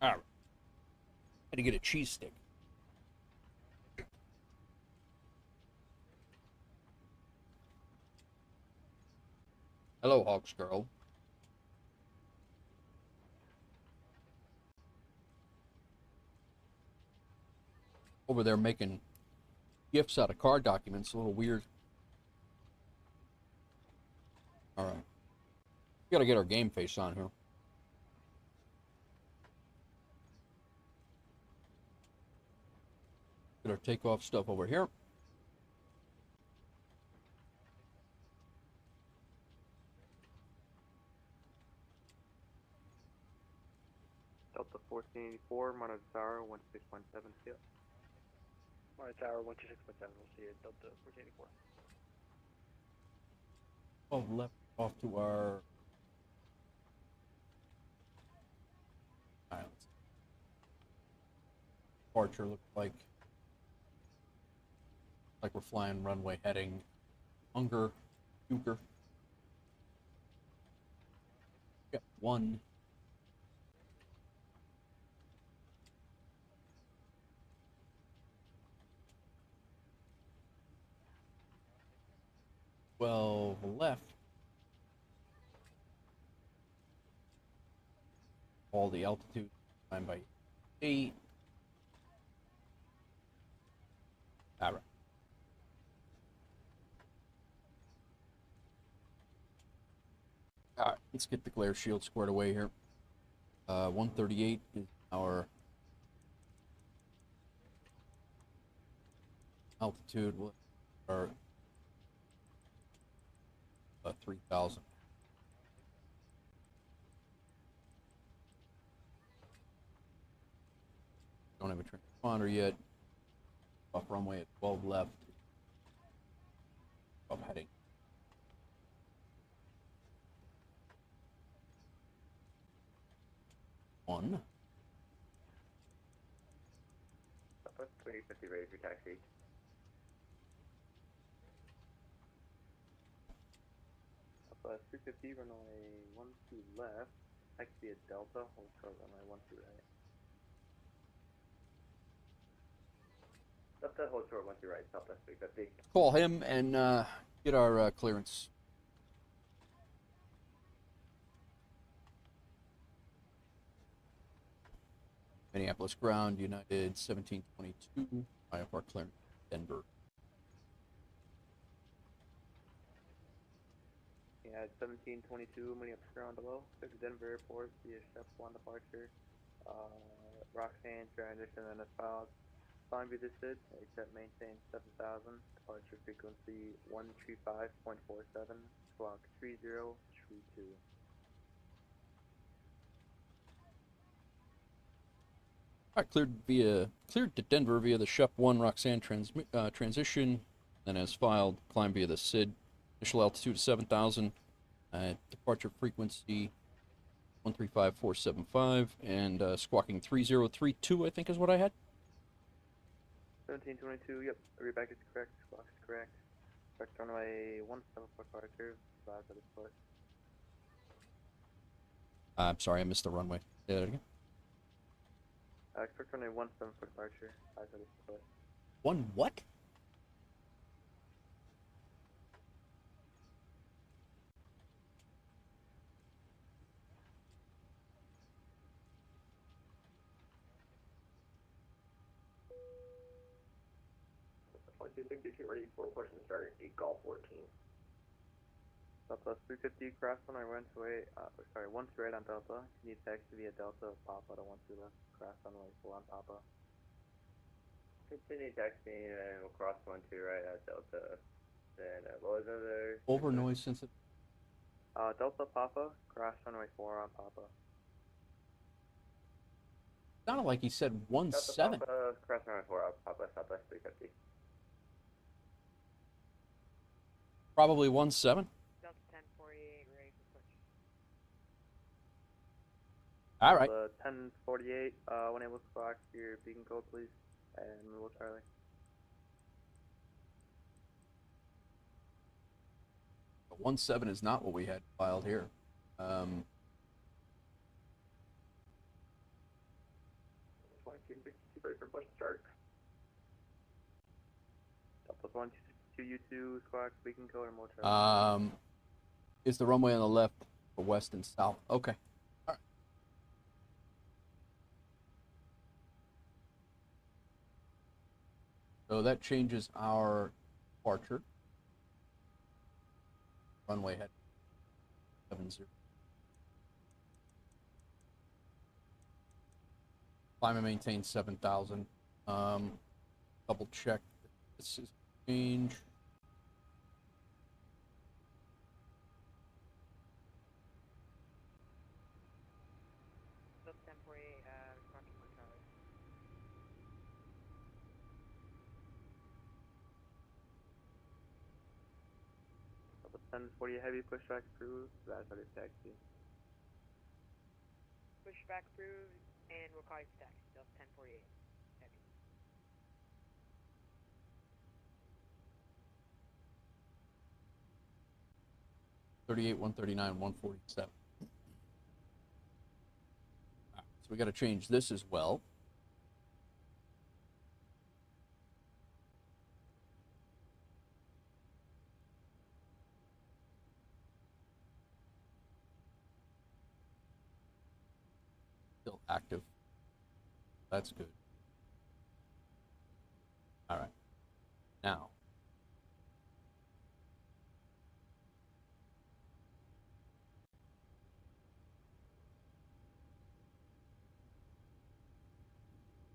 All right. Had to get a cheese stick. Hello, Hawks girl. Over there making gifts out of card documents. A little weird. All right. We gotta get our game face on here. Get our takeoff stuff over here. Delta 1484, monitor tower 1617 field. Monitor tower 126.7, we'll see you at Delta 1484. Oh, left off to our islands. Departure looks like we're flying runway heading Unger, Euchre. Yep, 1. Well, left. All the altitude 9/8. All right. All right, let's get the glare shield squared away here. 138 is our altitude. We'll start 3,000. Don't have a transponder yet. Off runway at 12 left. Up heading. 1. Southwest 2050 ready for taxi. Southwest 350, runway 12 left. Taxi at Delta, hold short runway 12 right. Delta, hold short 12 right, Southwest 350. Call him and get our clearance. Minneapolis ground, United 1722, IFR clearance, Denver. Yeah, 1722, Minneapolis ground below. Took Denver Airport via Chef 1 departure. Roxanne transition and is filed. Climb via the SID, except maintain 7000. Departure frequency 135.47, squawk 3032. All right, cleared to Denver via the Chef 1 Roxanne transition, then as filed, climb via the SID. Initial altitude is 7,000. Departure frequency 135475 and squawking 3032, I think is what I had. 1722, yep. Reback is correct. Squawk is correct. Correct runway 17 for departure. Advise that it's put. I'm sorry, I missed the runway. Say that again. Correct runway 17 for departure. Advise that it's put. One what? Get ready for push and start 8 Golf 14. Delta 350, cross runway 12, sorry, 128 on Delta. Need taxi via Delta Papa to 12 left. Cross runway 4 on Papa. Continue taxiing and we'll cross 12 right at Delta. Then what was the other? Over noise sensitive. Delta Papa, cross runway 4 on Papa. Sounded like he said 17. Delta Papa, cross runway 4 on Papa, Southwest 350. Probably 17. Delta 1048, ready for push. All right. 1048, when able to squawk your beacon code, please, and we'll Charlie. The 17 is not what we had filed here. Ready for push and start. Delta 122, squawk beacon code, and we'll Charlie. Is the runway on the left for west and south? Okay. All right. So that changes our departure. Runway head 70. Climb and maintain 7,000. Double check. This is change. Delta 1048, responding to Charlie. Delta 1048, heavy pushback approved. That's how it's taxi. Pushback approved, and we'll call you for taxi. Delta 1048, heavy. $38, $139, $147. So we got to change this as well. Still active. That's good. All right. Now.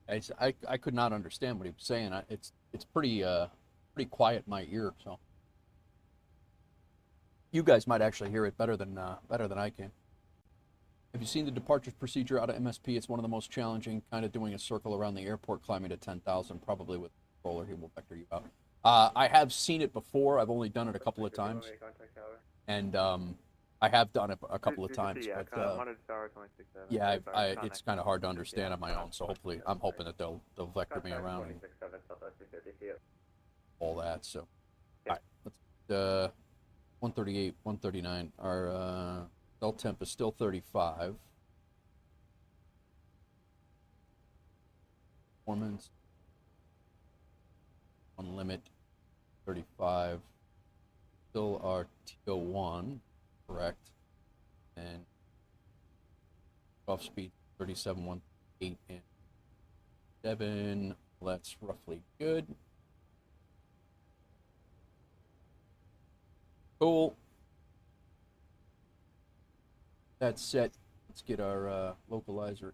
I could not understand what he was saying. It's pretty quiet in my ear, so you guys might actually hear it better than I can. Have you seen the departure procedure out of MSP? It's one of the most challenging, kind of doing a circle around the airport, climbing to 10,000, probably with a controller. He will vector you out. I have seen it before. I've only done it a couple of times, and I have done it a couple of times, Yeah, but yeah, it's kind of hard to understand on my own. So hopefully, I'm hoping that they'll vector me around and all that. So, all right, let's 138, 139. Our L temp is still 35. Performance on limit 35. Still our TO1, correct? And off speed 37.18 and 7. That's roughly good. Cool. That's set. Let's get our localizer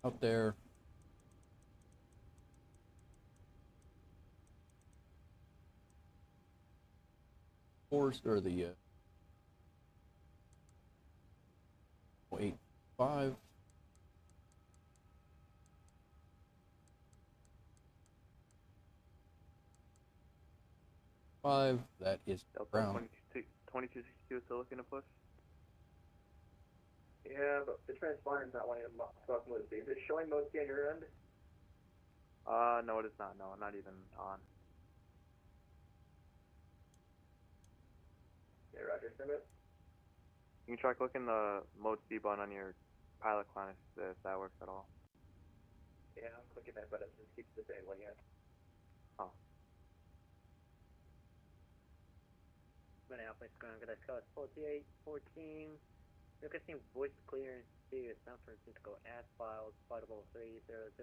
out there. Course or the 085. That is Delta ground. 2262 is still looking to push. Yeah, but the transponder's not wanting to talk with me. Is it showing mostly on your end? No, it is not. No, not even on. Yeah, Roger, SimBit. You can try clicking the mode C button on your pilot client if that works at all. Yeah, I'm clicking that button. It just keeps disabling it. Oh. Minneapolis ground, good Scott 4814. Requesting voice clearance to San Francisco as files, flightable 300,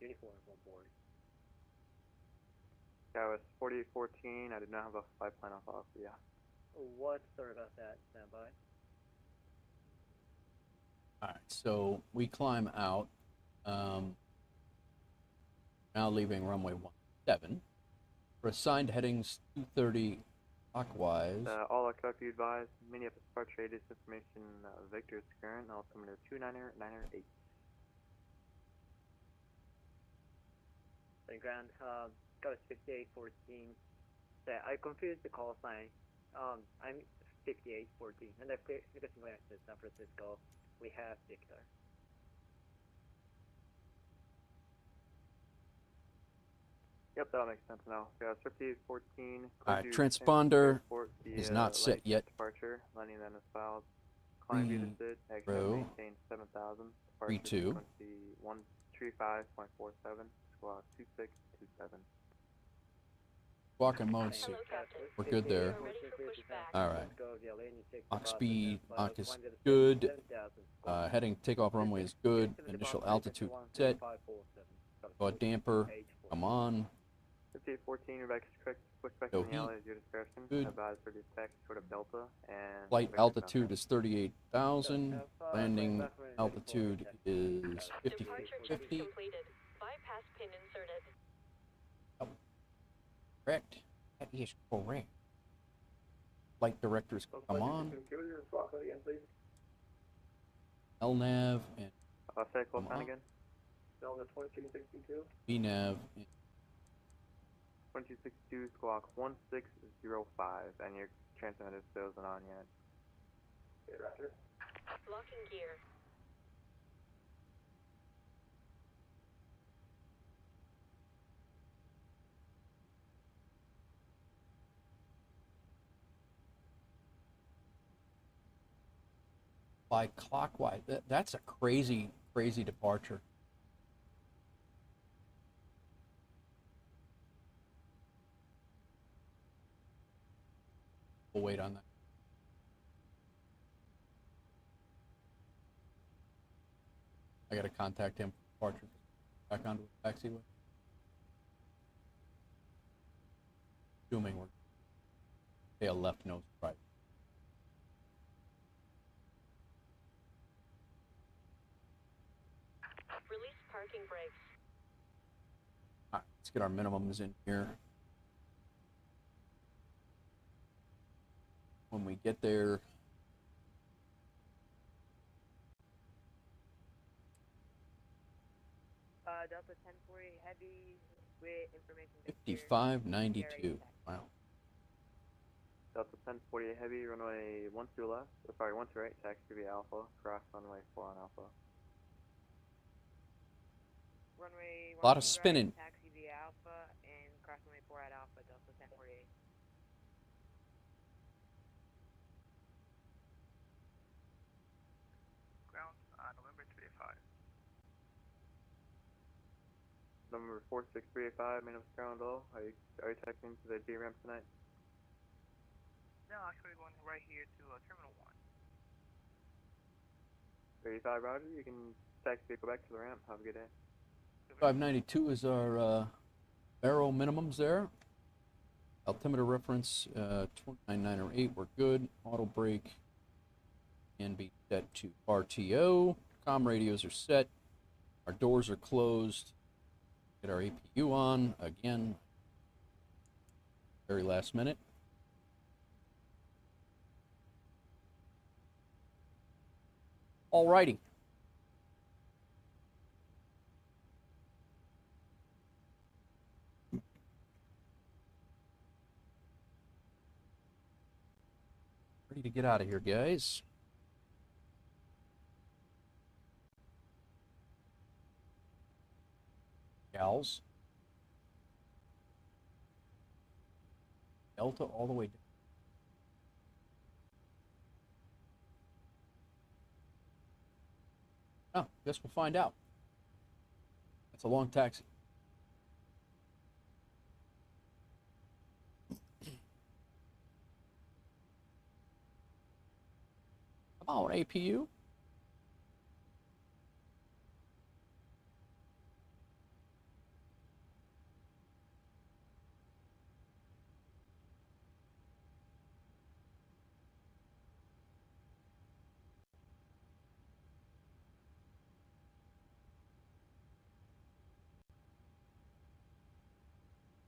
uniform on board. Yeah, it was 4814. I did not have a flight plan off off, yeah. What? Sorry about that, standby. Alright, so we climb out. Now leaving runway 17. For assigned headings 230 clockwise. All aircraft you advise, Minneapolis departure radius information, Victor's current, altimeter 29908. The ground, Scott 5814. I confused the call sign. I'm 5814, and I'm requesting clearance to San Francisco. We have Victor. Yep, that'll make sense now. Yeah, 5814. Alright, transponder is not set yet. Departure, landing then is filed. Climb view to sit, exit maintain 7000. Departure 32. 135.47, squawk 2627. Squawk and mode C. Hello, Captain. We're good there. We're ready for pushback. Alright. Mach speed, Mach is good. Heading takeoff runway is good. Initial altitude set. Go damper. Come on. 5814, you're back quick back No in the alley heat. at your discretion. Good. Advise for detect short of Delta and Flight Victor altitude Delta. is 38,000. Landing altitude is Departure checks 50. completed. Bypass pin inserted. Correct. That is correct. Flight directors come on. Computer, swap that again, please. LNAV and Say close Come sign on. again. Delta 2262. VNAV. 2262 squawk 1605, and your transmitter still isn't on yet. Okay, Roger. Locking gear. Fly clockwise. That's a crazy departure. We'll wait on that. I gotta contact him for departure. Back onto the taxiway. Assuming we're tail left, nose right. Release parking brakes. Alright, let's get our minimums in here. When we get there, Delta 1040 heavy with information. 5592. Wow. Delta 1048 heavy, runway 12 left, sorry, 12 right, taxi via Alpha, cross runway 4 on Alpha. Runway A lot of 12 spinning. right, taxi via Alpha and cross runway 4 at Alpha, Delta 1048. Ground, November 385. Number 46385, Minneapolis ground low. Are you taxiing to the G ramp tonight? No, actually going right here to Terminal 1. 35, Roger. You can taxi vehicle back to the ramp. Have a good day. 592 is our barrel minimums there. Altimeter reference 29908. We're good. Auto brake can be set to RTO. Comm radios are set. Our doors are closed. Get our APU on again. Very last minute. Alrighty. Ready to get out of here, guys. Gals. Delta all the way down. Oh, guess we'll find out. That's a long taxi. Come on, APU.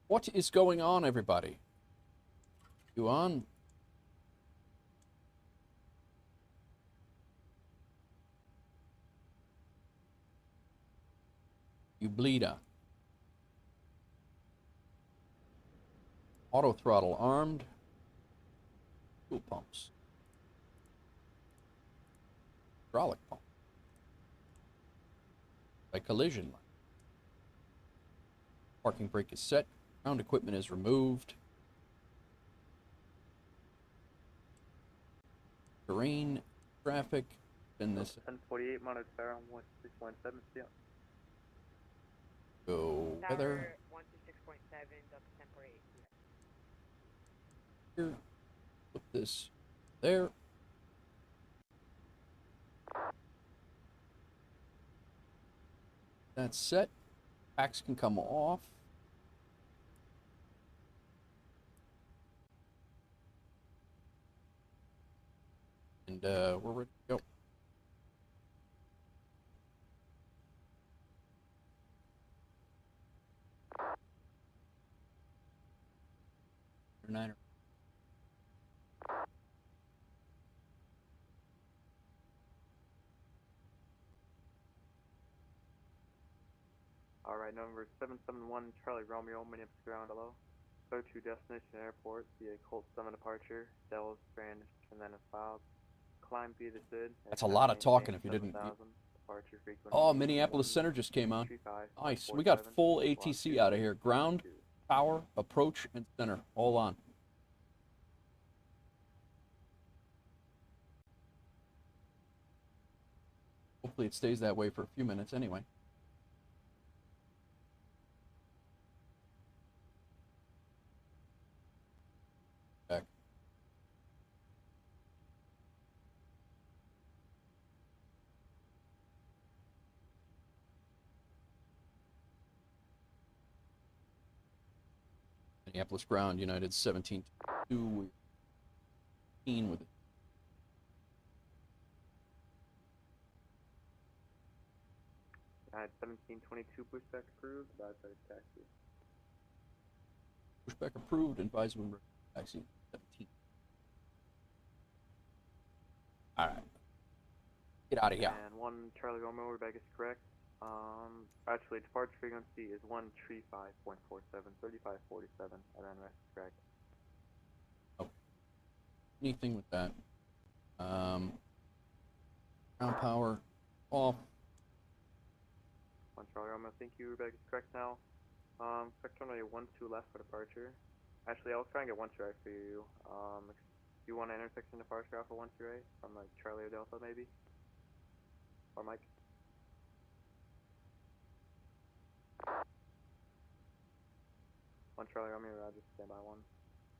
What is going on, everybody? You on? You bleed on. Auto throttle armed. Fuel pumps. Hydraulic pump. By collision line. Parking brake is set. Ground equipment is removed. Terrain, traffic, in this. 1048, monitor tower 126.7, see ya. Go weather. 126.7, Delta 1048. Here. Put this there. That's set. Packs can come off. And we're ready to go. Niner. Alright, number 771 Charlie Romeo, minutes ground hello. Clear to destination airport via Colt 7 departure. Dallas Spanish and then a filed. Climb via the SID. That's a lot of talking if you didn't. Departure frequency. Oh, Minneapolis Center just came on. Nice. We got full ATC out of here. Ground, power, approach, and center. All on. Hopefully it stays that way for a few minutes anyway. Back. Minneapolis ground, United 17-2. We're with it. Alright, 1722 pushback approved. Bad side taxi. Pushback approved. Advise when taxi 17. All right. Get out of here. And 1 Charlie Romeo, Rebecca is correct. Actually, departure frequency is 135.47, 3547, and then rest is correct. Okay. Anything with that? Ground power off. 1 Charlie Romeo, thank you. Rebecca is correct now. Correct runway 12 left for departure. Actually, I'll try and get 12 right for you. Do you want an intersection departure off of 12 right from like Charlie or Delta maybe? Or Mike? One Charlie Romeo, Roger, stand by 1.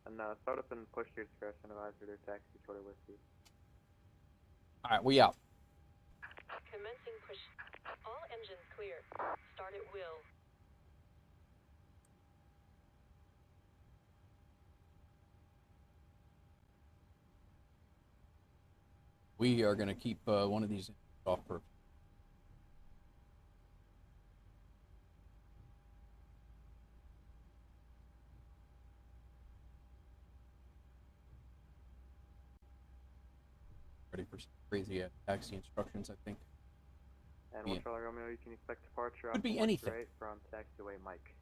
And start up and push your discretion, advisory to taxi shorter whiskey. All right, we out. Commencing push. All engines clear. Start at will. We are going to keep one of these off for. Ready for some crazy taxi instructions, I think. And Yeah. Charlie Romeo, you can expect departure Could off be the anything. right from taxiway Mike.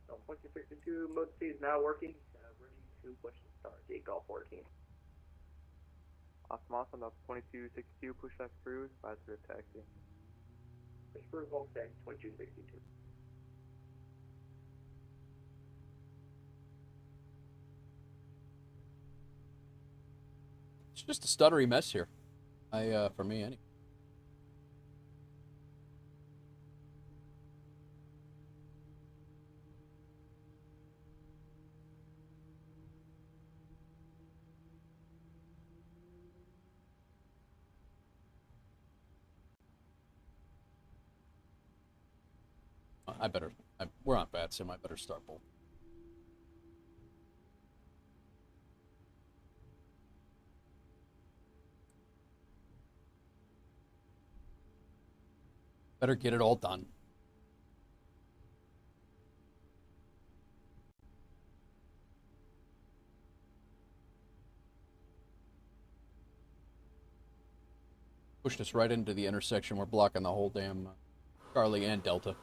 So 2252, mode C is now working. Ready to push and start. Golf 14. Awesome, that's 2262, push left cruise, advise for taxi. Push for Volkswagen 2262. It's just a stuttery mess here. For me, anyway. We're on VATSIM. I better start both. Better get it all done. Pushed us right into the intersection. We're blocking the whole damn Charlie and Delta.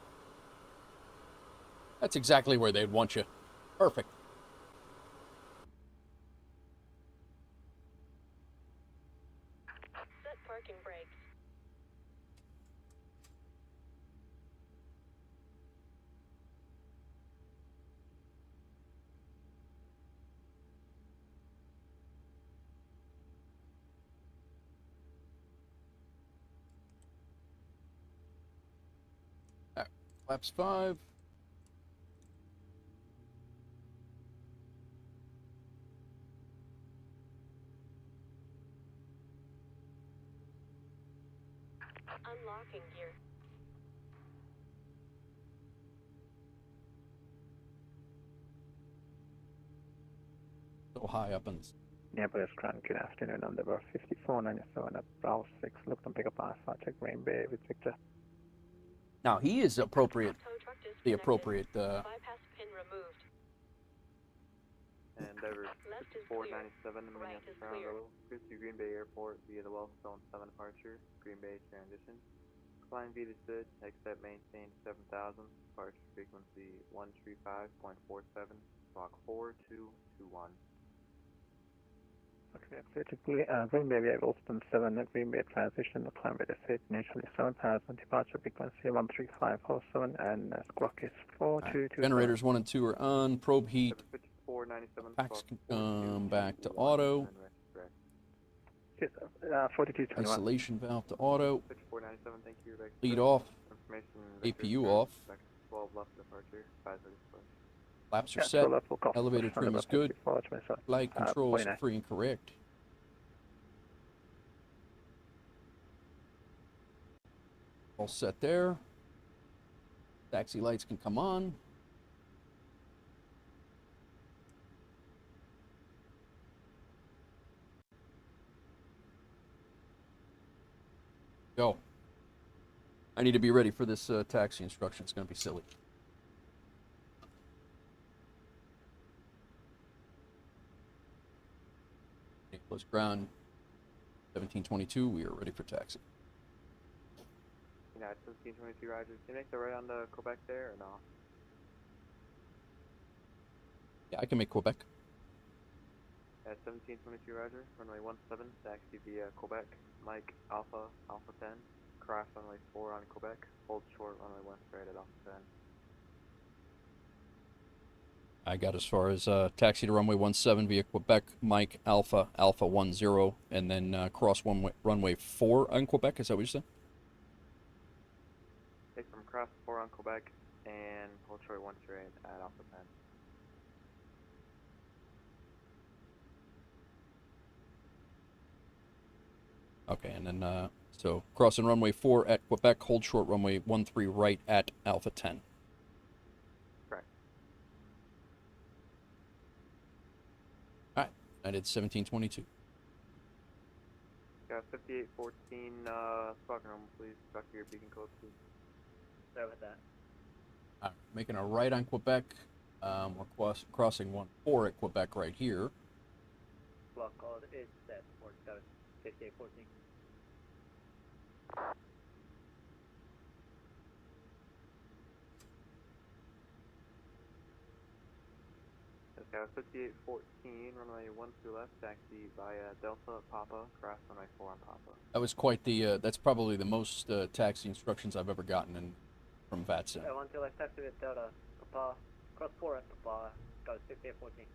That's exactly where they'd want you. Perfect. Set parking brakes. Flaps 5. Unlocking gear. So high up in the... Nearby Grand, good afternoon, on the number 5497 at Bravo 6, look to pick up iFly, check Green Bay with Victor. Now, he is appropriate, Tow truck the disconnected. appropriate, Bypass pin removed. And Endeavor Left is clear. 5497, Right Minneapolis is ground clear. level, cruise to Green Bay Airport via the Wellstone 7 departure, Green Bay transition. Climb via the SID, exit maintain 7000, departure frequency 135.47, Mach 4221. Okay, critically, Green Bay, we have Wellstone 7, Green Bay transition, climb with the SID, initially 7000, departure frequency 135.47, and clock is 4227. Generators 1 and 2 are on. Probe heat. 5497, Packs can come back to auto. 4221. Isolation valve to auto. 5497, thank you. Lead off. Information. APU off. 12 left departure, 5 push. Flaps are Yeah, set. so level cost Elevator push, trim is number good. 5427. Flight controls 49. free and correct. All set there. Taxi lights can come on. Go. I need to be ready for this taxi instruction. It's going to be silly. Nicholas Ground, 1722. We are ready for taxi. Yeah, 1722 Roger. Can you make the right on the Quebec there or no? Yeah, I can make Quebec. Yeah, 1722 Roger. Runway 17, taxi via Quebec. Mike Alpha, Alpha 10. Cross runway 4 on Quebec. Hold short runway 1 straight at Alpha 10. I got as far as taxi to runway 17 via Quebec, Mike Alpha, Alpha 10, and then cross runway 4 on Quebec. Is that what you said? Take from cross 4 on Quebec and hold short 1 straight at Alpha 10. Okay, and then, so crossing runway 4 at Quebec, hold short runway 13 right at Alpha 10. Correct. All right, I did 1722. Got 5814, squawking room, please. Back to your beacon code, please. Sorry about that. All right, making a right on Quebec. We're crossing 14 at Quebec right here. Block code is set for 5814. Okay, 5814, runway 12 left, taxi via Delta Papa, cross runway 4 on Papa. That was quite the, that's probably the most taxi instructions I've ever gotten from VATSIM. 12 left, taxi with Delta Papa, cross 4 at Papa, got 5814.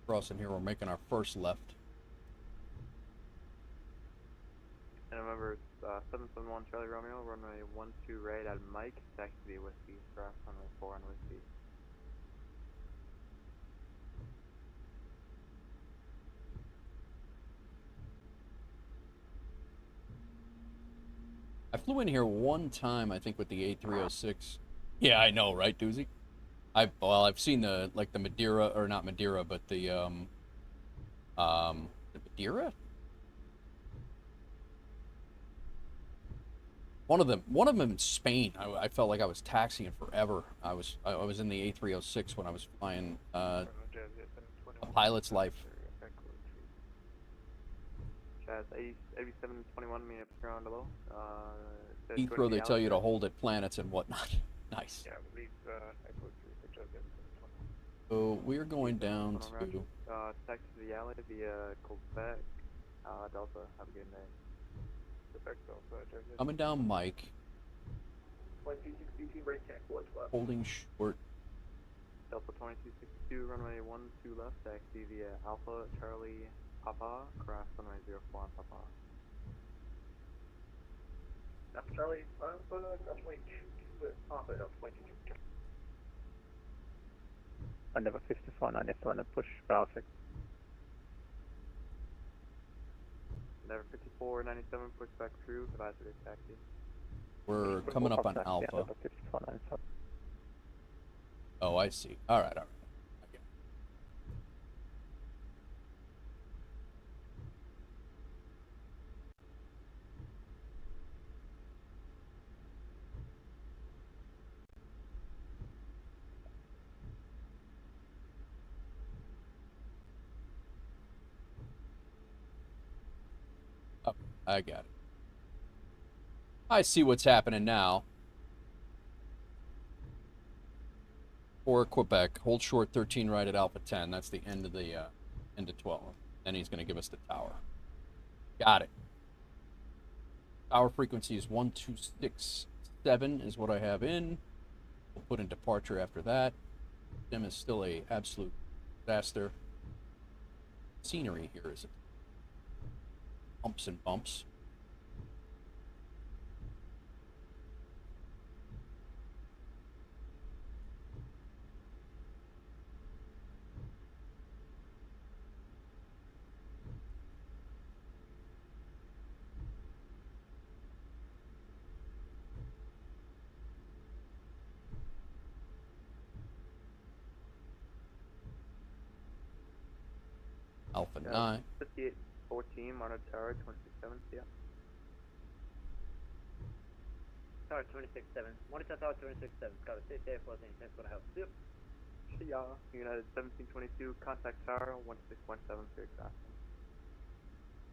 Crossing here, we're making our first left. And remember, 771 Charlie Romeo, runway 12 right at Mike, taxi Whiskey, cross runway 4 on Whiskey. I flew in here one time, I think, with the A306. Yeah, I know, right, Doozy? I've seen the Madeira, or not Madeira, but the Madeira? One of them in Spain. I felt like I was taxiing forever. I was in the A306 when I was flying a pilot's life. Chaz, 8721, meeting up ground below. Heathrow, they tell you to hold at planets and whatnot. Nice. Yeah, I believe Echo 3 for Chaz 720. So we're going down to taxi to the alley via Quebec, Delta. Have a good night. coming down Mike. 2262, right check, 112. Holding short. Delta 2262, runway 12 left, taxi via Alpha Charlie Papa, cross runway 04 on Papa. Alpha Charlie, cross runway 2 with Papa, Delta 2262. Endeavour 5497 and push browsing. Endeavour 5497, push back through, advisory taxi. We're coming up on Alpha. Endeavour 5497. Oh, I see. All right. Okay. Oh, I got it. I see what's happening now. For Quebec, hold short 13 right at Alpha 10. That's the end of the end of 12. Then he's going to give us the tower. Got it. Tower frequency is 1267 is what I have in. We'll put in departure after that. Sim is still a absolute disaster. Scenery here is bumps and bumps. Alpha 9. 5814, monitor tower 267, yeah. Tower 267. Monitor Tower 267. Got a 5814. Thanks for the help. Yep. See ya. United 1722, contact tower 1617, clear crossing.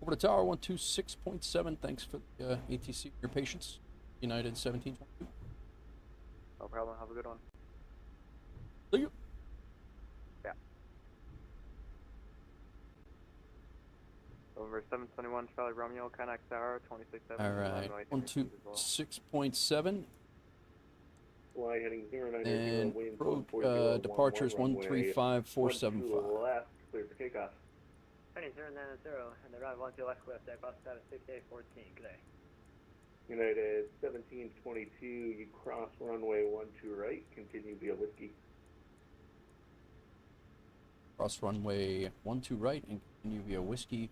Over to tower 126.7. Thanks for the ATC, your patience. United 1722. No problem, have a good one. See you. Yeah. Over 721 Charlie Romeo, contact tower 267. All right. 126.7. Fly heading 090, And wind departure is 135475. left, clear for takeoff. Heading 090 and the right 12 left, clear takeoff, status 5814, good day. United 1722, you cross runway 12 right, continue via Whiskey. Cross runway 12 right and continue via Whiskey.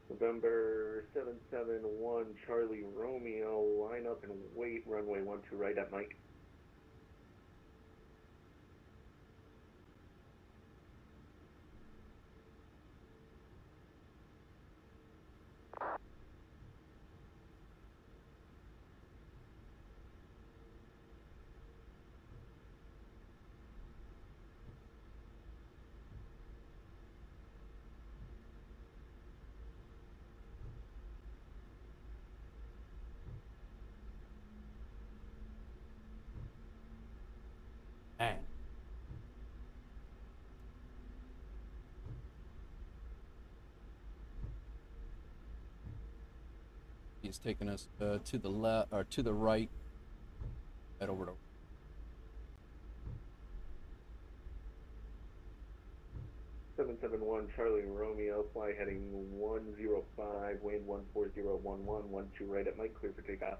November 771, Charlie Romeo, line up and wait, runway 12 right at Mike. And he's taking us to the left or to the right. Head over to 771, Charlie Romeo, fly heading 105, wind 14011, 12 right at Mike, clear for takeoff.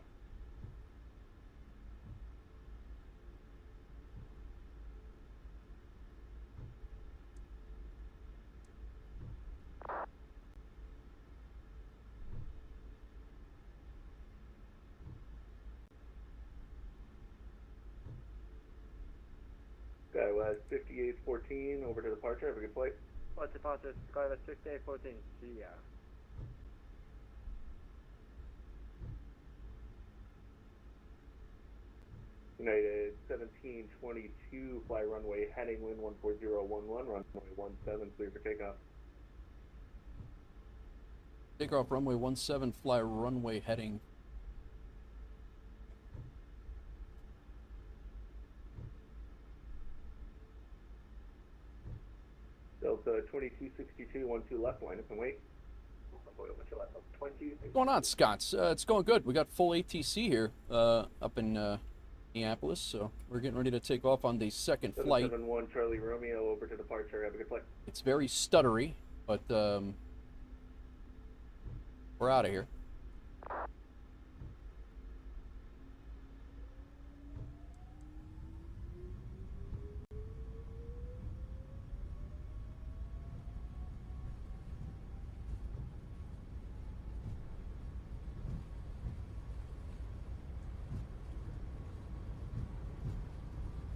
Skywest 5814, over to departure, have a good flight. What's departure, Skywest 5814, see ya. United 1722, fly runway heading wind 14011, runway 17, clear for takeoff. take off runway 17, fly runway heading. Delta 2262, 12 left, line up and wait. What's going on, Scott? It's going good. We got full ATC here up in Minneapolis, so we're getting ready to take off on the second flight. 771 Charlie Romeo, over to departure. Have a good flight. It's very stuttery, but we're out of here.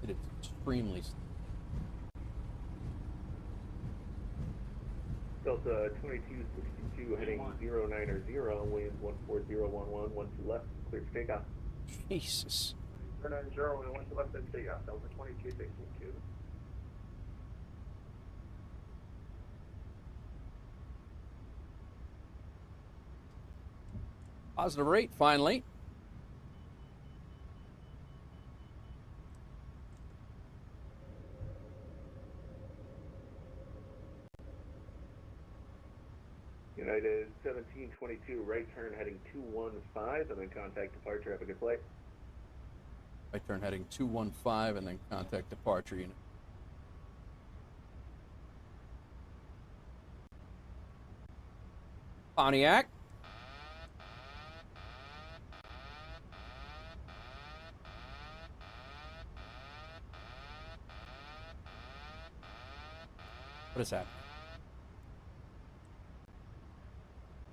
It is extremely. Delta 2262 heading 090, wind 14011, 12 left, clear for takeoff. Jesus. 090, wind 12 left, then takeoff. Delta 2262. Positive rate, finally. United 1722, right turn heading 215, and then contact departure. Have a good flight. Right turn heading 215, and then contact departure unit. Pontiac. What is that?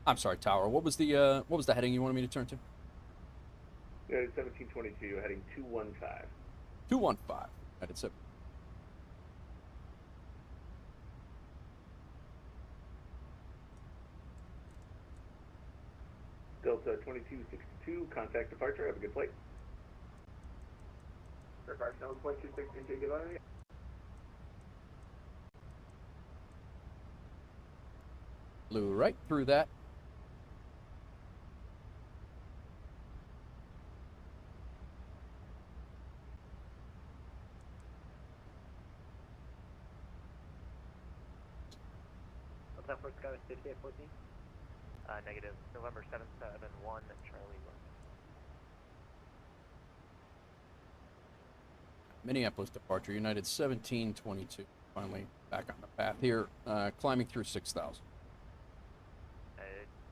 I'm sorry, Tower. What was the heading you wanted me to turn to? United 1722 heading 215. 215. United 7. Delta 2262, contact departure. Have a good flight. Aircraft 7.26, goodbye. Flew right through that. What's that for Skywest 5814? Negative. November 771, Charlie 1. Minneapolis departure, United 1722. Finally back on the path here, climbing through 6,000.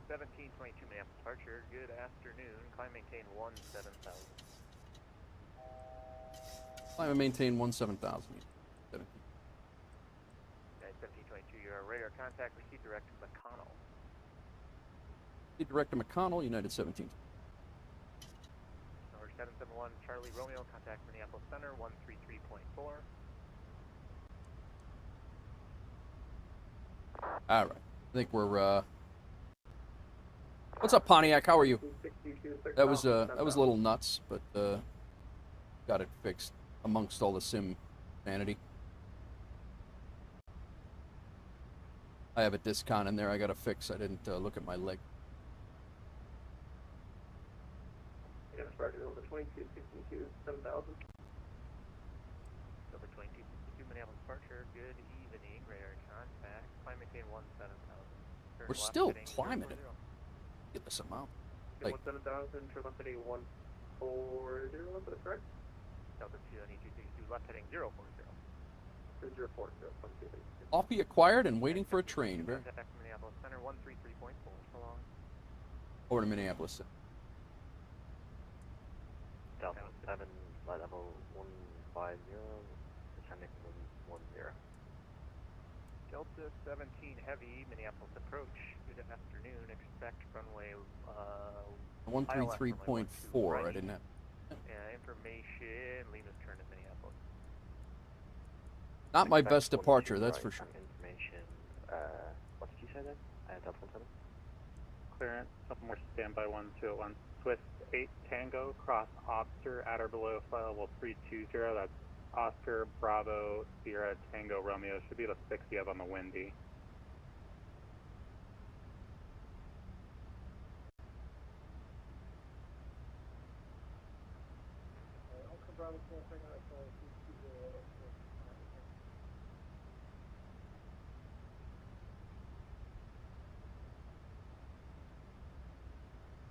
1722 Minneapolis departure. Good afternoon. Climb maintain 17,000. Climb and maintain 17,000. 17. 1722, your radar contact. Proceed direct to McConnell. Proceed direct to McConnell, United 17. Number 771 Charlie Romeo. Contact Minneapolis Center 133.4. All right. I think we're. What's up, Pontiac? How are you? That was a little nuts, but got it fixed amongst all the sim vanity. I have a discon in there. I got to fix. I didn't look at my leg. Yeah, started over 2262, 7,000. Number 2262 Minneapolis departure. Good evening. Radar contact. Climb maintain 17,000. We're still climbing it. This amount. Like 17,000, turn left heading 140, is that correct? Delta 29262, left heading 040. 040, Coffee acquired and waiting for a train. Contact Minneapolis Center 133.4. So long. Over to Minneapolis. Delta 7, flight level 150, descending 110. Delta 17 Heavy, Minneapolis approach. Good afternoon. Expect runway 133.4. I didn't have. Information. Lima's turn at Minneapolis. Not my best departure, that's for sure. Information. What did you say then? Delta 17. Clearance. Something more standby 1201. Swiss 8 Tango. Cross Oscar at or below flight level 320. That's Oscar, Bravo, Sierra, Tango, Romeo. Should be the 6 you have on the windy.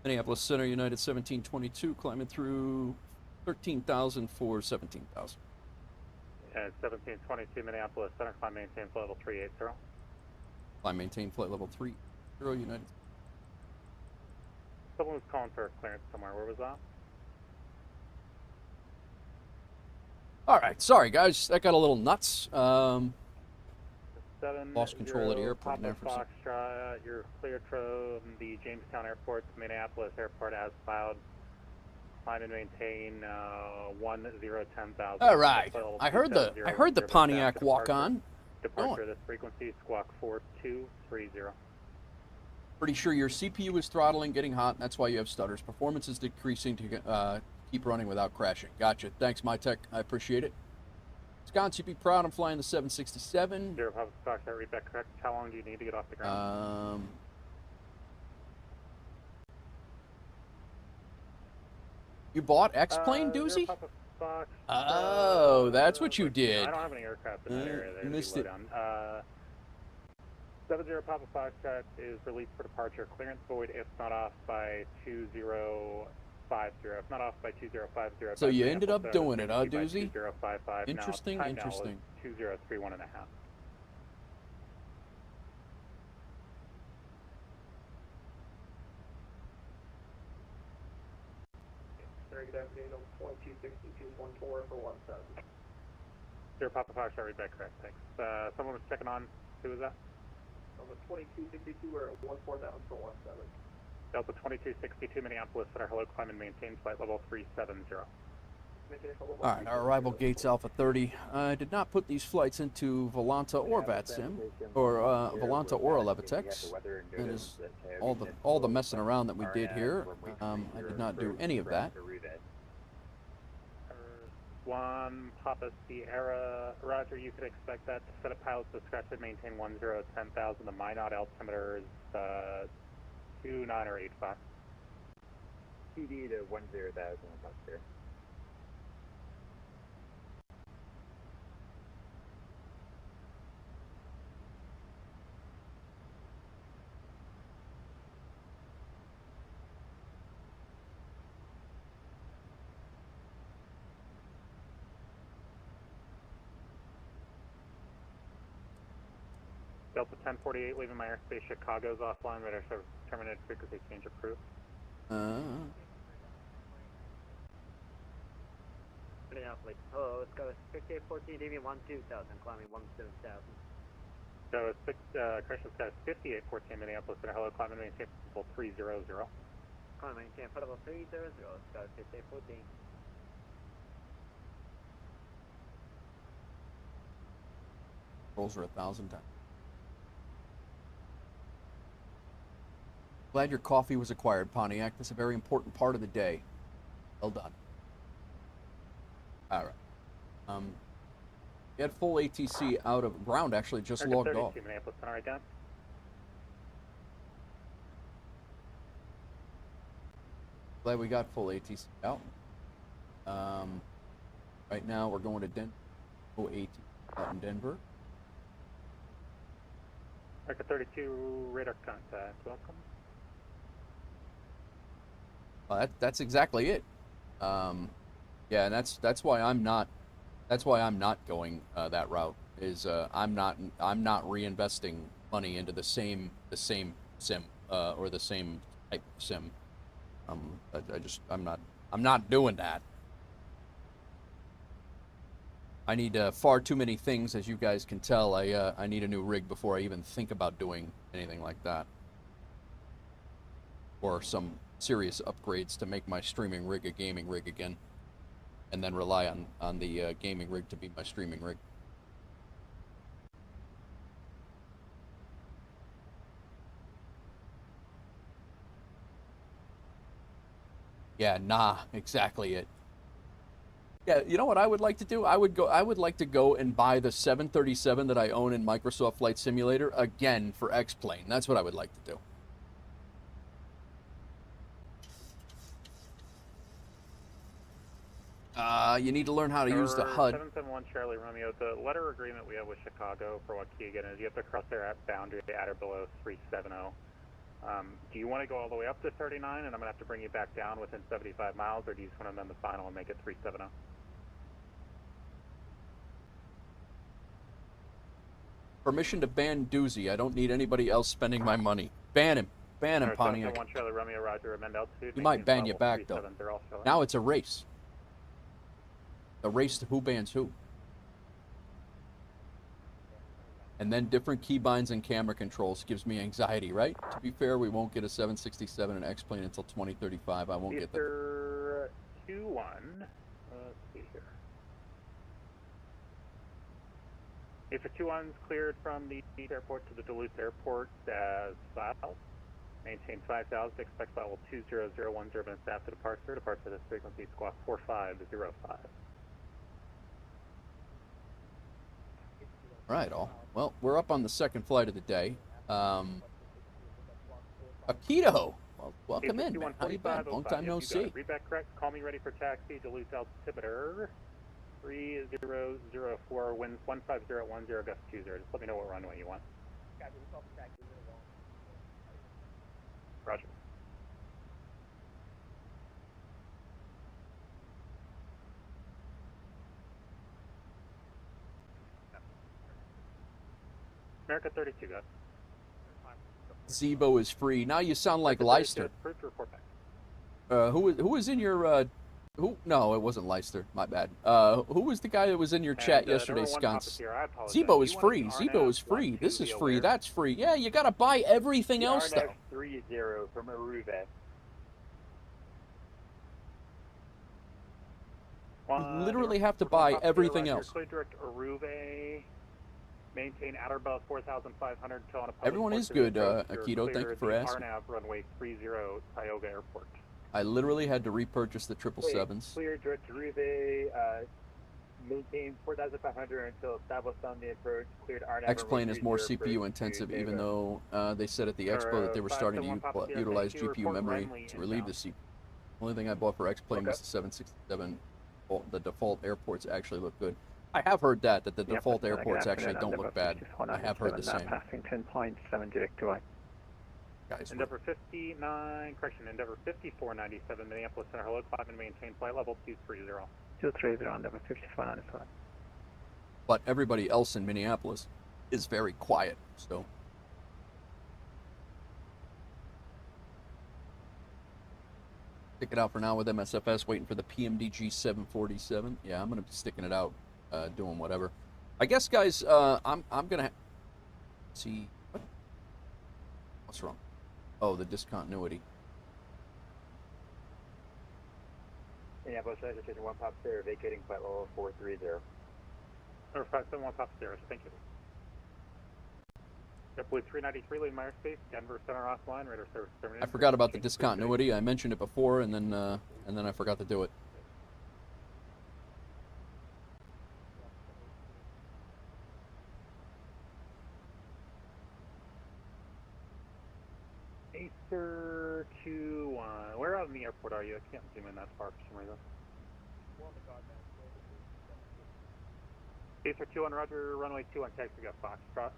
Minneapolis Center, United 1722, climbing through 13,000 for 17,000. And 1722 Minneapolis Center, climb maintain flight level 380. Climb maintain flight level 30, United. Someone was calling for a clearance somewhere. Where was that? All right, sorry guys, that got a little nuts. Lost control at the airport there for a second. Foxtrot, you're cleared from the Jamestown Airport to Minneapolis Airport as filed. Climb and maintain 10,000. All right, I heard the Pontiac walk on. Departure this frequency, squawk 4230. Pretty sure your CPU is throttling, getting hot, and that's why you have stutters. Performance is decreasing to keep running without crashing. Gotcha. Thanks, MyTech. I appreciate it. Wisconsin, be proud. I'm flying the 767. Zero Papa Foxtrot, read that correct. How long do you need to get off the ground? You bought X-Plane, Doozy? Oh, that's what you did. I don't have any aircraft in that area. Missed it. 70 Papa Foxtrot is released for departure. Clearance void if not off by 2050. If not off by 2050. So you ended up doing it, huh, Doozy? 2055. Interesting, now, interesting. 2031 and a half. Good afternoon, 226214 for 17. Zero Papa Foxtrot, read that correct. Thanks. Someone was checking on. Who was that? On the 2262, we're at 14,000 for 17. Delta 2262 Minneapolis Center, hello, climb and maintain flight level 370. All right, our arrival gates Alpha 30. I did not put these flights into Volanta or VATSIM, or Volanta or Levitex. That is all the messing around that we did here. I did not do any of that. 1 Papa Sierra, Roger, you could expect that to set a pilot's discretion, maintain 10,000. The Minot altimeter is 29 or 85. PD to 10,000 up there. Delta 1048, leaving my airspace. Chicago's offline. Radar service terminated. Frequency change approved. Minneapolis. Hello, let's go 5814, DV 12000, climbing 17000. So, correction, Sky 5814 Minneapolis, and hello, climb and maintain level 300. Climb maintain level 300, Sky 5814. Rolls are 1,000 times. Glad your coffee was acquired, Pontiac. That's a very important part of the day. Well done. All right. You had full ATC out of ground, actually, just logged off. Minneapolis, all right, down. Glad we got full ATC out. Right now, we're going to Denver. Full ATC out in Denver. America 32, radar contact. Welcome. That's exactly it. Yeah, and that's why I'm not. That's why I'm not going that route. Is I'm not reinvesting money into the same sim or the same type of sim. I'm not doing that. I need far too many things, as you guys can tell. I need a new rig before I even think about doing anything like that, or some serious upgrades to make my streaming rig a gaming rig again, and then rely on the gaming rig to be my streaming rig. Yeah, nah, exactly it. Yeah, you know what I would like to do? I would like to go and buy the 737 that I own in Microsoft Flight Simulator again for X-Plane. That's what I would like to do. You need to learn how to use the HUD. 771 Charlie Romeo. The letter agreement we have with Chicago for what key again is you have to cross their boundary at or below 370. Do you want to go all the way up to 39 and I'm going to have to bring you back down within 75 miles, or do you just want to amend the final and make it 370? Permission to ban Doozy. I don't need anybody else spending my money. Ban him. Ban him, Pontiac. 771 Charlie Romeo, Roger. Amend altitude. He might ban you back, though. Now it's a race. A race to who bans who. And then different keybinds and camera controls gives me anxiety, right? To be fair, we won't get a 767 and X-Plane until 2035. I won't get that. 2-1. Let's see here. If a 2-1's cleared from the airport to the Duluth airport as filed, maintain 5,000, expect level 20010 minutes after departure. Departure this frequency squawk 4505. Right, all. Well, we're up on the second flight of the day. Akito! Well, welcome in, man. How you been? Long time no see. Read back correct. Call me ready for taxi. Duluth altimeter 3004, winds 15010, gust 20. Just let me know what runway you want. Roger. America 32, guys. Zebo is free. Now you sound like Leister. Who was in your who? No, it wasn't Leister. My bad. Who was the guy that was in your chat yesterday, Skunks? Zebo is free. Zebo is free. This is free. That's free. Yeah, you gotta buy everything else though. 30 from Aruba. You literally have to buy everything else. Direct Aruba. Maintain outer above 4,500 until on a Everyone is good, Akito. Thank you for asking. RNAV runway 30, Tioga Airport. I literally had to repurchase the 777s. Clear direct Aruba. Maintain 4,500 until established on the approach. Cleared RNAV. X-Plane is more CPU intensive, even though they said at the expo that they were starting to utilize GPU memory to relieve the CPU. The only thing I bought for X-Plane was the 767. The default airports actually look good. I have heard that the default airports actually don't look bad. I have heard the same. Passing 10.7 direct to Guys, Endeavor 59, correction, Endeavor 5497, Minneapolis Center, hello, climb and maintain flight level 230. 230, Endeavor 5497. But everybody else in Minneapolis. is very quiet. So stick it out for now with MSFS, waiting for the PMDG 747. Yeah, I'm gonna be sticking it out, doing whatever. I guess, guys, I'm gonna see what's wrong. Oh, the discontinuity. Yeah, both sides are taking 1 pop there, vacating flight level 430. Or 571 pop there, thank you. JetBlue 393 leaving my airspace, Denver center offline, radar service terminated. I forgot about the discontinuity. I mentioned it before, and then I forgot to do it. Acer 21. Where out in the airport are you? I can't zoom in that far for some reason. Acer 21, roger, runway 21, taxi, got Foxtrot.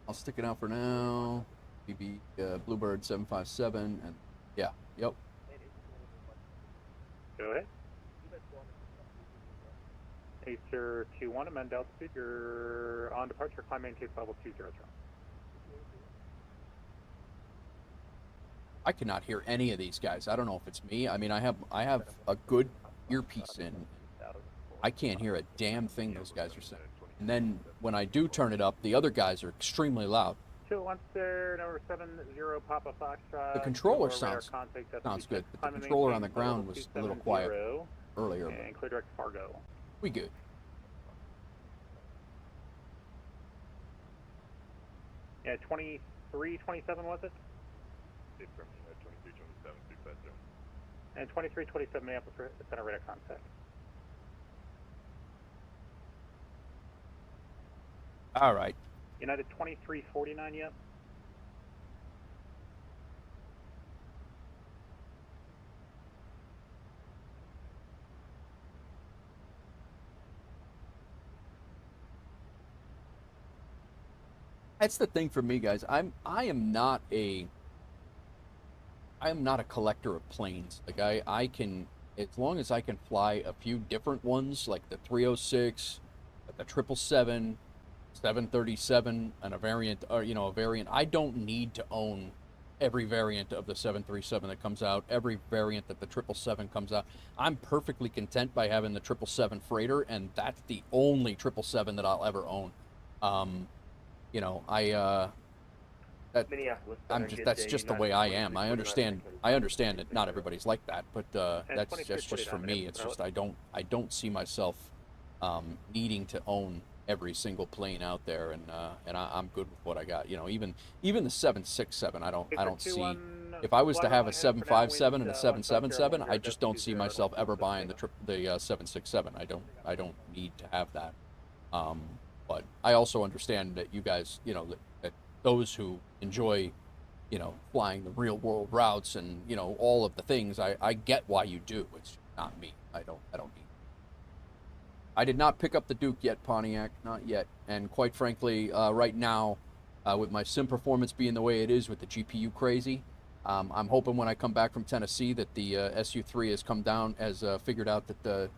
I'll stick it out for now. BB Bluebird 757, and yeah, yep. Go ahead. Acer 21, amend altitude, you're on departure, climb maintain level 200. I cannot hear any of these guys. I don't know if it's me. I mean, I have a good earpiece in. I can't hear a damn thing those guys are saying. And then when I do turn it up, the other guys are extremely loud. 2-1 there, number 70 Papa Foxtrot. The controller sounds good, but the controller on the ground was a little quiet earlier. And clear direct Fargo. We good. Yeah, 2327 was it? From 2327, big fat zone. And 2327 Minneapolis center radar contact. All right. United 2349 yet? That's the thing for me, guys. I am not a collector of planes. Like I can, as long as I can fly a few different ones, like the 306, the 777, 737, and a variant, or a variant. I don't need to own every variant of the 737 that comes out, every variant that the 777 comes out. I'm perfectly content by having the 777 Freighter, and that's the only 777 that I'll ever own. That's just the way I am. I understand that not everybody's like that, but that's just for me. It's just I don't see myself needing to own every single plane out there, and I'm good with what I got. Even the 767, I don't see. If I was to have a 757 and a 777, I just don't see myself ever buying the 767. I don't need to have that. But I also understand that you guys, that those who enjoy, flying the real world routes and, all of the things, I get why you do. It's not me. I don't need. I did not pick up the Duke yet, Pontiac, not yet. And quite frankly, right now, with my sim performance being the way it is with the GPU crazy, I'm hoping when I come back from Tennessee that the SU3 has come down, has figured out that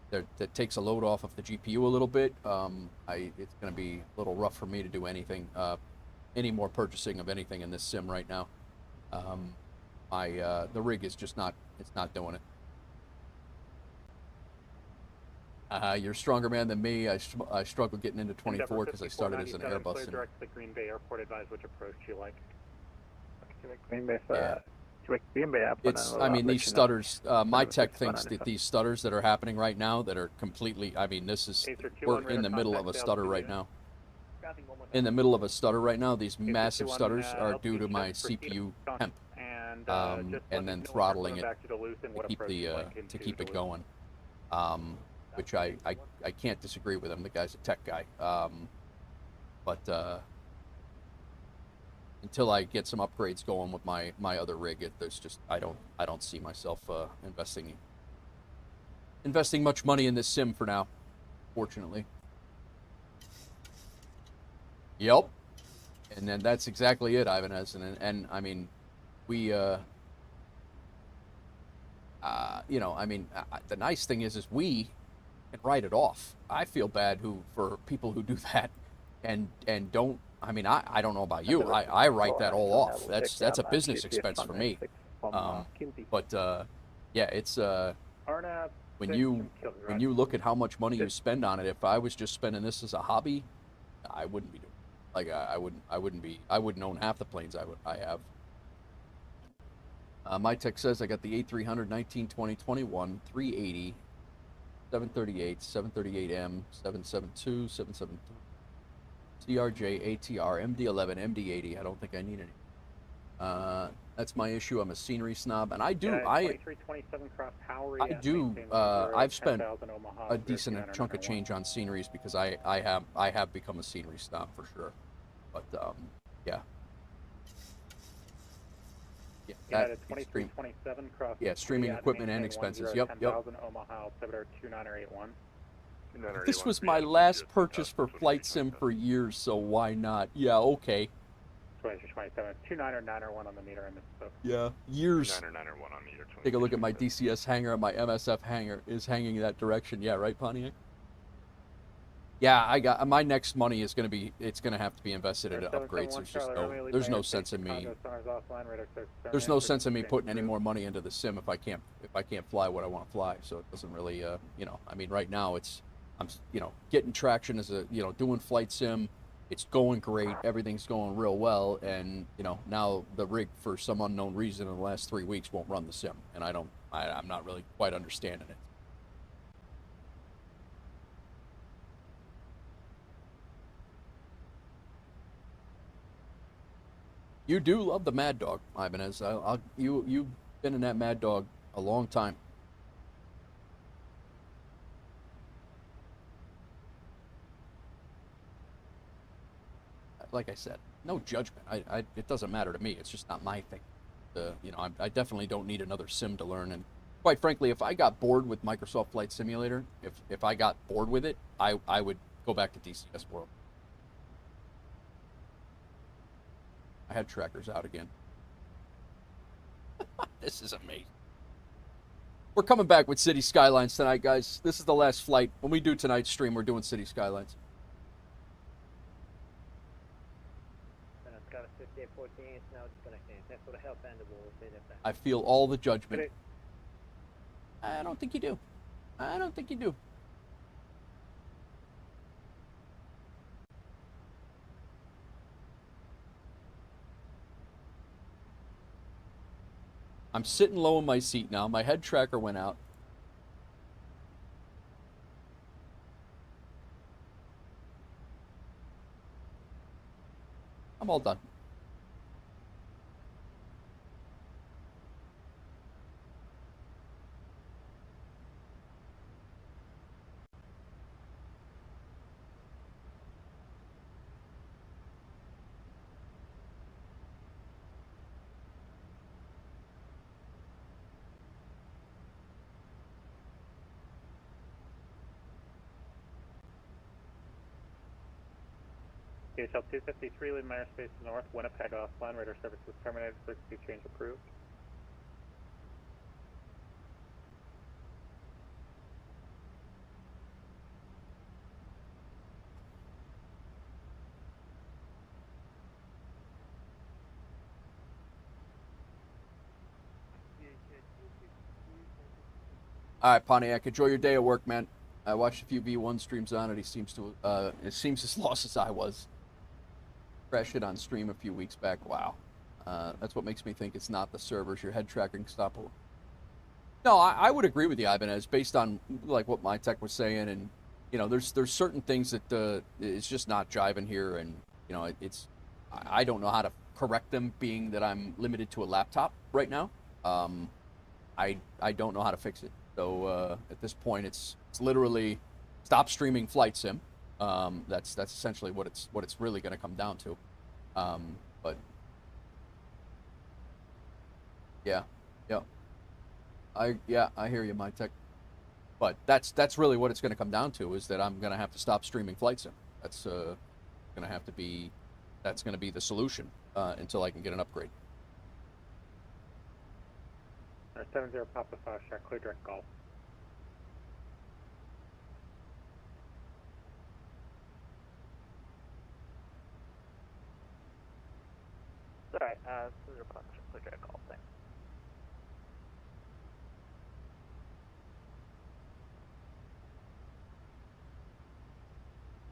that takes a load off of the GPU a little bit. It's going to be a little rough for me to do anything, any more purchasing of anything in this sim right now. The rig is just not, it's not doing it. You're a stronger man than me. I struggled getting into 24 because I started as an Airbus. And, direct to the Green Bay Airport, advise which approach you like. Green Bay, yeah. Green Bay up. I mean, these stutters, my tech thinks that these stutters that are happening right now that are completely, we're in the middle of a stutter right now. In the middle of a stutter right now, these massive stutters are due to my CPU temp, and then throttling it to keep it going. Which I can't disagree with him. The guy's a tech guy. But until I get some upgrades going with my other rig, there's just I don't see myself investing much money in this sim for now, fortunately. Yep. And then that's exactly it, Ivanez. And I mean, we the nice thing is we can write it off. I feel bad for people who do that and don't. I mean, I don't know about you. I write that all off. That's a business expense for me. But yeah, it's Arnab, when you look at how much money you spend on it. If I was just spending this as a hobby, I wouldn't be doing it. Like I wouldn't own half the planes I have. My tech says I got the A300 19, 20, 21, 380, 738, 738M, 772, 773, CRJ, ATR, MD-11, MD-80. I don't think I need any. That's my issue. I'm a scenery snob, and I do. I've spent a decent chunk of change on sceneries because I have become a scenery snob for sure. But yeah. Yeah, United 2327 cross. Yeah, streaming equipment and expenses. Yep. Omaha, Altimeter 2981. This was my last purchase for flight sim for years, so why not? Yeah, okay. 2327, 2991 on the meter. I misspoke. Yeah, years. 2991 on meter. Take a look at my DCS hangar. My MSF hangar is hanging that direction. Yeah, right, Pontiac? Yeah, I got my next money is going to be. It's going to have to be invested into upgrades. There's no sense in me. There's no sense in me putting any more money into the sim if I can't fly what I want to fly. So it doesn't really, I mean, right now I'm getting traction as a, doing flight sim. It's going great. Everything's going real well, and now the rig for some unknown reason in the last 3 weeks won't run the sim, and I'm not really quite understanding it. You do love the Mad Dog, Ibanez. You've been in that Mad Dog a long time. Like I said, no judgment. It doesn't matter to me. It's just not my thing. I definitely don't need another sim to learn. And quite frankly, if I got bored with Microsoft Flight Simulator, if I got bored with it, I would go back to DCS World. I had trackers out again. This is amazing. We're coming back with City Skylines tonight, guys. This is the last flight. When we do tonight's stream, we're doing City Skylines. It's got a 5814, it's now disconnecting. Thanks for the help and the wall. I feel all the judgment. I don't think you do. I don't think you do. I'm sitting low in my seat now. My head tracker went out. I'm all done. DHL 253, leaving airspace north, Winnipeg offline, radar service was terminated, frequency change approved. All right, Pontiac, enjoy your day at work, man. I watched a few V1 streams on it. He seems as lost as I was. Crashed it on stream a few weeks back. Wow. That's what makes me think it's not the servers. Your head tracking stop. No, I would agree with you, Ibanez, based on like what my tech was saying, and there's certain things that it's just not jiving here, and I don't know how to correct them, being that I'm limited to a laptop right now. I don't know how to fix it. So at this point, it's literally stop streaming flight sim. That's essentially what it's really going to come down to. But yeah. I hear you, my tech. But that's really what it's going to come down to, is that I'm going to have to stop streaming flight sim. That's going to be the solution until I can get an upgrade. 70 Papa Foxtrot, clear direct golf. clear request, clear direct call, thanks.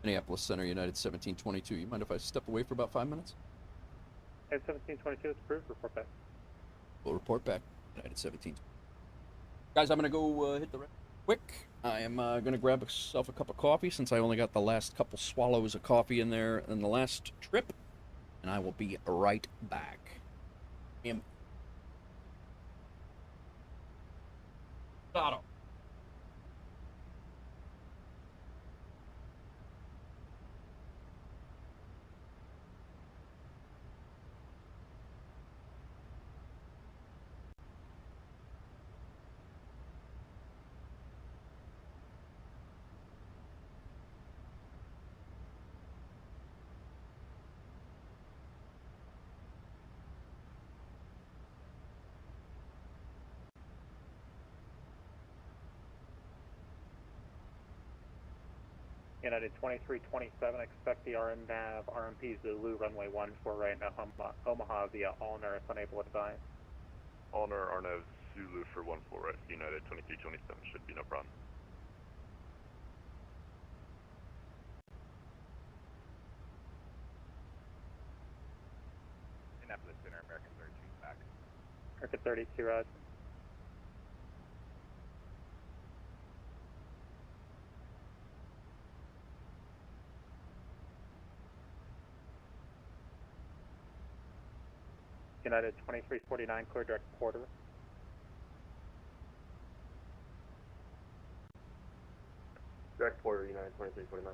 Minneapolis Center, United 1722. You mind if I step away for about 5 minutes? At 1722, it's approved. Report back. We'll report back. United 17. Guys, I'm going to go hit the rest quick. I am going to grab myself a cup of coffee since I only got the last couple swallows of coffee in there in the last trip. And I will be right back. Otto. United 2327, expect the RNAV RMP Zulu runway 14 right now, Omaha via Allner if unable to advise. Allner RNAV Zulu for 14 right, United 2327 should be no problem. Indianapolis Center, American 32 back. American 32, Roger. United 2349, clear direct Porter. Direct Porter, United 2349.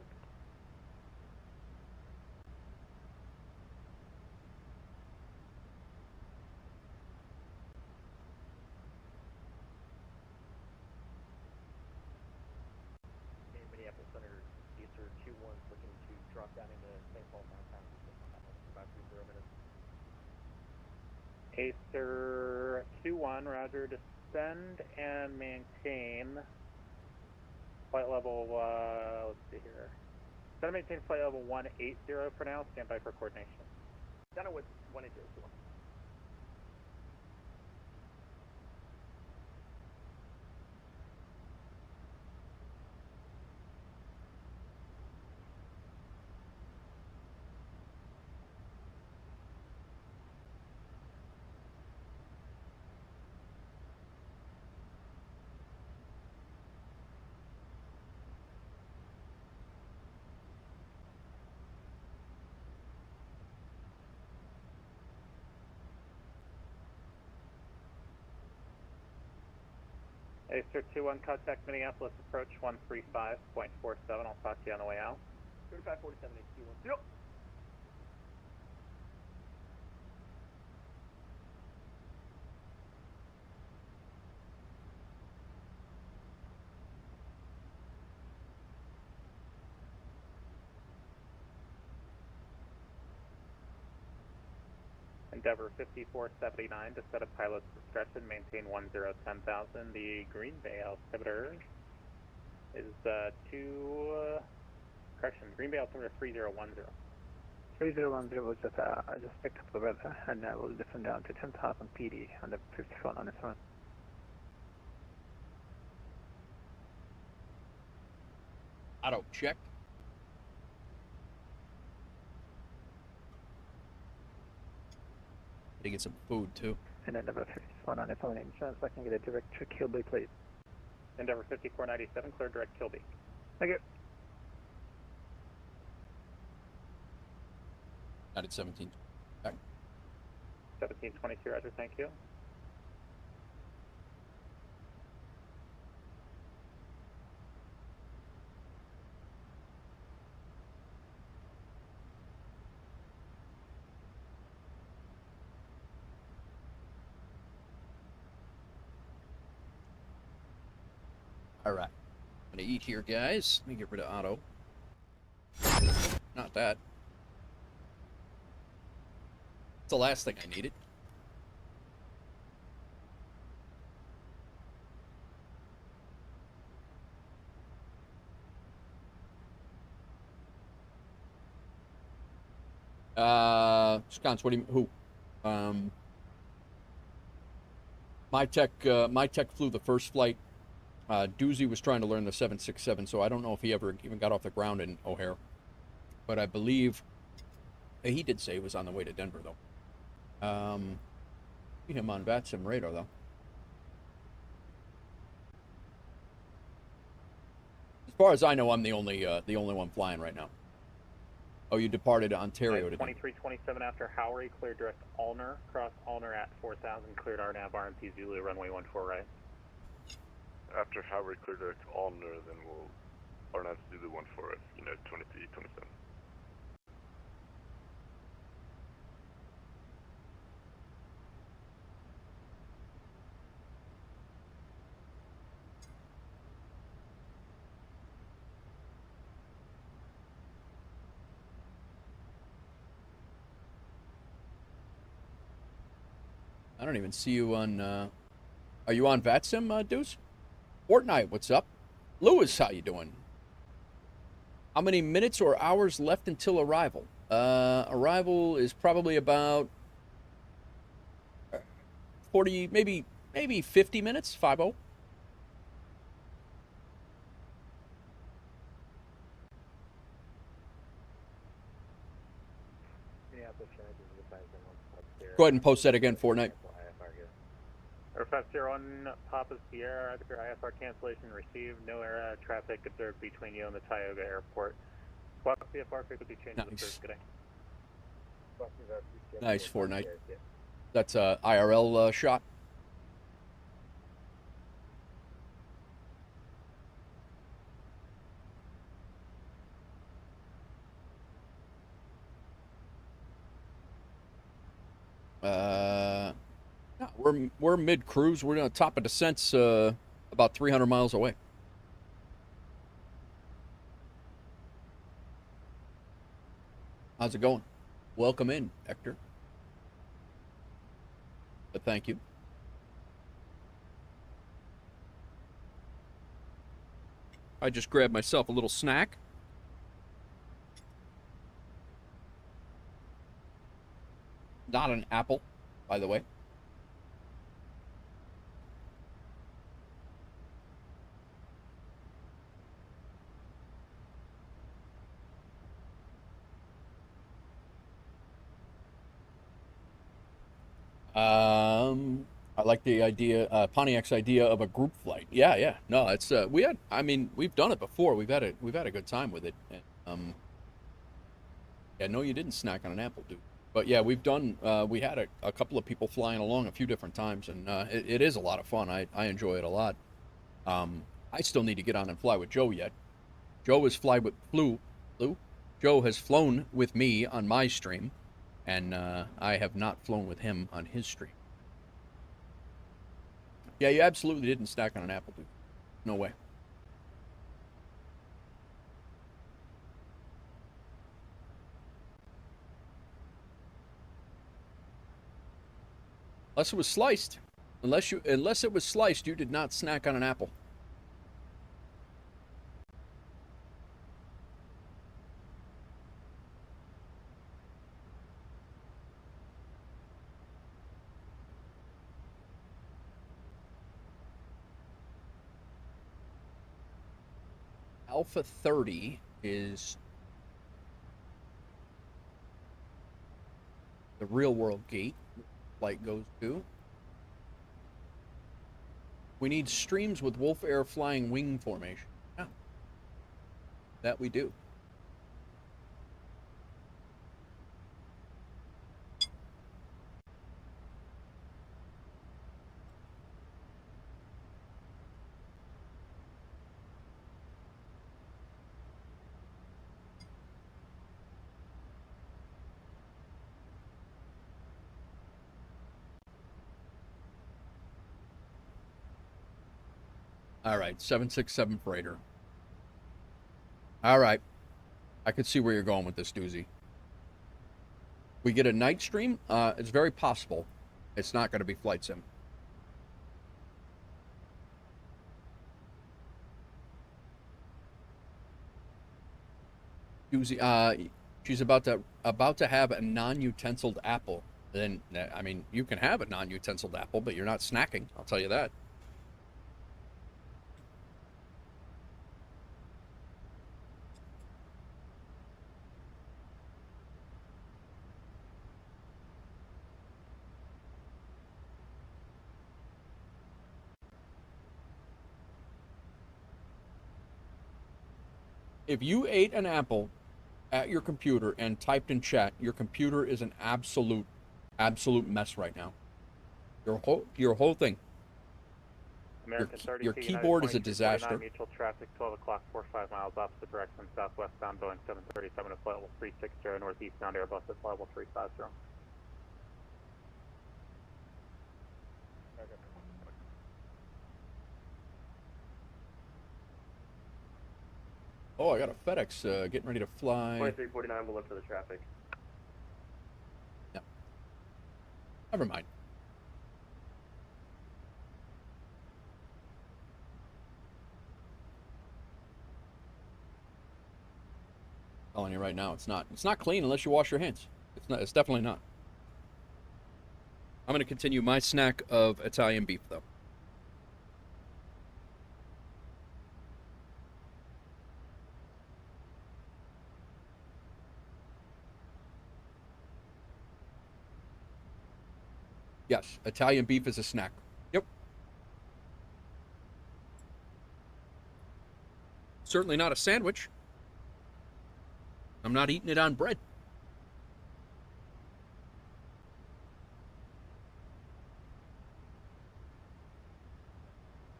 In Minneapolis Center, Easter 2-1's looking to drop down into St. Paul downtown. About 30 minutes. Acer 2-1, roger, descend and maintain flight level, let's see here. Descend and maintain flight level 180 for now, stand by for coordination. Down with 180, 2-1. Acer 2-1, contact Minneapolis, approach 135.47, I'll talk to you on the way out. 3547, H21. Yep. Endeavor 5479 to set a pilot's discretion, maintain 1010,000. The Green Bay altimeter is Green Bay altimeter 3010. 3010 was just, I just picked up the weather and we'll descend down to 10,000 PD on the 54 on its own. Auto check. To get some food too. And Endeavor 54 on its own insurance, I can get a direct to Kilby, please. Endeavor 5497, clear direct Kilby. Thank you. United 17. Back. 1722, roger, thank you. All right. I'm going to eat here, guys. Let me get rid of Otto. Not that. It's the last thing I needed. Sconce, what do you, who? My tech flew the first flight. Doozy was trying to learn the 767, so I don't know if he ever even got off the ground in O'Hare. But I believe he did say he was on the way to Denver, though. See him on VATSIM radar, though. As far as I know, I'm the only one flying right now. Oh, you departed Ontario today. 2327 after Howry, cleared direct Ulner, cross Ulner at 4000, cleared RNAV RMP Zulu, runway 14 right. After Howard cleared direct Ulner, then we'll RNAV Zulu 14 right, United 2327. I don't even see you on, are you on VATSIM, Deuce? Fortnite, what's up? Lewis, how you doing? How many minutes or hours left until arrival? Arrival is probably about 40, maybe 50 minutes, 50. Go ahead and post that again, Fortnite. Air 501 Papa Sierra, after IFR cancellation received, no air traffic observed between you and the Tioga Airport. Squawk CFR frequency change to the first. Good day. Nice, Fortnite. That's a IRL shot. No, we're mid cruise. We're on top of descents, about 300 miles away. How's it going? Welcome in, Hector. But thank you. I just grabbed myself a little snack. Not an apple, by the way. I like the idea, Pontiac's idea of a group flight. Yeah. No, it's we've done it before. We've had a good time with it. Yeah, no, you didn't snack on an apple, dude. But yeah, we've done. We had a couple of people flying along a few different times, and it is a lot of fun. I enjoy it a lot. I still need to get on and fly with Joe yet. Joe has flew. Joe has flown with me on my stream, and I have not flown with him on his stream. Yeah, you absolutely didn't snack on an apple, dude. No way. Unless it was sliced. Unless it was sliced, you did not snack on an apple. Alpha 30 is the real world gate flight goes to. We need streams with Wolf Air flying wing formation. Yeah. That we do. All right, 767 Freighter. All right. I can see where you're going with this, Doozy. We get a night stream? It's very possible. It's not going to be flight sim. Doozy, she's about to have a non-utensiled apple. then I mean, you can have a non-utensiled apple, but you're not snacking. I'll tell you that. If you ate an apple at your computer and typed in chat, your computer is an absolute mess right now. Your whole thing. American 32, your keyboard is a 22, disaster. 49, mutual traffic, 12 o'clock, 45 miles opposite direction, southwestbound, Boeing 737 at flight level 360, northeastbound Airbus at flight level 350. Oh, I got a FedEx getting ready to fly. 2349, we'll look for the traffic. No. Never mind. Telling you right now, it's not clean unless you wash your hands. It's definitely not. I'm going to continue my snack of Italian beef, though. Yes, Italian beef is a snack. Yep. Certainly not a sandwich. I'm not eating it on bread.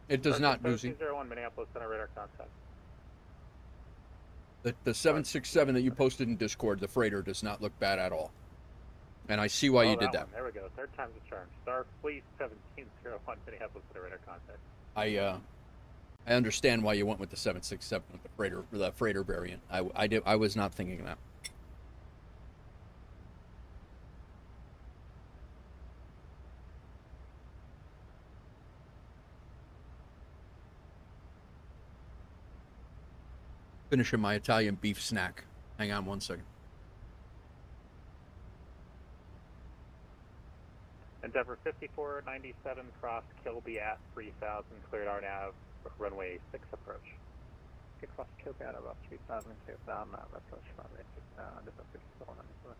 It does not, Newsy. 0201 Minneapolis Center radar contact. The 767 that you posted in Discord, the freighter, does not look bad at all. And I see why you did that. There we go. Third time's a charm. Star Fleet 1701 Minneapolis Center radar contact. I understand why you went with the 767 with the freighter variant. I was not thinking that. Finishing my Italian beef snack. Hang on one second. Endeavor 5497 cross Kilby at 3000, cleared our nav, runway 6 approach. Okay, cross Kilby at about 3000, cleared our nav, approach runway 6, Endeavor 5497.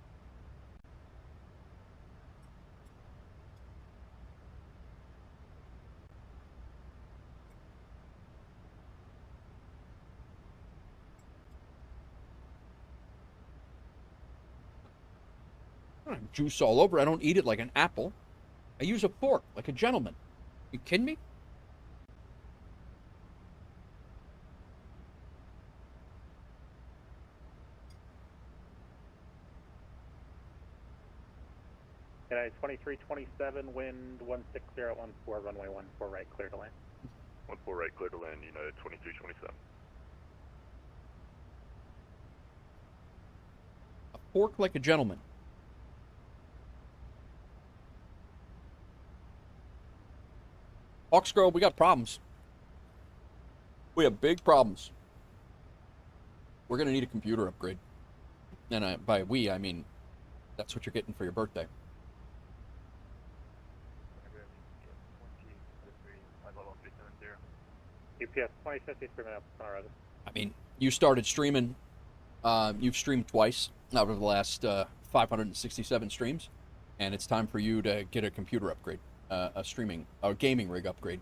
Juice all over. I don't eat it like an apple. I use a fork like a gentleman. You kidding me? United 2327, wind 16014, runway 14 right, clear to land. 14 right, clear to land, United 2327. A fork like a gentleman. Hawksgrove, we got problems. We have big problems. We're going to need a computer upgrade. And by we, I mean, that's what you're getting for your birthday. UPS 2053 minutes, Colorado. I mean, you started streaming. You've streamed twice out of the last 567 streams. And it's time for you to get a computer upgrade. A gaming rig upgrade.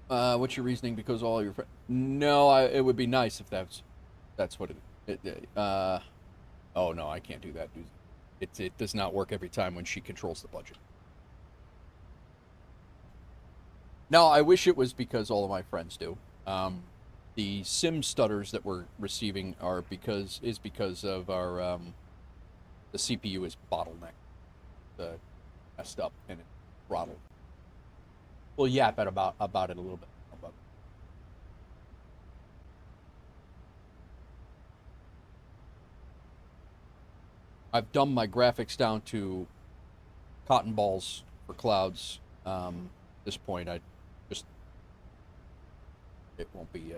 What's your reasoning? Because all your friends... No, it would be nice if that's what oh no, I can't do that. It does not work every time when she controls the budget. No, I wish it was because all of my friends do. The sim stutters that we're receiving are because of our the CPU is bottlenecked, messed up, and it throttled. We'll yap about it a little bit. I've dumbed my graphics down to cotton balls for clouds. At this point, it won't be, yeah.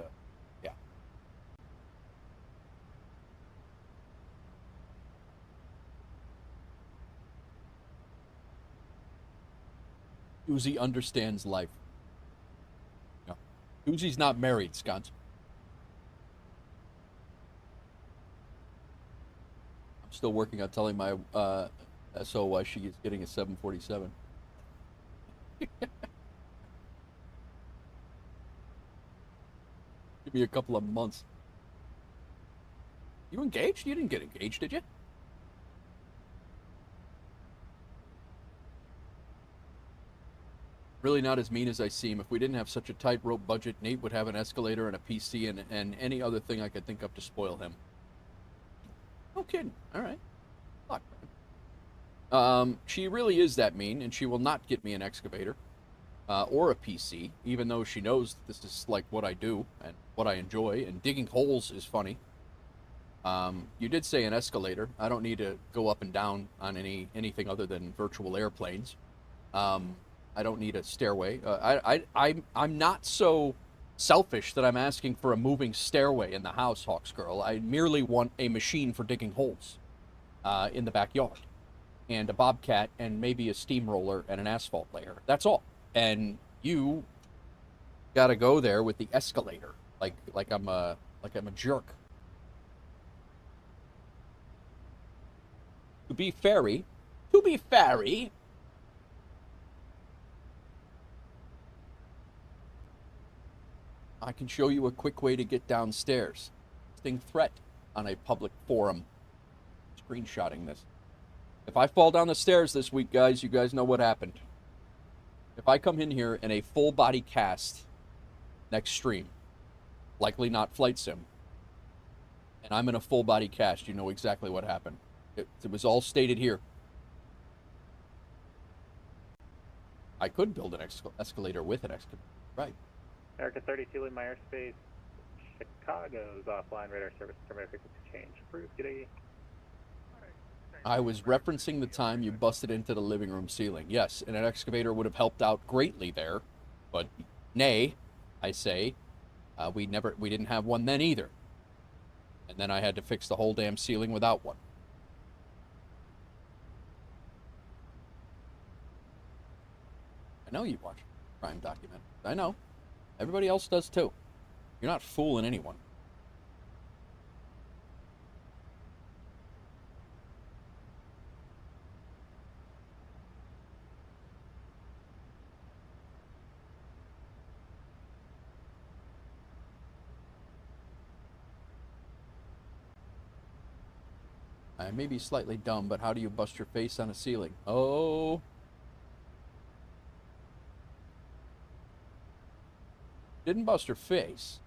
Uzi understands life. No. Uzi's not married, Sconce. I'm still working on telling my SO why she is getting a 747. Give me a couple of months. You engaged? You didn't get engaged, did you? Really not as mean as I seem. If we didn't have such a tightrope budget, Nate would have an escalator and a PC and any other thing I could think of to spoil him. No kidding. All right. Fuck. She really is that mean, and she will not get me an excavator or a PC, even though she knows that this is like what I do and what I enjoy, and digging holes is funny. You did say an escalator. I don't need to go up and down on anything other than virtual airplanes. I don't need a stairway. I'm not so selfish that I'm asking for a moving stairway in the house, Hawks Girl. I merely want a machine for digging holes in the backyard, and a bobcat, and maybe a steamroller and an asphalt layer. That's all. And you got to go there with the escalator, like I'm a jerk. To be fairy. I can show you a quick way to get downstairs. Posting threat on a public forum. Screenshotting this. If I fall down the stairs this week, guys, you guys know what happened. If I come in here in a full body cast next stream, likely not flight sim, and I'm in a full body cast, you know exactly what happened. It was all stated here. I could build an escalator with an excavator. Right. America 32 in my airspace. Chicago's offline radar service terminated frequency change. Approved. G'day. I was referencing the time you busted into the living room ceiling. Yes, and an excavator would have helped out greatly there, but nay, I say, we didn't have one then either. And then I had to fix the whole damn ceiling without one. I know you watch crime documentaries. I know. Everybody else does too. You're not fooling anyone. I may be slightly dumb, but how do you bust your face on a ceiling? Oh. Didn't bust her face.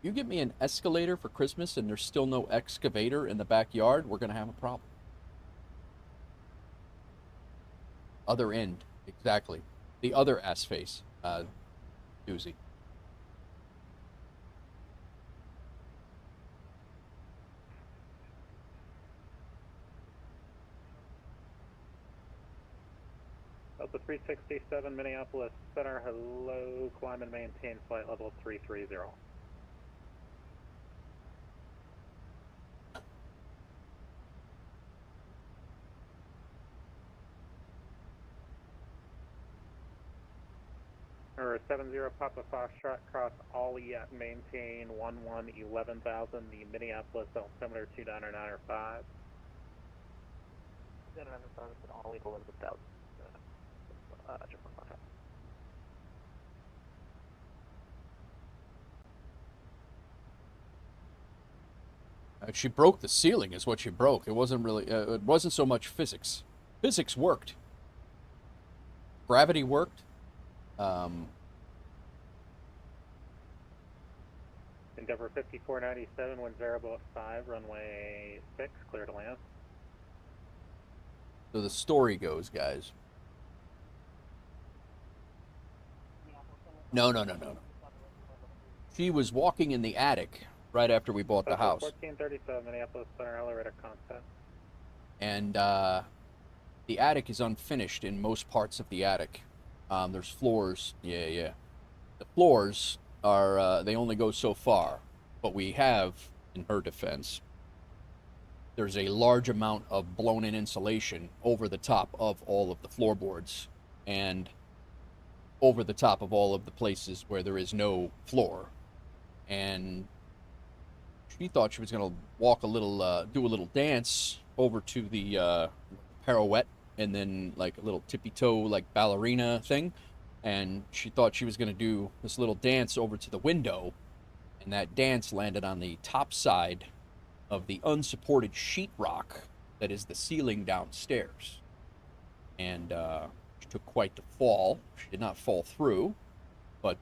You get me an escalator for Christmas and there's still no excavator in the backyard, we're going to have a problem. Other end, exactly. The other ass face, doozy. Delta 367 Minneapolis Center, hello, climb and maintain flight level 330. Or 70 Papa Foxtrot, cross Ollie at maintain 11,000, the Minneapolis altimeter 29905. 29905, Ollie 11,000. She broke the ceiling is what she broke. It wasn't really, it wasn't so much physics. Physics worked. Gravity worked. Endeavor 5497, wind 0.5, runway 6, clear to land. So the story goes, guys. No. She was walking in the attic right after we bought the house. 1437, Minneapolis Center, elevator contact. And the attic is unfinished in most parts of the attic. There's floors. Yeah. The floors are, they only go so far. But we have, in her defense, there's a large amount of blown-in insulation over the top of all of the floorboards and over the top of all of the places where there is no floor. And she thought she was going to walk a little, do a little dance over to the pirouette and then like a little tippy-toe like ballerina thing. And she thought she was going to do this little dance over to the window, and that dance landed on the top side of the unsupported sheetrock that is the ceiling downstairs. And she took quite the fall. She did not fall through, but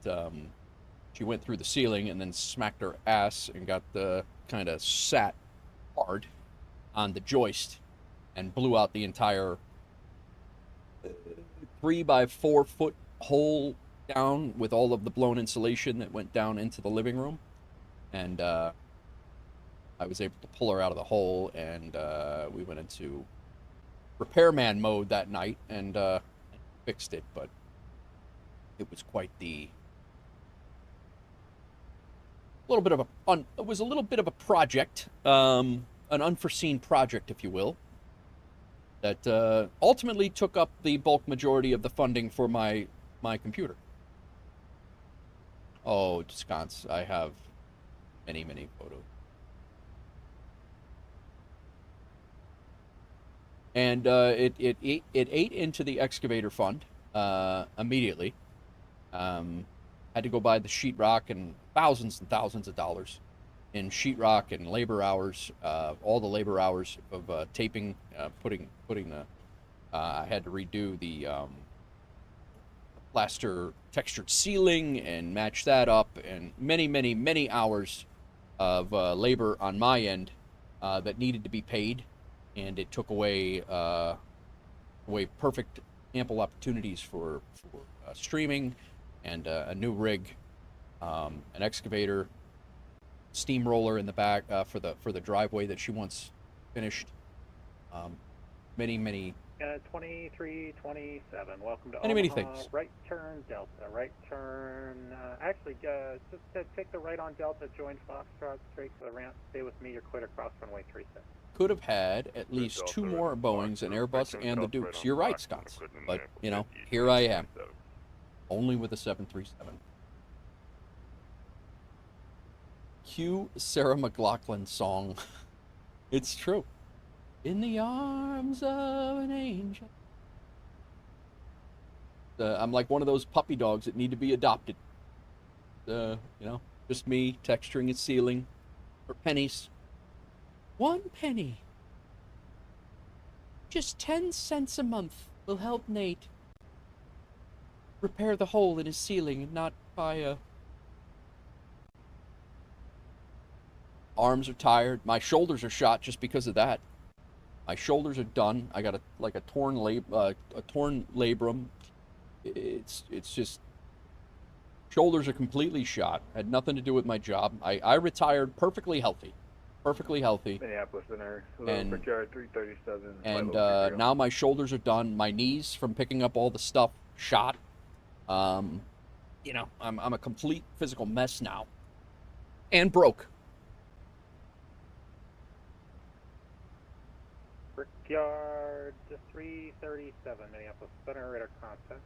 she went through the ceiling and then smacked her ass and got the kind of sat hard on the joist and blew out the entire 3 by 4 foot hole down with all of the blown insulation that went down into the living room. And I was able to pull her out of the hole, and we went into repairman mode that night and fixed it. But it was quite the little bit of it was a little bit of a project, an unforeseen project, if you will, that ultimately took up the bulk majority of the funding for my computer. Oh, sconce, I have many photos. And it ate into the excavator fund immediately. Had to go buy the sheetrock and thousands of dollars in sheetrock and labor hours, all the labor hours of taping, putting the. I had to redo the plaster textured ceiling and match that up, and many hours of labor on my end that needed to be paid, and it took away perfect ample opportunities for streaming and a new rig, an excavator, steamroller in the back for the driveway that she wants finished. Many 2327. Welcome to many Omaha. things. Right turn Delta. Right turn. Actually, just take the right on Delta. Join Foxtrot. Straight to the ramp. Stay with me. You're clear across runway 36. Could have had at least 2 more Boeings, an Airbus, and the Dukes. You're right, Scott. But you know, here I am, only with a 737. Cue Sarah McLachlan song. It's true. In the arms of an angel. I'm like one of those puppy dogs that need to be adopted. You know, just me texturing a ceiling for pennies. 1 penny. Just 10 cents a month will help Nate repair the hole in his ceiling and not buy a... Arms are tired. My shoulders are shot just because of that. My shoulders are done. I got a torn labrum. It's just shoulders are completely shot. Had nothing to do with my job. I retired perfectly healthy. Minneapolis Center, hello, Brickyard 337. And now my shoulders are done. My knees from picking up all the stuff shot. You know, I'm a complete physical mess now, and broke. Brickyard 337, Minneapolis Center, radar contact.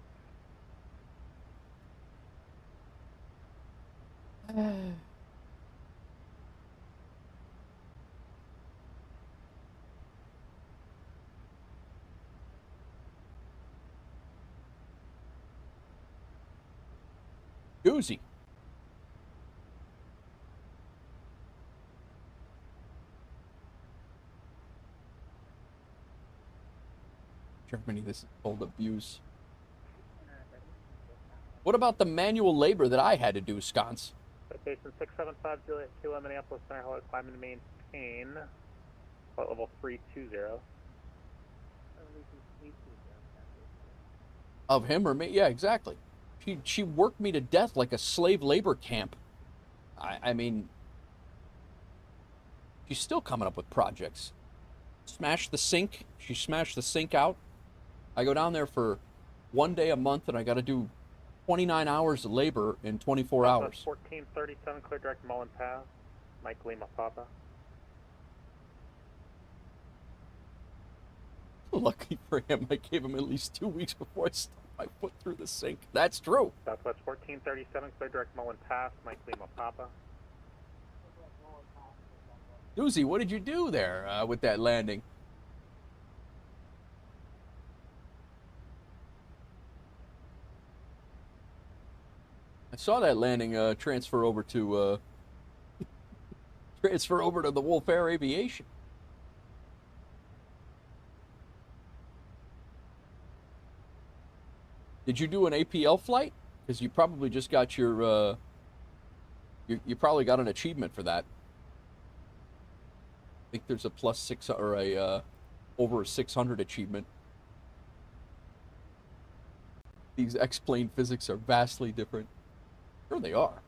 Doozy. Germany, this is old abuse. What about the manual labor that I had to do, Sconce? Station 675 Juliet Kilo, Minneapolis Center, hello, climb and maintain. Flight level 320. Of him or me? Yeah, exactly. She worked me to death like a slave labor camp. I mean, she's still coming up with projects. Smashed the sink. She smashed the sink out. I go down there for 1 day a month, and I got to do 29 hours of labor in 24 hours. 1437, clear direct Mullen Pass. Mike Lima Papa. Lucky for him, I gave him at least 2 weeks before I stuck my foot through the sink. That's true. Southwest 1437, clear direct Mullen Pass, Mike Lima Papa. Doozy, what did you do there with that landing? I saw that landing transfer over to the Wolf Air Aviation. Did you do an APL flight? Because you probably just got your you probably got an achievement for that. I think there's a +6 or a over a 600 achievement. These X-plane physics are vastly different. Sure they are.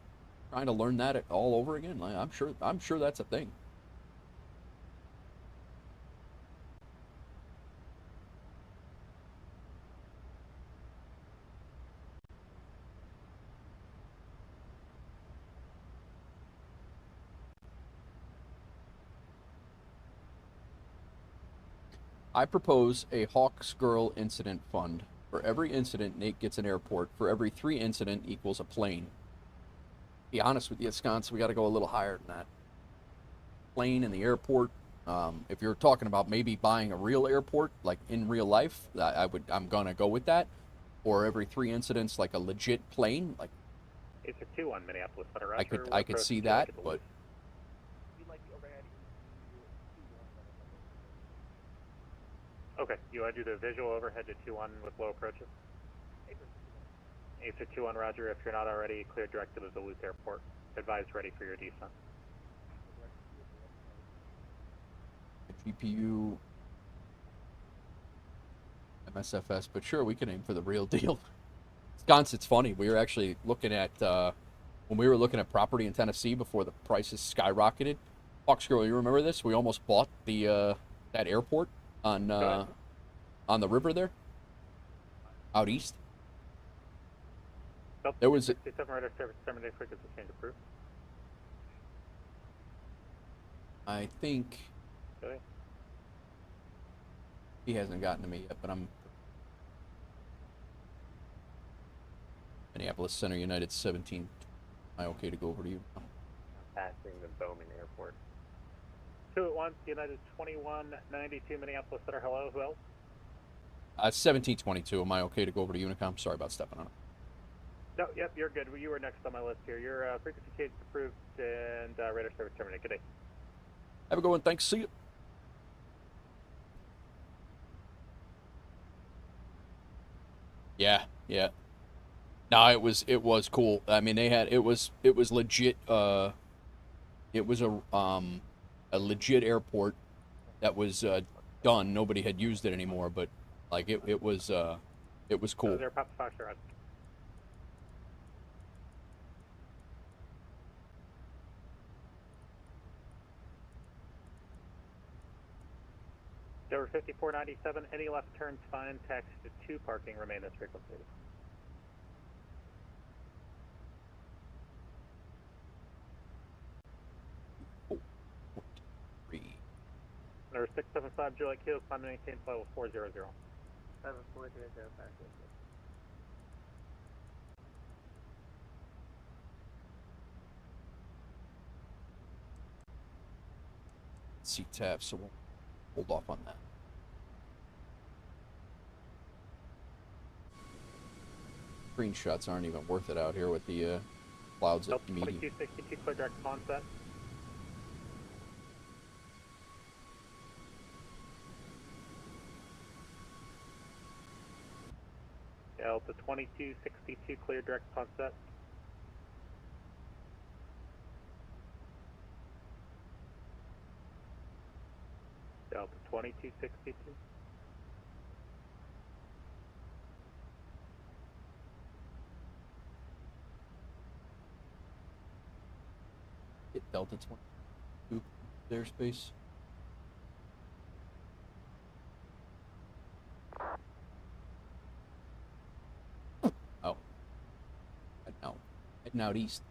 Trying to learn that all over again. I'm sure that's a thing. I propose a Hawks Girl incident fund. For every incident, Nate gets an airport. For every 3 incident equals a plane. Be honest with you, Sconce, we got to go a little higher than that. Plane and the airport. If you're talking about maybe buying a real airport, like in real life, I'm gonna go with that. Or every 3 incidents, like a legit plane, like. It's a 2-1 Minneapolis Center. I could see that, but. Okay, you want to do the visual overhead to 2-1 with low approaches? Ace 2-1, roger. If you're not already, clear direct to the Duluth Airport. Advise ready for your descent. GPU, MSFS, but sure, we can aim for the real deal. Sconce, it's funny. We were actually looking at, when we were looking at property in Tennessee before the prices skyrocketed. Hawks Girl, you remember this? We almost bought the that airport on the river there, out east. There was 67 radar service terminated frequency change approved. I think Okay. he hasn't gotten to me yet, but I'm Minneapolis Center United 17. Am I okay to go over to you? Passing the Bowman Airport. 2-1, United 2192 Minneapolis Center. Hello, who else? 1722. Am I okay to go over to Unicom? Sorry about stepping on it. No, yep, you're good. You were next on my list here. Your frequency change approved and radar service terminated. Good day. Have a good one. Thanks. See you. Yeah, yeah. No, it was cool. I mean, it was legit. It was a legit airport that was done. Nobody had used it anymore, but like it was cool. There, Papa Foxtrot. Over 5497, any left turns fine, taxi to 2 parking, remain this frequency. Number 675, Juliet Kilo, climb and maintain flight level 400. 7400, CTAF, so we'll hold off on that. Screenshots aren't even worth it out here with the clouds at medium. 2262, clear direct concept. Delta 2262, clear direct concept. Delta 2262. Hit Delta 22 airspace. Oh. Heading out east.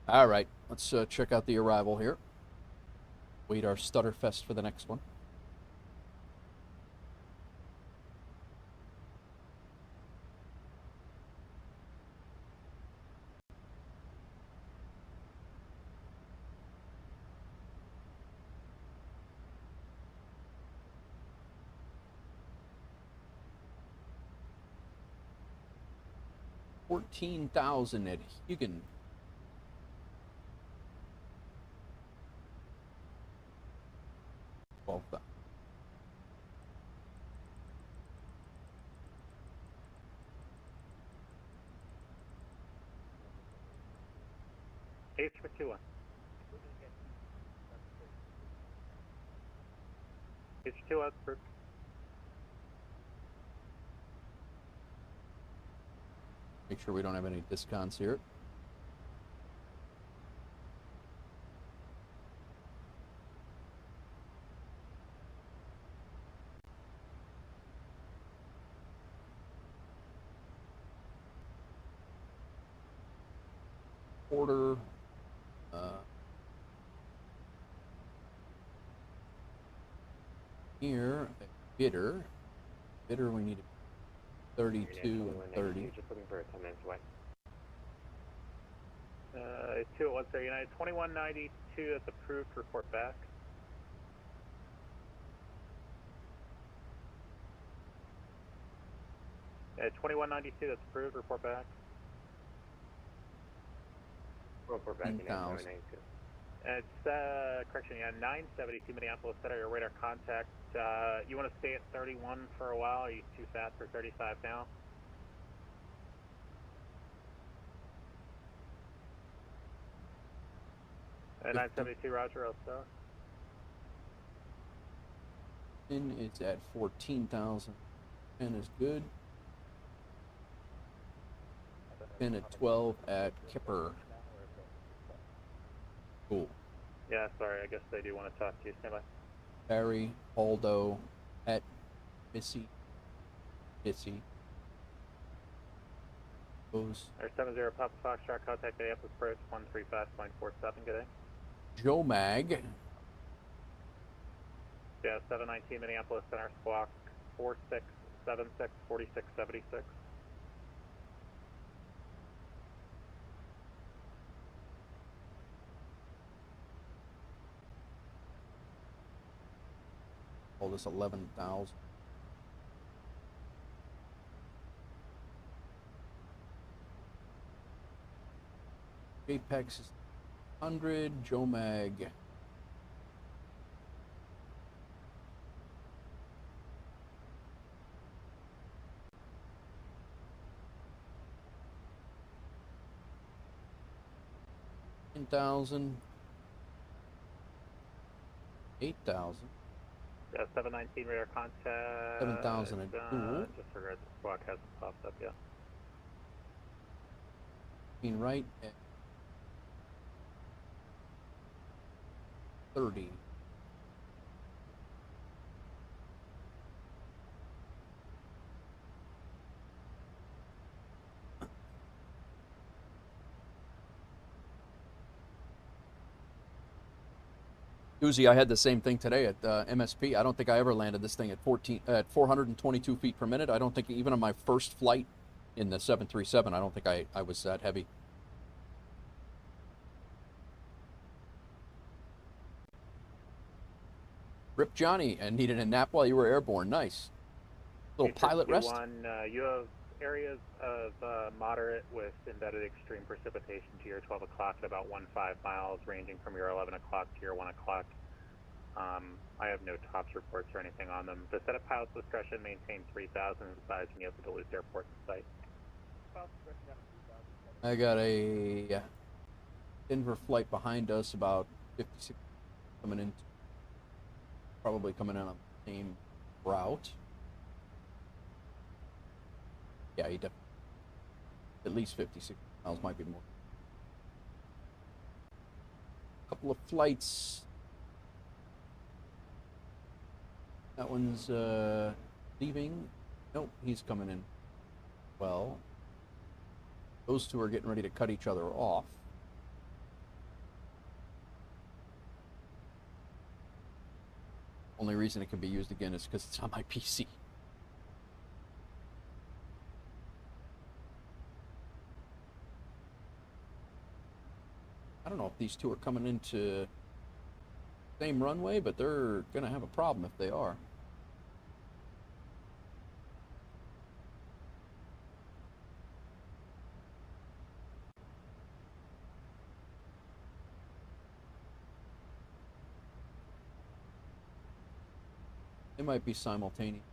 All right, let's check out the arrival here. Wait our stutter fest for the next one. $14,000 at Hugon. $12,000. H21. H2 approved. Make sure we don't have any discounts here. Order. Here, bidder. Bidder, we need 32 and 30. Just looking for attendance. What? 201 United 2192. That's approved. Report back. At 2192, that's approved. Report back. Report back. 9,000. It's, correction, yeah, 972 Minneapolis Center, your radar contact. You want to stay at 31 for a while? Are you too fast for 35 now? And 972, Roger, also. And it's at 14,000. 10 is good. 10 at 12 at Kipper. Cool. Yeah, sorry, I guess they do want to talk to you. Stand by. Barry, Aldo, at Missy. Those. Air 70 Papa Foxtrot, contact Minneapolis approach 135.47. Good day. Joe Mag. Yeah, 719 Minneapolis Center, squawk 4676 4676. All this 11,000. Apex is 100. Joe Mag. $10,000. 8,000. Yeah, 719 radar contact. 7,000 at Google. Just forgot the squawk hasn't popped up yet. Right at 30. Uzi, I had the same thing today at MSP. I don't think I ever landed this thing at 422 feet per minute. I don't think even on my first flight in the 737, I don't think I was that heavy. Rip Johnny, and needed a nap while you were airborne. Nice. Little pilot rest. You have areas of moderate with embedded extreme precipitation to your 12 o'clock at about 15 miles, ranging from your 11 o'clock to your 1 o'clock. I have no tops reports or anything on them. The set of pilot's discretion maintains 3,000, advising you of the Duluth Airport in sight. I got a Denver flight behind us, about 56 coming in. Probably coming in on the same route. Yeah, he definitely. At least 56 miles, might be more. A couple of flights. That one's leaving. Nope, he's coming in. Well, those two are getting ready to cut each other off. Only reason it can be used again is because it's on my PC. I don't know if these two are coming into the same runway, but they're going to have a problem if they are. They might be simultaneous.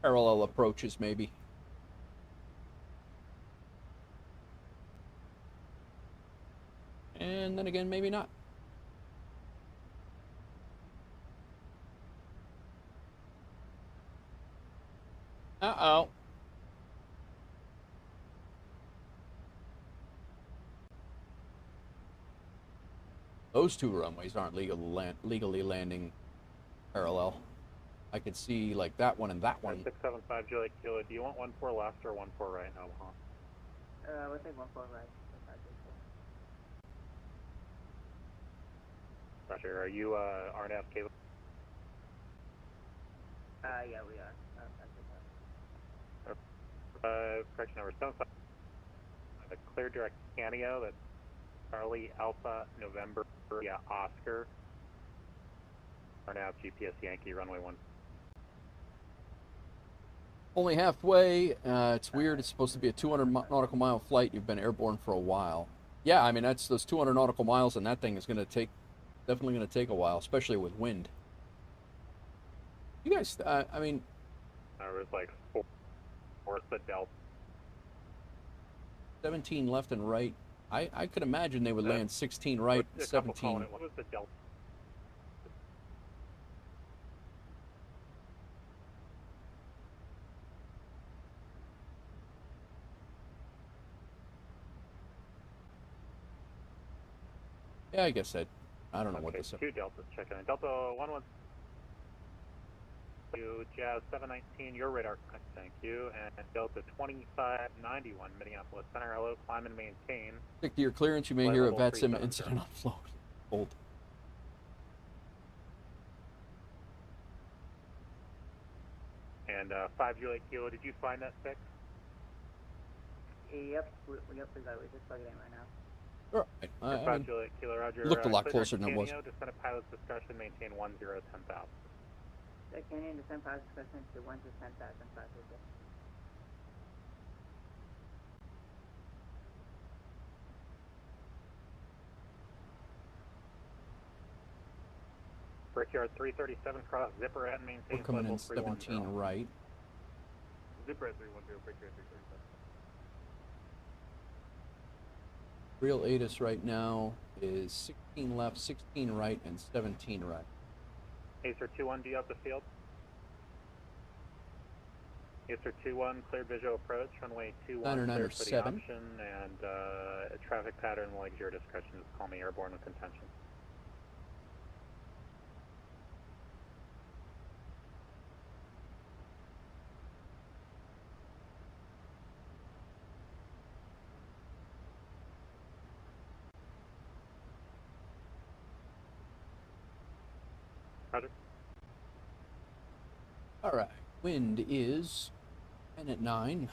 Parallel approaches, maybe. And then again, maybe not. Uh-oh. Those two runways aren't legally landing parallel. I could see like that one and that one. 675 Juliet Kilo, do you want 14 left or 14 right now, Omaha? We'll take 14 right. Roger, are you RNAV cable? Yeah, we are. Correction number 75. A clear direct Canio, that's Charlie Alpha November, yeah, Oscar. RNAV GPS Yankee, runway 1. Only halfway. It's weird. It's supposed to be a 200 nautical mile flight. You've been airborne for a while. Yeah, I mean, that's those 200 nautical miles, and that thing is going to take, definitely going to take a while, especially with wind. You guys, I mean... There was like 4 the Delta. 17 left and right. I could imagine they would land 16 right, 17. What was the Delta? Yeah, I guess I don't know what this is. 2 Deltas checking in. Delta 11. You Jazz 719, your radar, thank you. And Delta 2591, Minneapolis Center, hello, climb and maintain. Stick to your clearance, you may hear a VATSIM incident on float. Hold. And 5 Juliet Kilo, did you find that fix? Yep, we just plug it in right now. All right. 5 Juliet Kilo, Roger. Looked a lot closer than it was. Descend a pilot's discussion, maintain 1010,000. Canadian descend pilot's discussion to 1010,000, 5 Juliet. Brickyard 337, cross zipper at and maintain. We're coming in 310. 17 right. Zipper at 310, Brickyard 337. Real ATIS right now is 16 left, 16 right, and 17 right. Acer 21, do you have the field? Acer 21, cleared visual approach, runway 21, cleared for the option, and a traffic pattern like your discretion. Just call me airborne with contention. Roger. All right. Wind is 10 at 9.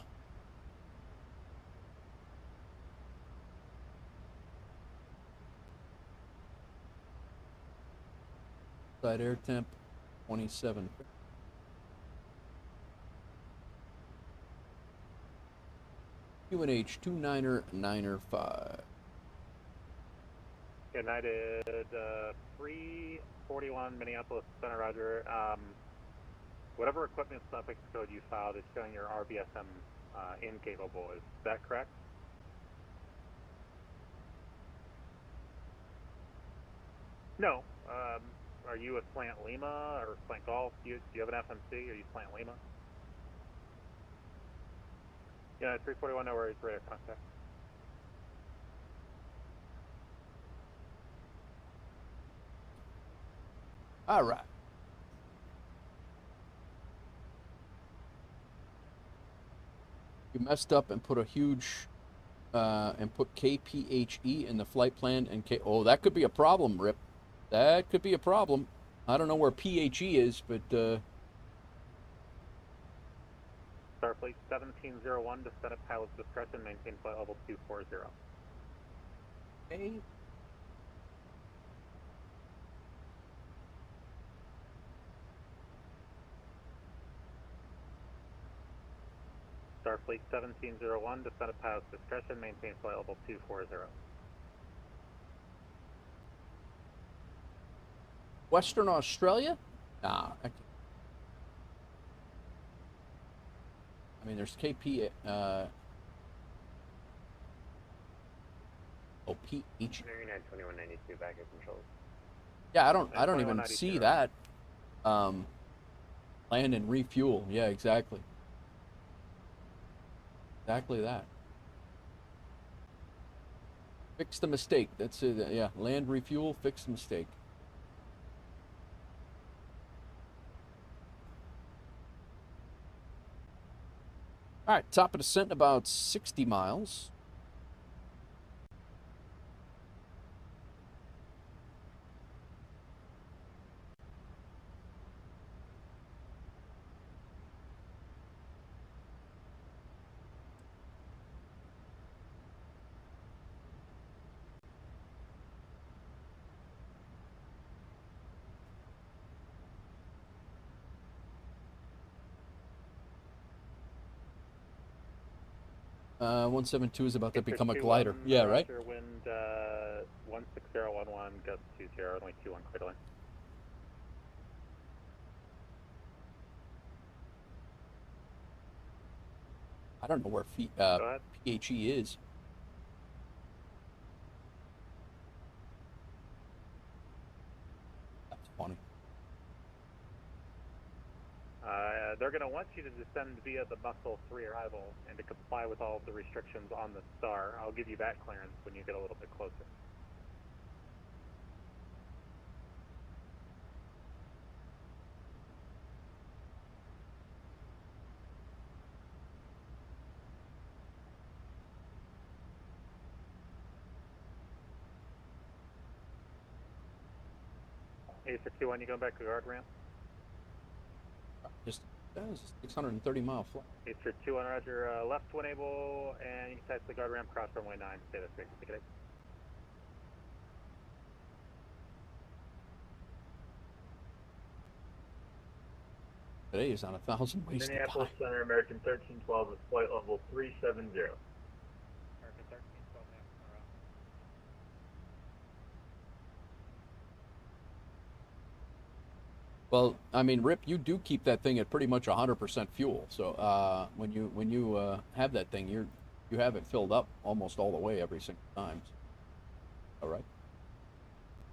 Side air temp 27. UNH 29er United 341 Minneapolis Center, Roger. Whatever equipment suffix code you filed is showing your RBSM incapable. Is that correct? No. Are you a Slant Lima or Slant Golf? Do you have an FMC? Are you Slant Lima? Yeah, 341, no worries, radar contact. All right. You messed up and put a huge, and put KPHE in the flight plan and oh, that could be a problem, Rip. That could be a problem. I don't know where PHE is, but Starfleet 1701, descend at pilot's discretion, maintain flight level 240. okay. Starfleet 1701, descend at pilot's discretion, maintain flight level 240. Western Australia? Nah. I mean, there's KP. Oh, PH. 2192 back at controls. Yeah, I don't even see that. Land and refuel. Yeah, exactly. Exactly that. Fix the mistake. That's it. Yeah, land, refuel, fix the mistake. All right, top of descent about 60 miles. Uh, 172 is about to become a glider. Yeah, right? Wind 16011, gust 20, only 21 clear line. I don't know where PHE is. That's funny. They're going to want you to descend via the Muscle 3 arrival and to comply with all of the restrictions on the star. I'll give you that clearance when you get a little bit closer. A321, you going back to the guard ramp? Just that was a 630-mile flight. A321, roger. Left to enable, and you can touch the guard ramp, cross runway 9. Stay this way. Take it out. Today is on 1,000 ways to Minneapolis die. Center, American 1312 with flight level 370. American 1312, Well, I mean, Rip, you do keep that thing at pretty much 100% fuel. So when you have that thing, you have it filled up almost all the way every single time. All right.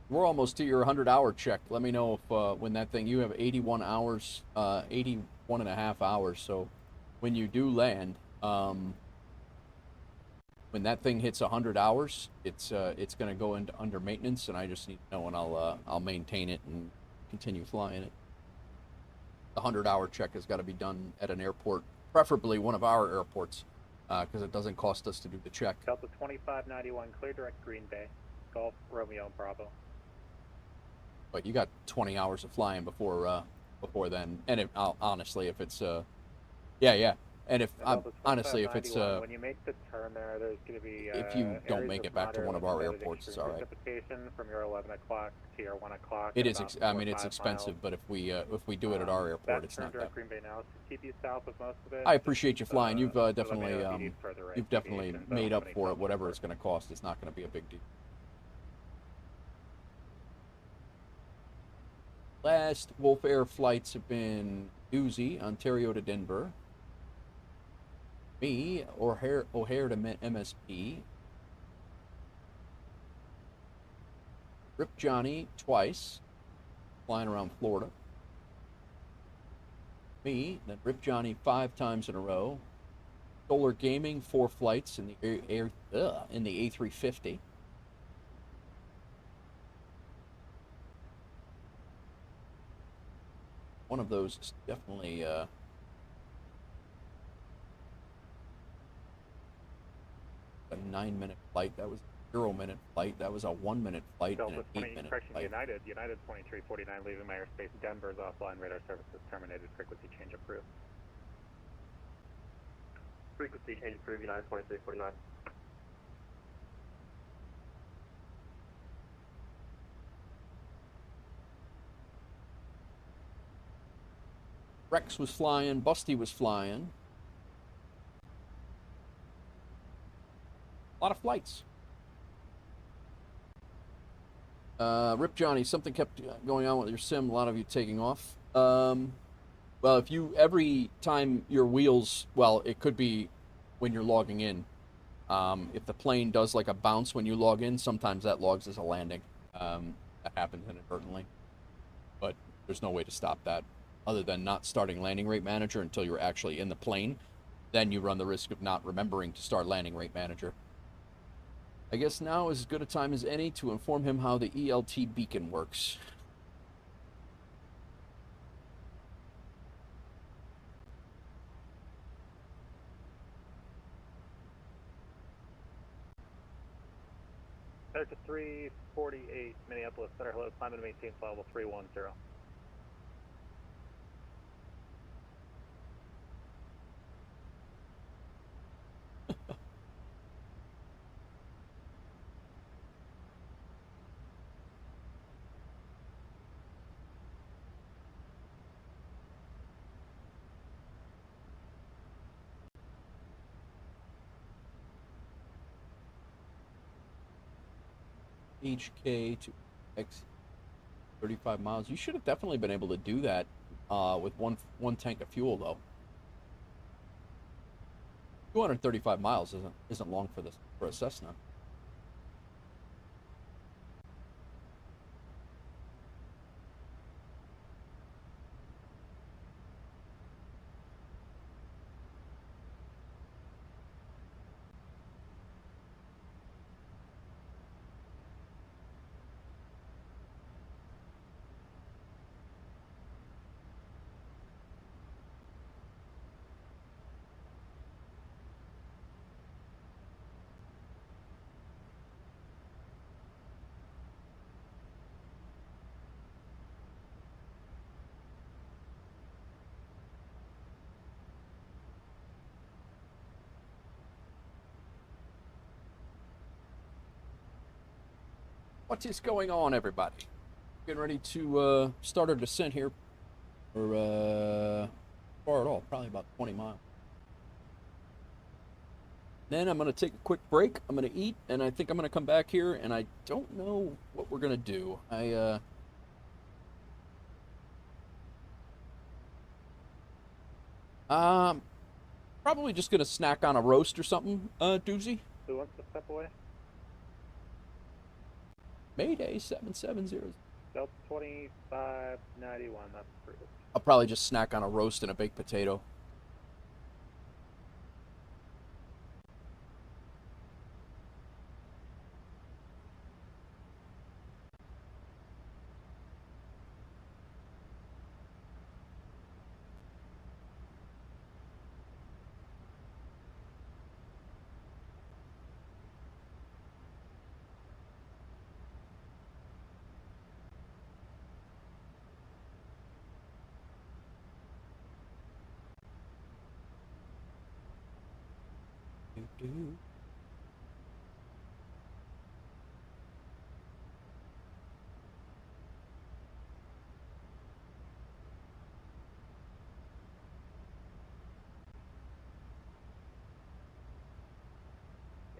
We're almost to your 100-hour check. Let me know if when that thing, you have 81 hours, 81 and a half hours. So when you do land, when that thing hits 100 hours, it's going to go into under maintenance, and I just need to know, and I'll maintain it and continue flying it. The 100-hour check has got to be done at an airport, preferably one of our airports, because it doesn't cost us to do the check. Delta 2591, clear direct Green Bay, Golf Romeo Bravo. But you got 20 hours of flying before then, and honestly, if it's yeah, and if honestly, if it's when you make the turn there, there's going to be if you don't make it back to one of our airports, it's all right. Precipitation from your 11 o'clock to your 1 o'clock. It is. I mean, it's expensive, but if we do it at our airport, it's not that. Green Bay now, so keep you south of most of it. I appreciate you flying. You've definitely made up for it. Whatever it's going to cost, it's not going to be a big deal. Last Wolf Air flights have been doozy, Ontario to Denver. Me, O'Hare to MSP. Rip Johnny twice, flying around Florida. Me, then Rip Johnny 5 times in a row. Solar Gaming 4 flights in the in the A350. One of those is definitely a 9-minute flight. That was 0-minute flight. That was a 1-minute flight and Delta an 20, 8-minute correction, flight. United 2349 leaving my airspace. Denver's offline, radar services terminated, frequency change approved. Frequency change approved, United 2349. Rex was flying, Busty was flying. A lot of flights. Rip Johnny, something kept going on with your sim, a lot of you taking off. Well, if you, every time your wheels, well, it could be when you're logging in. If the plane does like a bounce when you log in, sometimes that logs as a landing. That happens inadvertently. But there's no way to stop that other than not starting landing rate manager until you're actually in the plane. Then you run the risk of not remembering to start landing rate manager. I guess now is as good a time as any to inform him how the ELT beacon works. Delta 348, Minneapolis, Center, hello, climb and maintain level 310. HK to X 35 miles. You should have definitely been able to do that with one tank of fuel though. 235 miles isn't long for a Cessna. What is going on, everybody? Getting ready to start our descent here. Or far at all, probably about 20 miles. Then I'm going to take a quick break. I'm going to eat, and I think I'm going to come back here, and I don't know what we're going to do. Probably just going to snack on a roast or something, Doozy. Who wants to step away? Mayday 770. Delta 2591, that's approved. I'll probably just snack on a roast and a baked potato.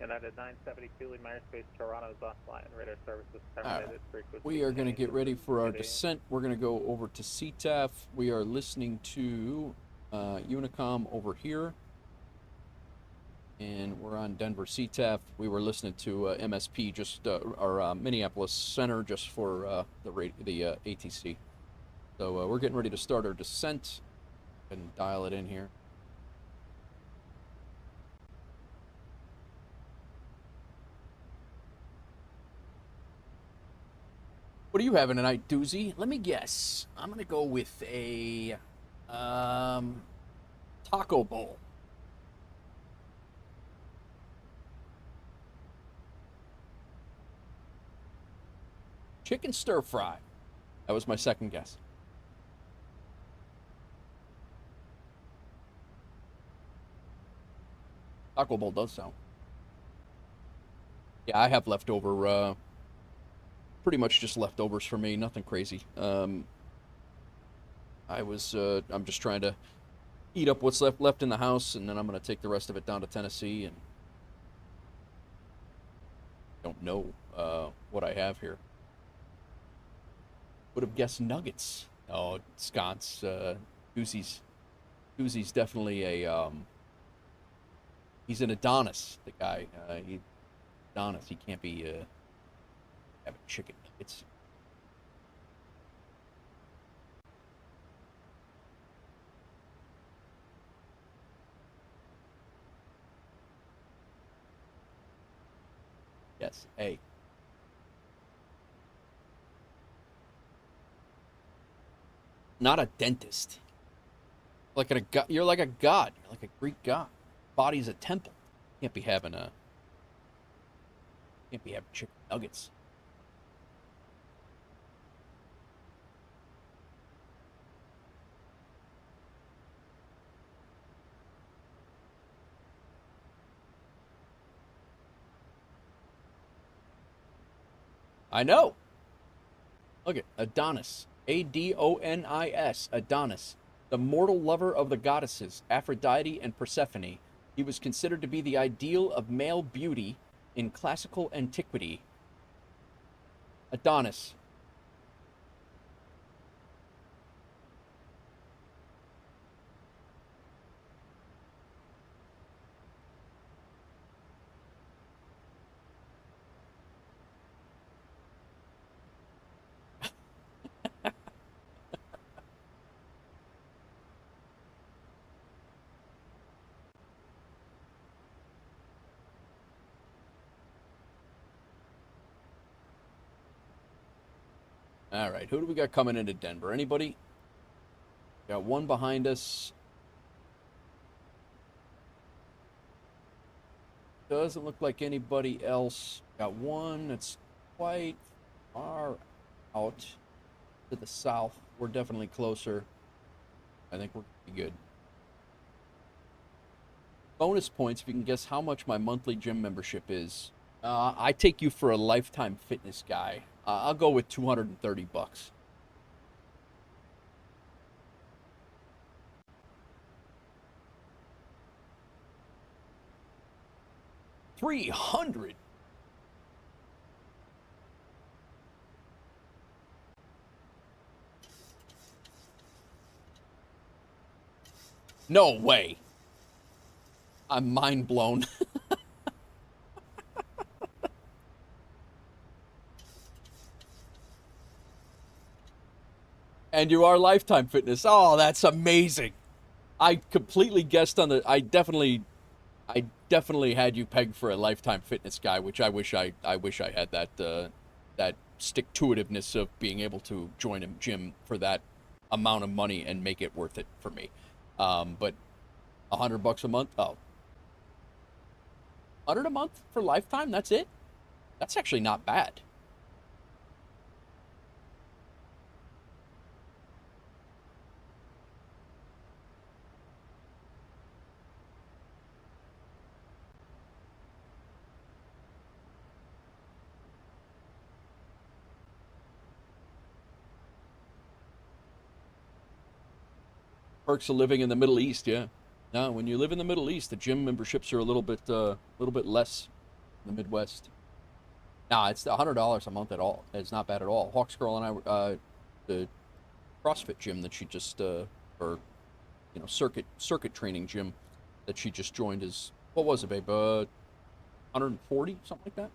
United 972, lead my airspace, Toronto's offline, radar services terminated, frequency. We are going to get ready for our descent. We're going to go over to CTAF. We are listening to Unicom over here. And we're on Denver CTAF. We were listening to MSP, just our Minneapolis Center, just for the ATC. So we're getting ready to start our descent. And dial it in here. What are you having tonight, Doozy? Let me guess. I'm going to go with a taco bowl. Chicken stir fry. That was my second guess. Taco Bell does sound. Yeah, I have leftover, pretty much just leftovers for me, nothing crazy. I'm just trying to eat up what's left in the house, and then I'm going to take the rest of it down to Tennessee, and don't know what I have here. Would have guessed nuggets. Oh, sconce. Goosey's definitely a, he's an Adonis, the guy. Adonis, he can't be having chicken nuggets. Yes, A. Not a dentist. You're like a god. You're like a Greek god. Body's a temple. Can't be having chicken nuggets. I know. Look at Adonis. Adonis. Adonis. The mortal lover of the goddesses, Aphrodite and Persephone. He was considered to be the ideal of male beauty in classical antiquity. Adonis. All right, who do we got coming into Denver? Anybody? Got one behind us. Doesn't look like anybody else. Got one that's quite far out to the south. We're definitely closer. I think we're pretty good. Bonus points if you can guess how much my monthly gym membership is. I take you for a lifetime fitness guy. I'll go with $230. $300. No way. I'm mind blown. And you are Lifetime Fitness. Oh, that's amazing. I completely guessed on the. I definitely had you pegged for a Lifetime Fitness guy, which I wish I had that stick-to-itiveness of being able to join a gym for that amount of money and make it worth it for me. But $100 a month. Oh, $100 a month for Lifetime. That's it. That's actually not bad. Perks of living in the Middle East, yeah. No, when you live in the Middle East, the gym memberships are a little bit less in the Midwest. Nah, it's $100 a month at all. It's not bad at all. Hawks Girl and I, the CrossFit gym that she just, circuit training gym that she just joined is, what was it, babe? 140, something like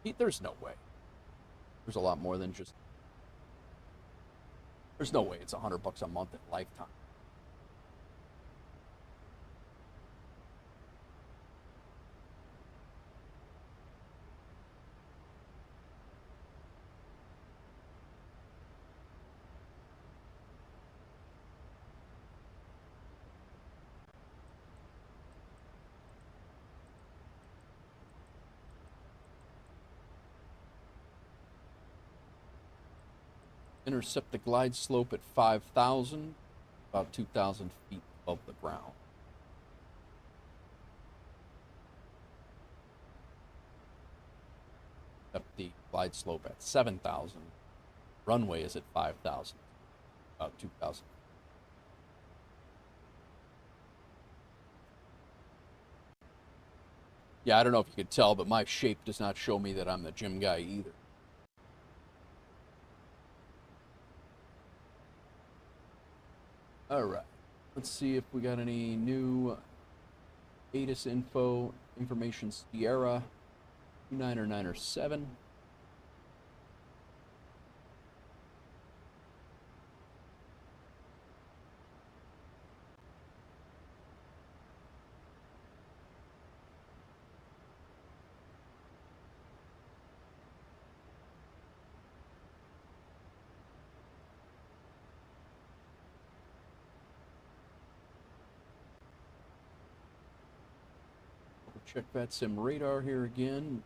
that. There's no way. There's a lot more than just. There's no way it's $100 a month at Lifetime. Intercept the glide slope at 5,000, about 2,000 feet above the ground. Up the glide slope at 7,000. Runway is at 5,000, about 2,000. Yeah, I don't know if you could tell, but my shape does not show me that I'm the gym guy either. All right, let's see if we got any new ATIS information. Sierra 29 or 9 or 7. Check VATSIM radar here again.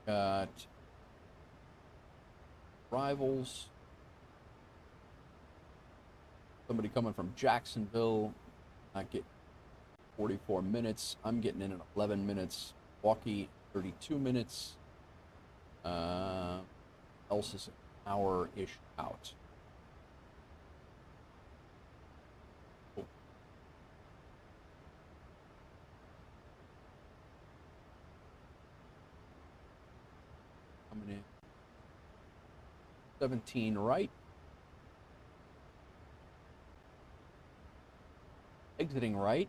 Got arrivals. Somebody coming from Jacksonville. I get 44 minutes. I'm getting in 11 minutes. Milwaukee, 32 minutes. Else is an hour-ish out. Coming in 17 right. Exiting right.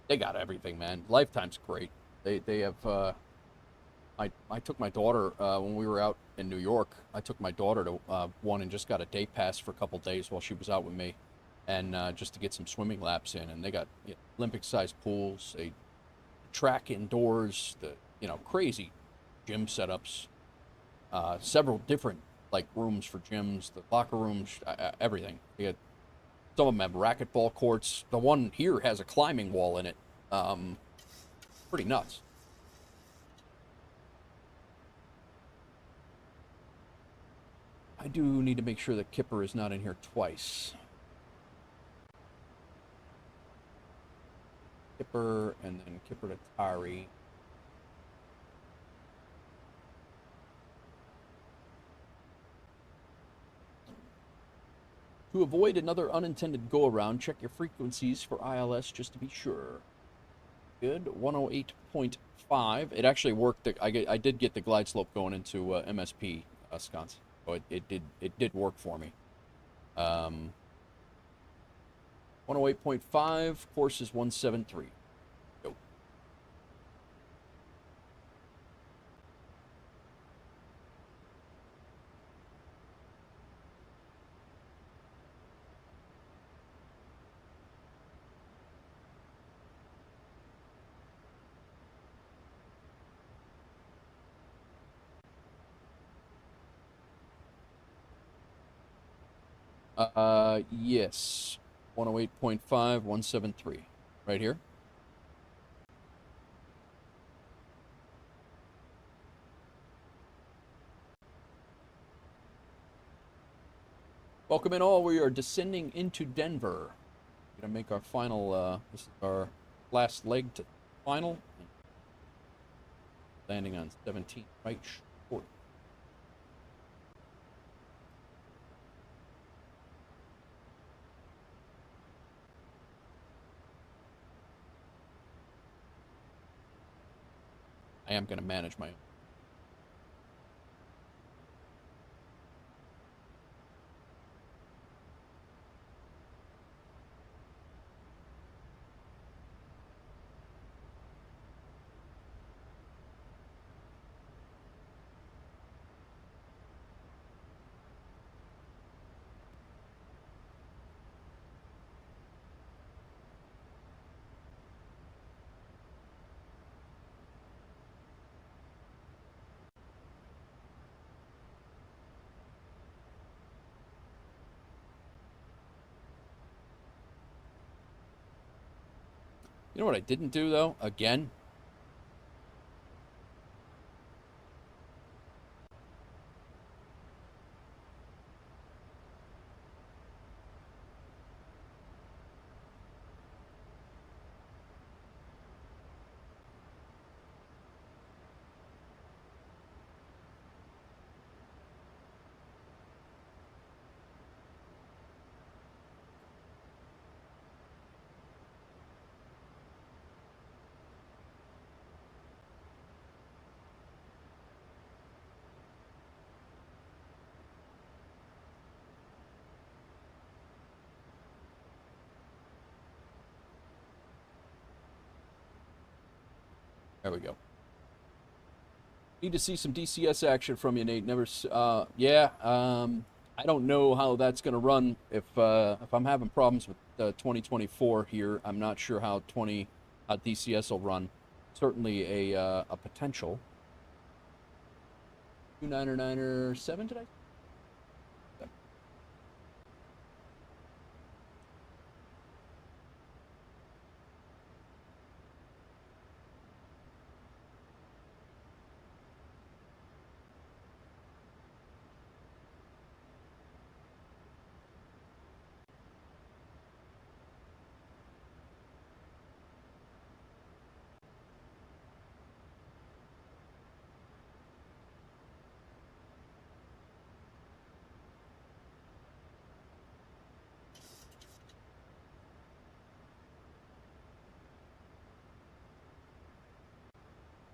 They got everything, man. Lifetime's great. They have I took my daughter when we were out in New York. I took my daughter to one and just got a day pass for a couple days while she was out with me, and just to get some swimming laps in. And they got Olympic-sized pools, a track indoors, crazy gym setups, several different rooms for gyms, the locker rooms, everything. They had, some of them have racquetball courts. The one here has a climbing wall in it. Pretty nuts. I do need to make sure that Kipper is not in here twice. Kipper and then Kipper to Tari. To avoid another unintended go-around, check your frequencies for ILS just to be sure. Good. 108.5. It actually worked. I did get the glide slope going into MSP sconce. So it did work for me. 108.5. Course is 173. Go. Yes. 108.5, 173. Right here. Welcome in all. We are descending into Denver. We're going to make our final, this is our last leg to final. Landing on 17 right short. I am going to manage my own. You know what I didn't do, though? Again? There we go. Need to see some DCS action from you, Nate. Never. Yeah. I don't know how that's going to run. If I'm having problems with 2024 here, I'm not sure how DCS will run. Certainly a potential. 2997 today.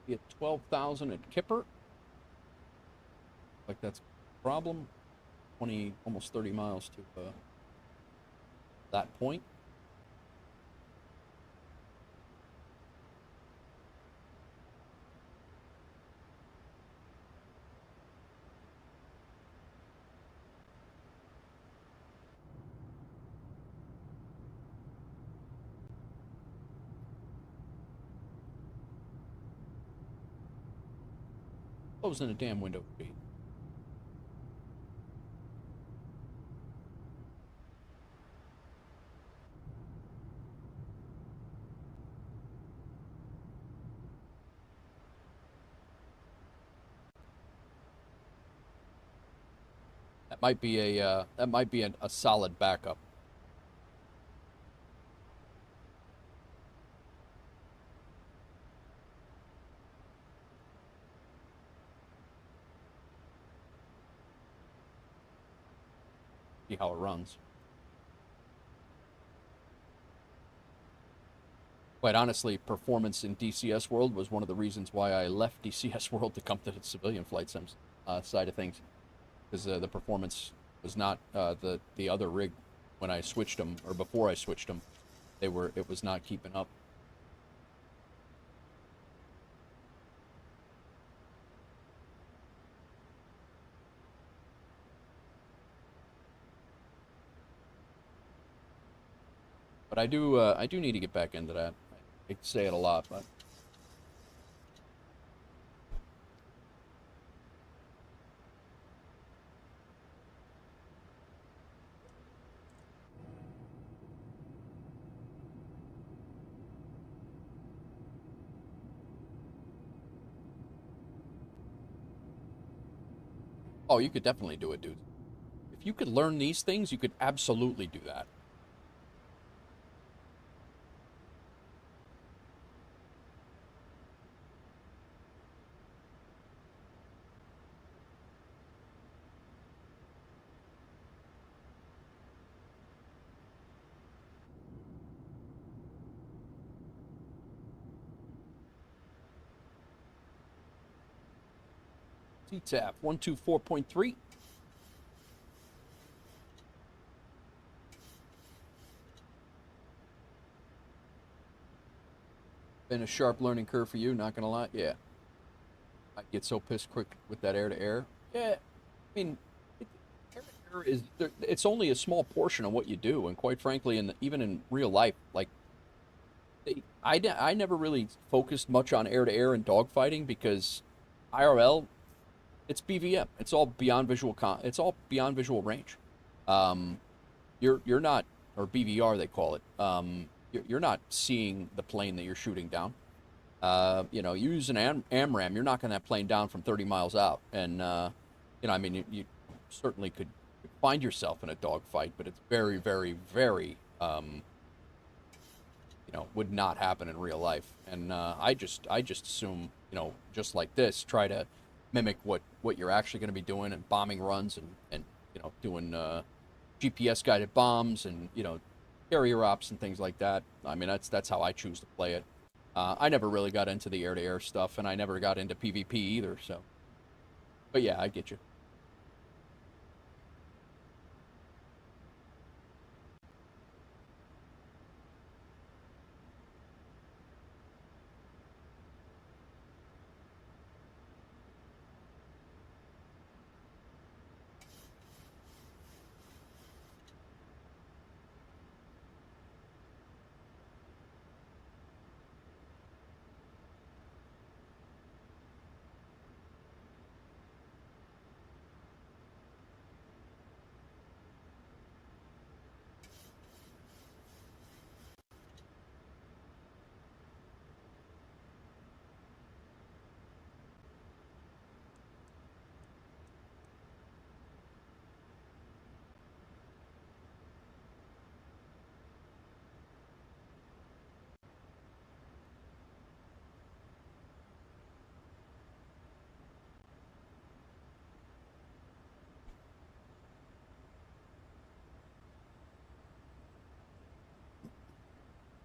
Be at 12,000 at Kipper. Like that's a problem. 20, almost 30 miles to that point. Closing a damn window. That might be a solid backup. See how it runs. Quite honestly, performance in DCS World was one of the reasons why I left DCS World to come to the civilian flight sims side of things, because the performance was not the other rig when I switched them, or before I switched them, it was not keeping up. But I do need to get back into that. I say it a lot, but oh, you could definitely do it, dude. If you could learn these things, you could absolutely do that. TTAP 124.3. Been a sharp learning curve for you, not gonna lie. Yeah. I get so pissed quick with that air-to-air. Yeah. I mean, air-to-air is it's only a small portion of what you do, and quite frankly, even in real life, like I never really focused much on air-to-air and dogfighting because IRL, it's BVM. It's all beyond visual it's all beyond visual range. You're not, or BVR they call it. you're not seeing the plane that you're shooting down. You know, you use an AMRAAM, you're knocking that plane down from 30 miles out. And, you know, I mean, you certainly could find yourself in a dogfight, but it's very, very, very, you know, would not happen in real life. And I just assume, you know, just like this, try to mimic what you're actually going to be doing and bombing runs and you know, doing GPS guided bombs and, you know, carrier ops and things like that. I mean, that's how I choose to play it. I never really got into the air-to-air stuff, and I never got into PvP either, so. But yeah, I get you.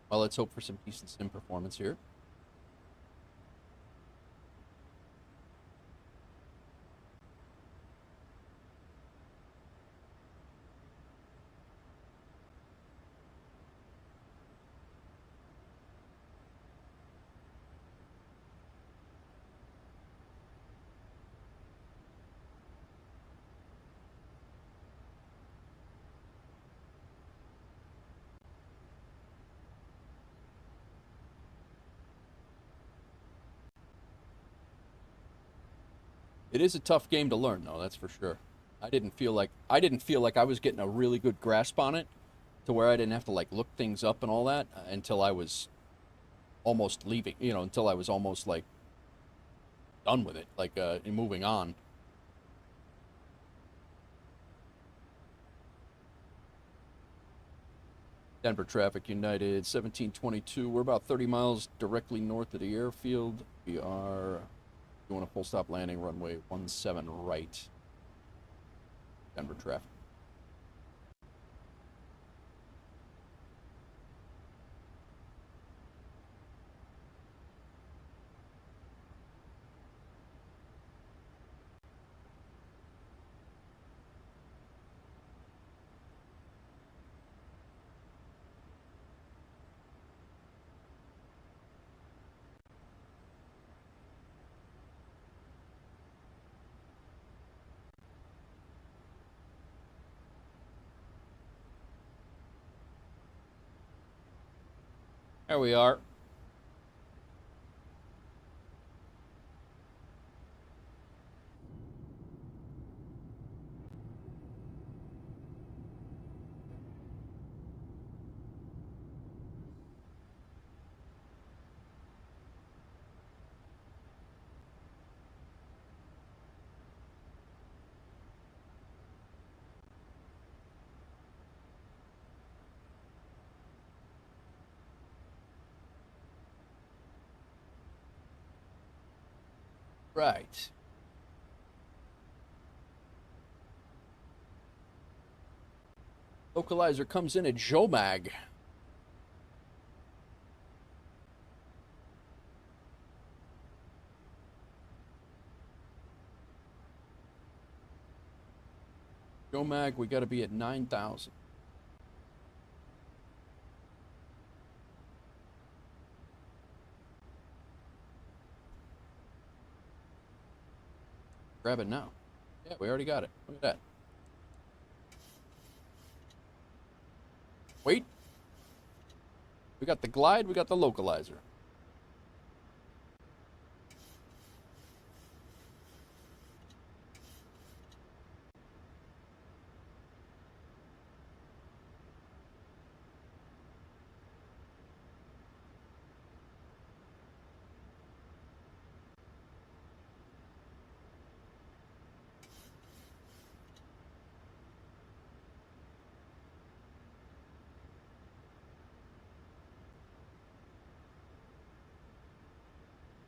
Well, let's hope for some decent sim performance here. It is a tough game to learn, though. That's for sure. I didn't feel like I was getting a really good grasp on it, to where I didn't have to like look things up and all that until I was almost leaving. You know, until I was almost like done with it, like moving on. Denver Traffic United 1722. We're about 30 miles directly north of the airfield. We are doing a full stop landing, runway 17 right. Denver Traffic. There we are. Right. Localizer comes in at Jomag. Jomag, we got to be at 9,000. Grab it now. Yeah, we already got it. Look at that. Wait. We got the glide, we got the localizer.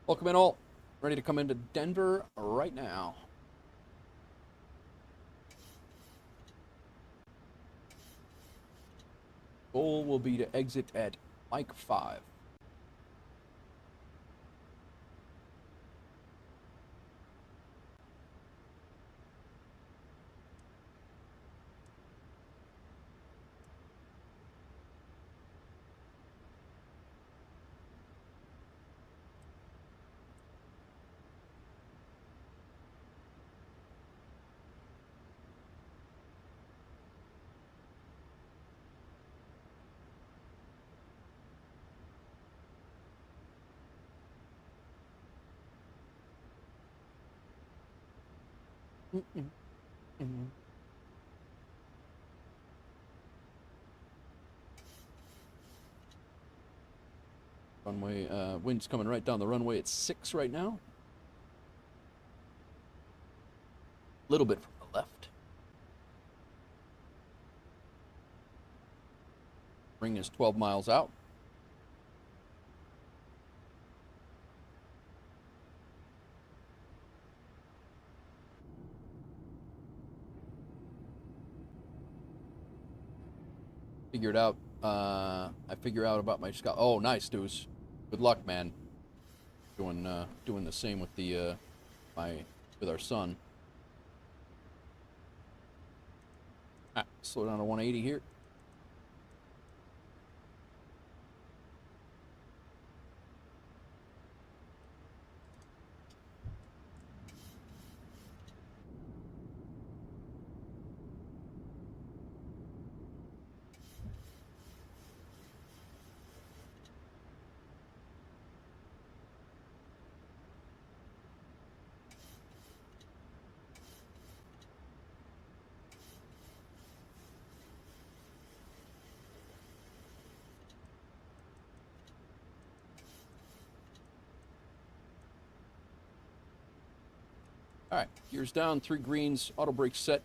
Welcome in all. Ready to come into Denver right now. Goal will be to exit at Mike 5. Runway, wind's coming right down the runway at 6 right now. A little bit from the left. Ring is 12 miles out. I figure out about my scout. Oh, nice, Deuce. Good luck, man. Doing the same with the with our son. Slow down to 180 here. All right, gears down, 3 greens, auto brake set.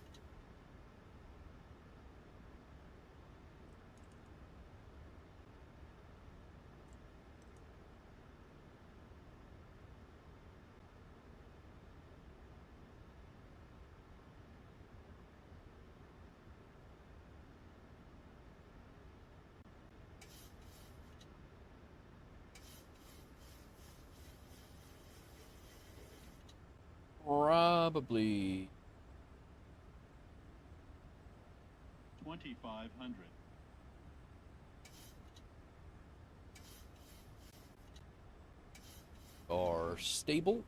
Probably 2,500. are stable,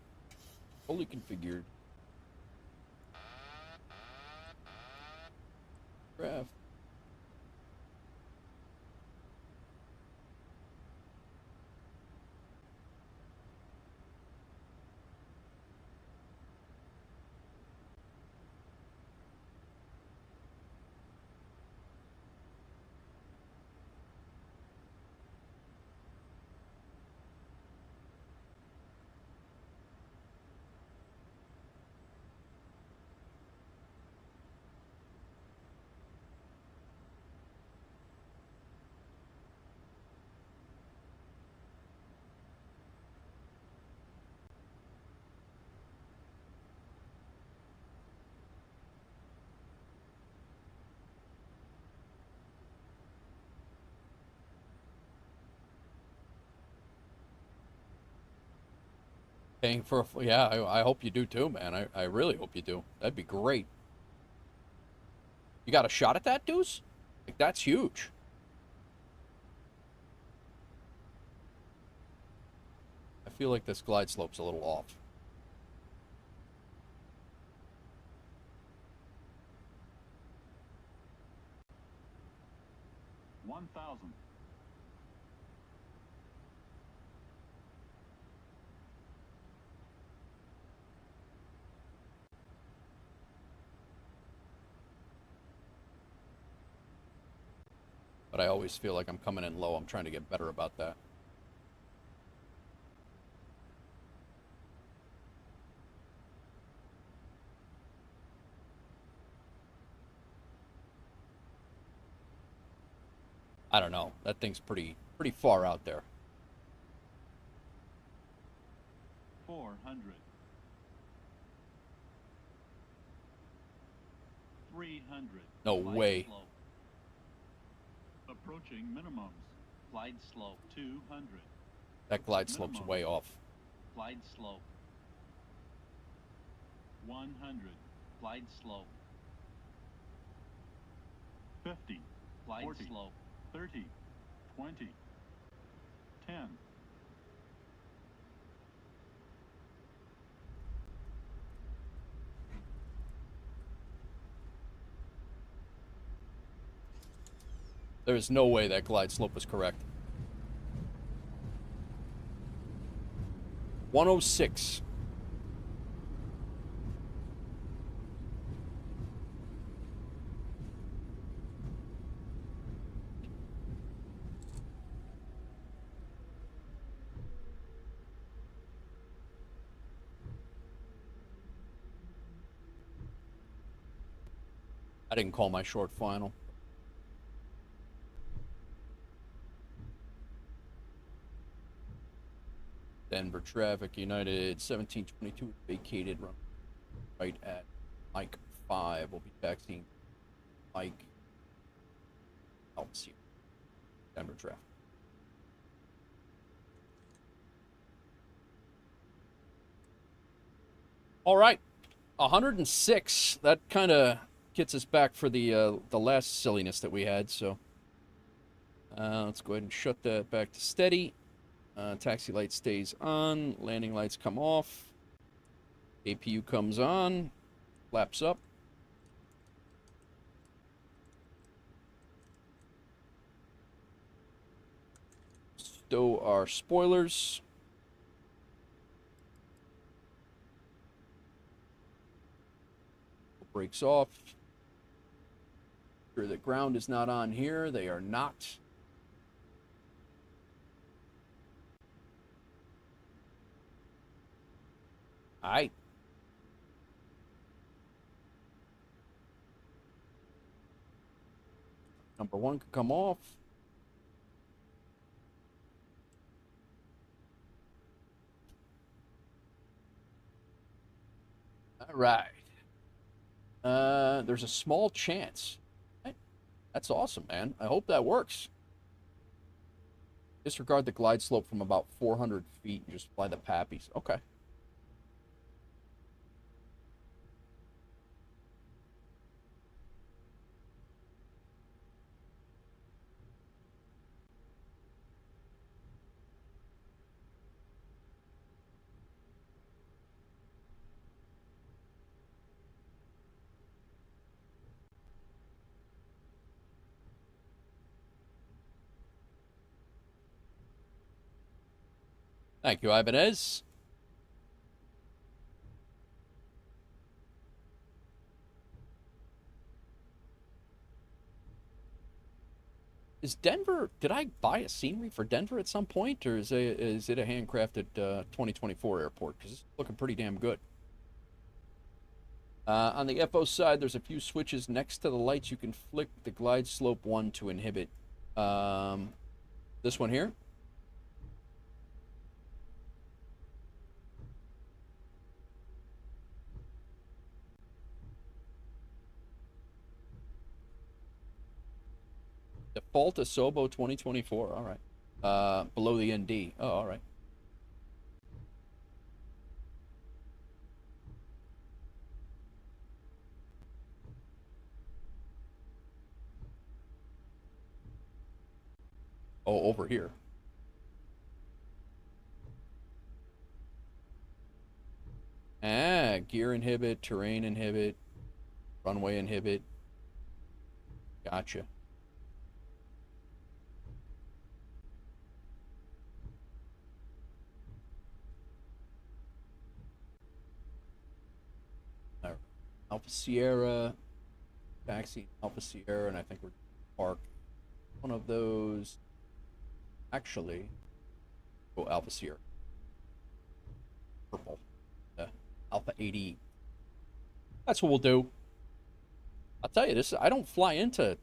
fully configured. Graph. Paying for a, yeah, I hope you do too, man. I really hope you do. That'd be great. You got a shot at that, Deuce? Like, that's huge. I feel like this glide slope's a little off. $1,000. But I always feel like I'm coming in low. I'm trying to get better about that. I don't know. That thing's pretty far out there. 400. 300. No Glide way. slope. Approaching minimums. Glide slope 200. That glide slope's Minimum. way off. Glide slope 100. Glide slope 50. Glide 40. Slope 30. 20. 10. There's no way that glide slope was correct. 106. I didn't call my short final. Denver traffic, United 1722 vacated, run right at Mike 5. We'll be taxiing Mike. I'll see you. Denver traffic. All right, 106. That kind of gets us back for the last silliness that we had. So let's go ahead and shut that back to steady. Taxi light stays on. Landing lights come off. APU comes on. Flaps up. Stow our spoilers. Brakes off. Sure the ground is not on here. They are not. All right. Number one could come off. All right. There's a small chance. That's awesome, man. I hope that works. Disregard the glide slope from about 400 feet and just fly the pappies. Okay. Thank you, Ibanez. Is Denver, did I buy a scenery for Denver at some point, or is it a handcrafted 2024 airport? Because it's looking pretty damn good. On the FO side, there's a few switches next to the lights. You can flick the glide slope one to inhibit. This one here. Default Asobo 2024. All right. Below the ND. Oh, all right. Oh, over here. Ah, gear inhibit, terrain inhibit, runway inhibit. Gotcha. Alpha Sierra, taxi Alpha Sierra, and I think we're park one of those. Actually, go Alpha Sierra. Purple. Alpha 80. That's what we'll do. I'll tell you this. I don't fly into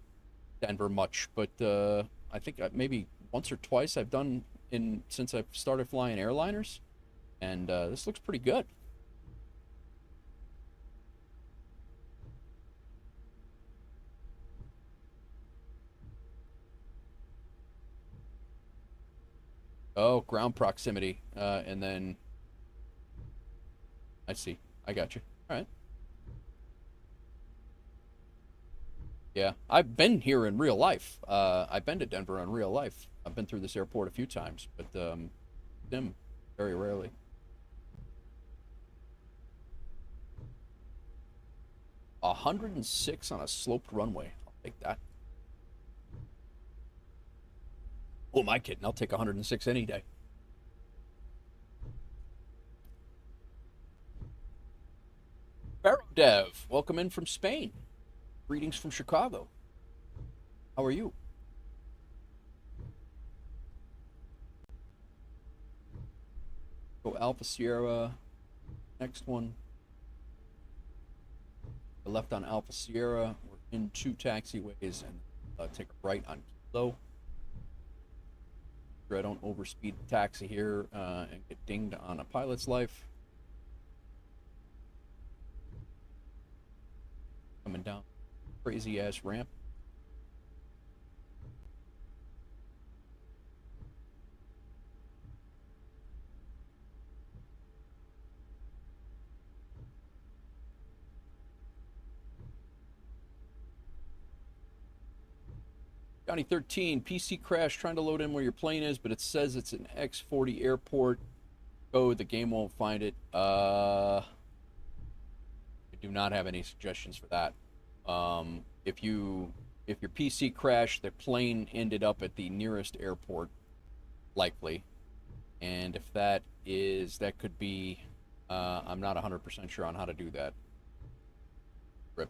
Denver much, but I think maybe once or twice I've done since I've started flying airliners. And this looks pretty good. Oh, ground proximity. And then... I see. I got you. All right. Yeah, I've been here in real life. I've been to Denver in real life. I've been through this airport a few times, but sim very rarely. A 106 on a sloped runway. I'll take that. Who am I kidding? I'll take 106 any day. Barrow Dev, welcome in from Spain. Greetings from Chicago. How are you? Go Alpha Sierra. Next one. The left on Alpha Sierra. We're in 2 taxiways and take a right on Kilo. Sure I don't overspeed the taxi here and get dinged on a pilot's life. Coming down crazy ass ramp. Johnny 13, PC crash, trying to load in where your plane is, but it says it's an X40 airport. Oh, the game won't find it. I do not have any suggestions for that. If your PC crashed, the plane ended up at the nearest airport, likely. And if that could be, I'm not 100% sure on how to do that. Rip.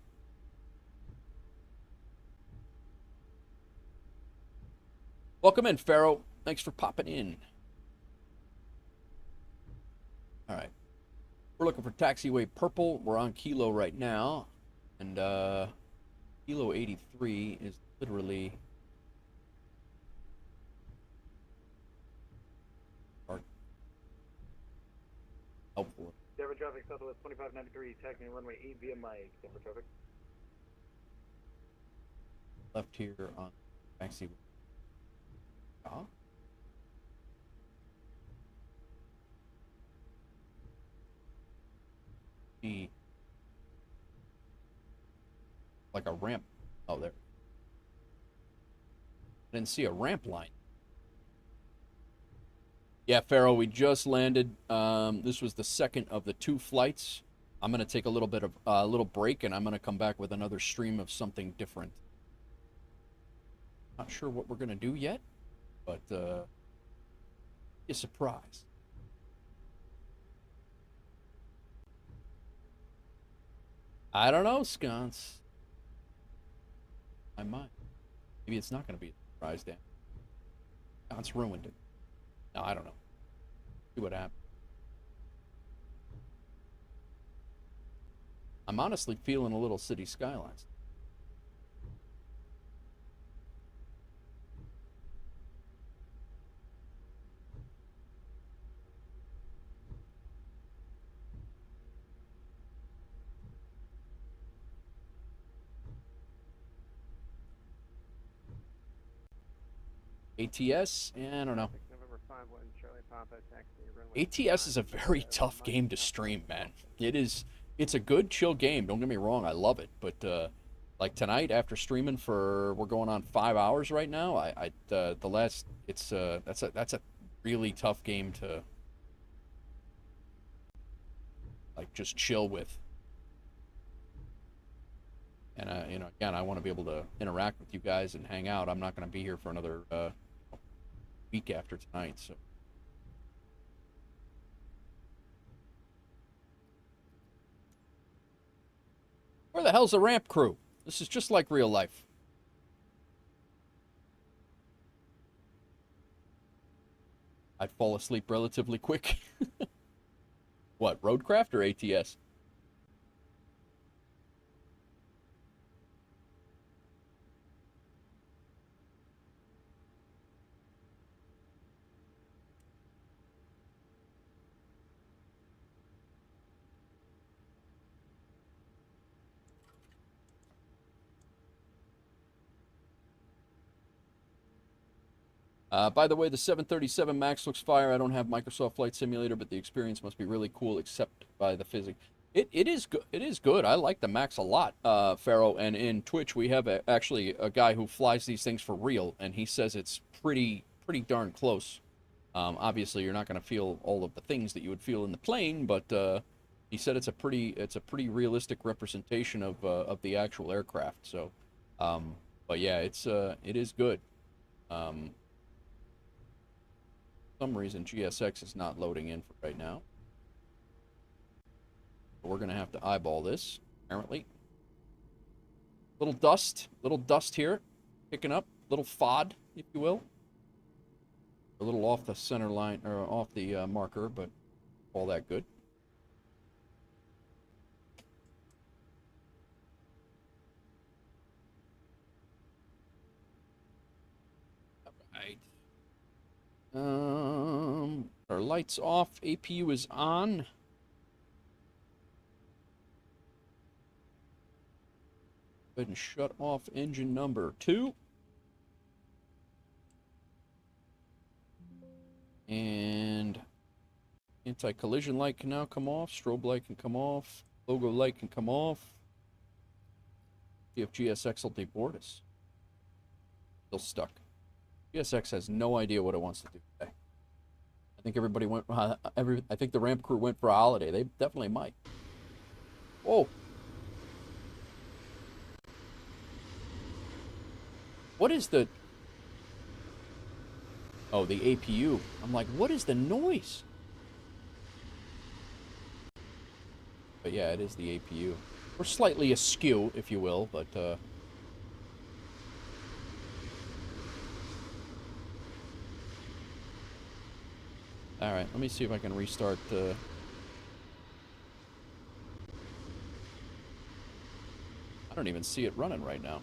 Welcome in, Pharaoh. Thanks for popping in. All right. We're looking for taxiway purple. We're on Kilo right now. And Kilo 83 is literally helpful. Denver traffic, Southwest 2593, taxiing runway 8 via Mike. Denver traffic. Left here on taxiway. Like a ramp. Oh, there. I didn't see a ramp line. Yeah, Pharaoh, we just landed. This was the second of the 2 flights. I'm gonna take a little bit of a little break, and I'm gonna come back with another stream of something different. Not sure what we're gonna do yet, but be a surprise. I don't know, Sconce. I might. Maybe it's not going to be a surprise, Dan. Sconce ruined it. No, I don't know. See what happens. I'm honestly feeling a little City Skylines. ATS? I don't know. ATS is a very tough game to stream, man. It's a good, chill game. Don't get me wrong, I love it. But like tonight, after streaming for, we're going on 5 hours right now. That's a really tough game to like just chill with. And again, I want to be able to interact with you guys and hang out. I'm not going to be here for another week after tonight, so. Where the hell's the ramp crew? This is just like real life. I'd fall asleep relatively quick. What, Roadcraft or ATS? By the way, the 737 MAX looks fire. I don't have Microsoft Flight Simulator, but the experience must be really cool, except by the physics. It is good. It is good. I like the MAX a lot, Pharaoh. And in Twitch, we have actually a guy who flies these things for real, and he says it's pretty darn close. Obviously, you're not going to feel all of the things that you would feel in the plane, but he said it's a pretty realistic representation of the actual aircraft. So, but yeah, it is good. For some reason, GSX is not loading in for right now. We're going to have to eyeball this, apparently. Little dust here, picking up, little FOD, if you will. A little off the center line, or off the marker, but all that good. All right. Our lights off, APU is on. Go ahead and shut off engine number 2. And anti-collision light can now come off. Strobe light can come off. Logo light can come off. See if GSX will deboard us. Still stuck. GSX has no idea what it wants to do today. I think everybody went. I think the ramp crew went for a holiday. They definitely might. Whoa. What is the... Oh, the APU. I'm like, what is the noise? But yeah, it is the APU. We're slightly askew, if you will, but... Alright, let me see if I can restart the... I don't even see it running right now.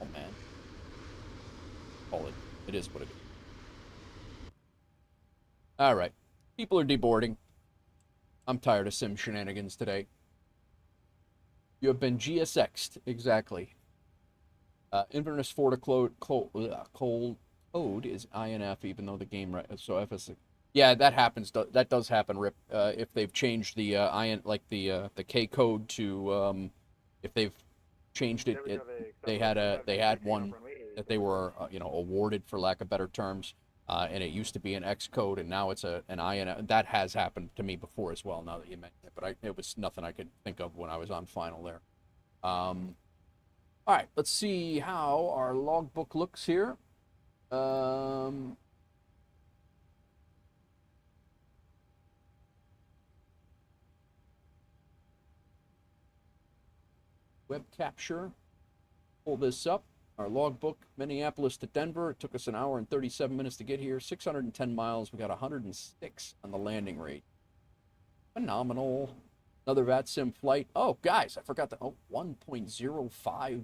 Oh, man. Call it. It is what it is. Alright. People are deboarding. I'm tired of sim shenanigans today. You have been GSX'd. Exactly. Inverness Florida cold code is INF, even though the game... So FS... Yeah, that happens. That does happen, Rip. If they've changed the the K code to... if they've changed it, they had one that they were awarded, for lack of better terms, and it used to be an X code, and now it's an IN. That has happened to me before as well. Now that you mention it, but it was nothing I could think of when I was on final there. All right, let's see how our logbook looks here. Web capture. Pull this up. Our logbook, Minneapolis to Denver. It took us 1 hour and 37 minutes to get here. 610 miles. We got 106 on the landing rate. Phenomenal. Another VATSIM flight. Oh, guys, I forgot the 1.05.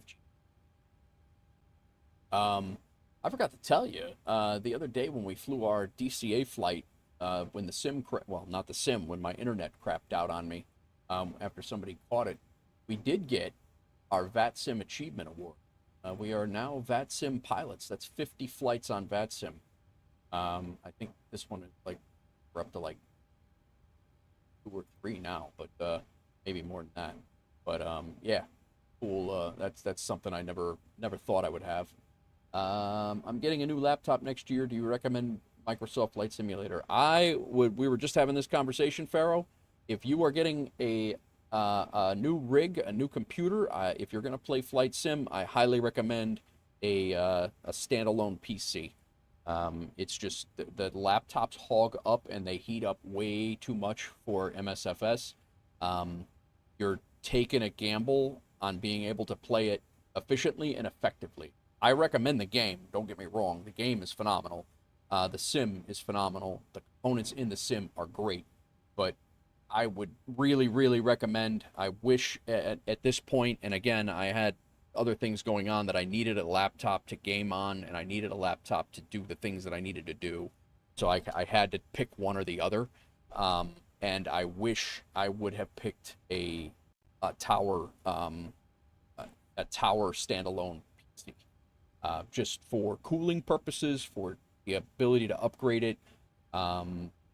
I forgot to tell you, the other day when we flew our DCA flight, when the sim, not the sim, when my internet crapped out on me, after somebody caught it, we did get our VATSIM Achievement Award. We are now VATSIM pilots. That's 50 flights on VATSIM. I think this one is we're up to 2 or 3 now, but maybe more than that. But yeah, cool. That's something I never thought I would have. I'm getting a new laptop next year. Do you recommend Microsoft Flight Simulator? We were just having this conversation, Pharaoh. If you are getting a new rig, a new computer, if you're going to play Flight Sim, I highly recommend a standalone PC. It's just the laptops hog up and they heat up way too much for MSFS. You're taking a gamble on being able to play it efficiently and effectively. I recommend the game, don't get me wrong. The game is phenomenal. The sim is phenomenal. The components in the sim are great. But I would really, really recommend, I wish at this point, and again, I had other things going on that I needed a laptop to game on, and I needed a laptop to do the things that I needed to do. So I had to pick one or the other. And I wish I would have picked a tower standalone PC. Just for cooling purposes, for the ability to upgrade it.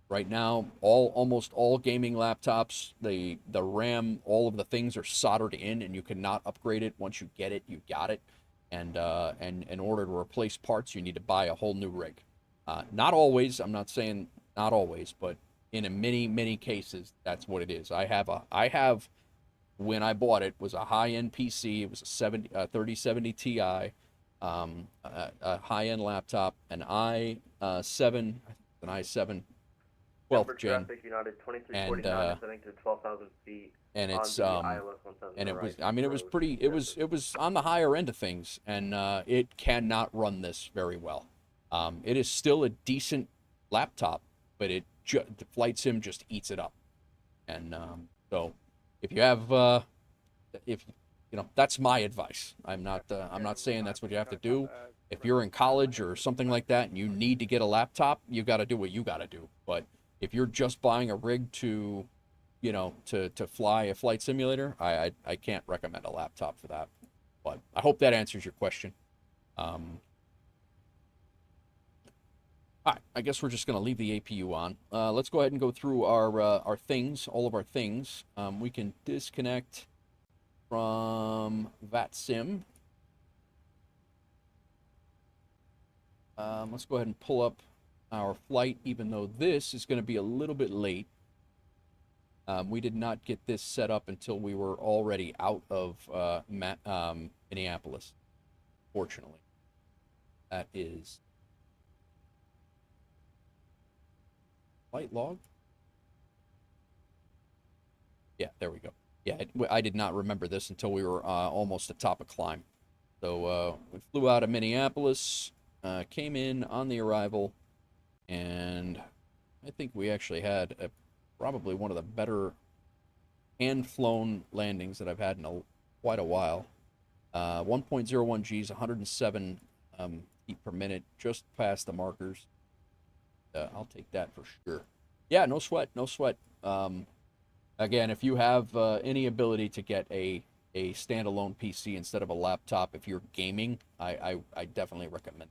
Right now, almost all gaming laptops, the RAM, all of the things are soldered in, and you cannot upgrade it. Once you get it, you got it. And in order to replace parts, you need to buy a whole new rig. Not always. I'm not saying not always, but in many cases, that's what it is. I have when I bought it was a high-end PC. It was a 3070 Ti, a high-end laptop, an i7, an i7 12th gen, traffic, United 2349 descending to 12,000 feet. And it's on the ILS 1000 and it right was, I mean, it was pretty, it was on the higher end of things, and it cannot run this very well. It is still a decent laptop, but the flight sim just eats it up. And so if you have if you know, that's my advice. I'm not saying that's what you have to do. If you're in college or something like that and you need to get a laptop, you got to do what you got to do. But if you're just buying a rig to, you know, to fly a flight simulator, I can't recommend a laptop for that. But I hope that answers your question. All right, I guess we're just going to leave the APU on. Let's go ahead and go through our things, all of our things. We can disconnect from VATSIM. Let's go ahead and pull up our flight, even though this is going to be a little bit late. We did not get this set up until we were already out of Minneapolis, fortunately. That is flight log. Yeah, there we go. Yeah, I did not remember this until we were almost at top of climb. So we flew out of Minneapolis, came in on the arrival, and I think we actually had probably one of the better hand-flown landings that I've had in quite a while. 1.01 Gs, 107 feet per minute, just past the markers. I'll take that for sure. Yeah, no sweat, no sweat. Again, if you have any ability to get a standalone PC instead of a laptop, if you're gaming, I definitely recommend.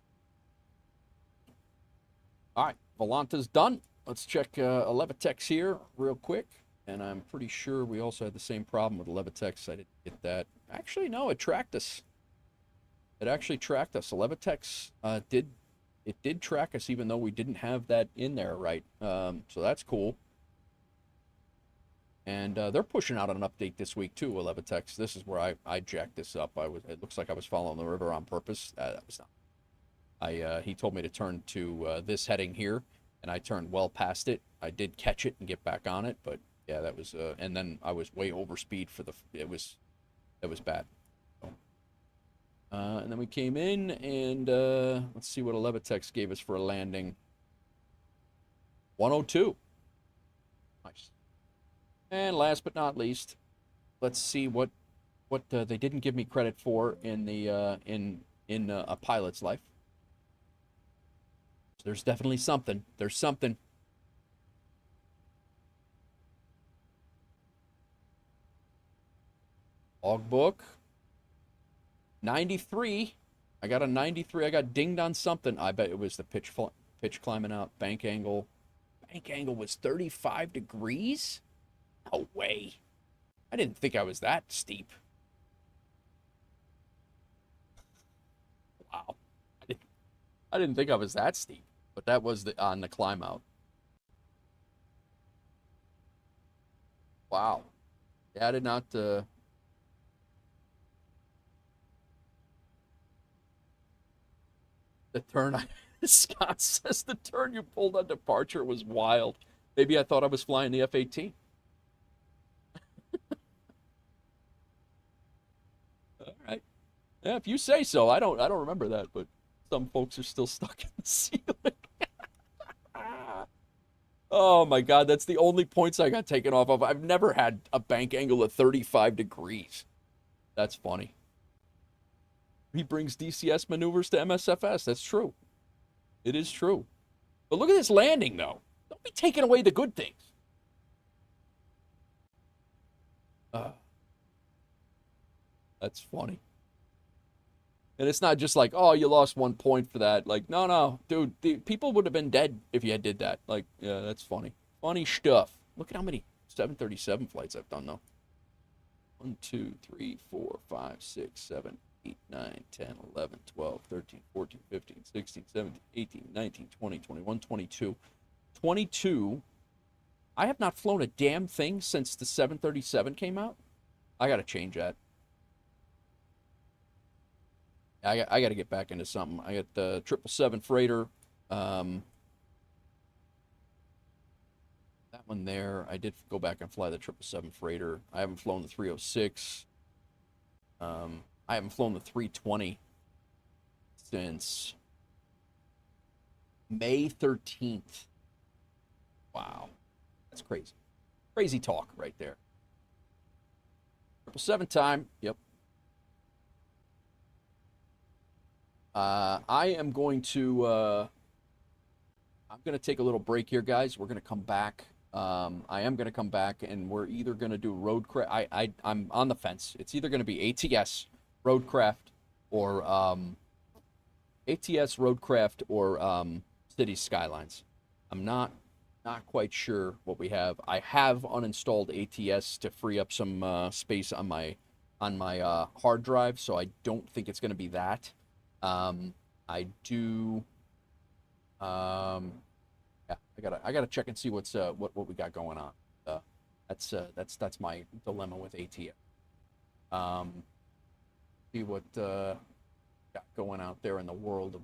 All right, Volanta's done. Let's check Levitex here real quick. And I'm pretty sure we also had the same problem with Levitex. I didn't get that. Actually, no, it tracked us. It actually tracked us. Levitex did track us, even though we didn't have that in there, right? So that's cool. And they're pushing out an update this week too, Levitex. This is where I jacked this up. It looks like I was following the river on purpose. That was not. He told me to turn to this heading here, and I turned well past it. I did catch it and get back on it, but yeah, that was. And then I was way over speed for the. That was bad. So, and then we came in, and let's see what a Levitex gave us for a landing. 102. Nice. And last but not least, let's see what they didn't give me credit for in the in a pilot's life. So there's definitely something. There's something. Logbook. 93. I got a 93. I got dinged on something. I bet it was the pitch climbing out. Bank angle. Bank angle was 35 degrees? No way. I didn't think I was that steep. Wow. I didn't think I was that steep. But that was on the climb out. Wow. Yeah, I did not... The turn... Scott says the turn you pulled on departure was wild. Maybe I thought I was flying the F-18. All right. Yeah, if you say so. I don't remember that, but some folks are still stuck in the ceiling. Oh my God, that's the only points I got taken off of. I've never had a bank angle of 35 degrees. That's funny. He brings DCS maneuvers to MSFS. That's true. It is true. But look at this landing, though. Don't be taking away the good things. That's funny. And it's not just like, oh, you lost 1 point for that. Like, no, dude, the people would have been dead if you had did that. Like, yeah, that's funny. Funny stuff. Look at how many 737 flights I've done, though. 1, 2, 3, 4, 5, 6, 7, 8, 9, 10, 11, 12, 13, 14, 15, 16, 17, 18, 19, 20, 21, 22. 22. I have not flown a damn thing since the 737 came out. I got to change that. I got to get back into something. I got the 777 Freighter. That one there. I did go back and fly the 777 Freighter. I haven't flown the 306. I haven't flown the 320 since May 13th. Wow. That's crazy. Crazy talk right there. 777 time. Yep. I am going to I'm going to take a little break here, guys. We're going to come back. I am going to come back, and we're either going to do roadcraft. I'm on the fence. It's either going to be ATS, roadcraft, or ATS, roadcraft, or city skylines. I'm not quite sure what we have. I have uninstalled ATS to free up some space on my hard drive, so I don't think it's going to be that. I do. Yeah, I gotta check and see what's what we got going on. That's my dilemma with ATS. See what got going out there in the world of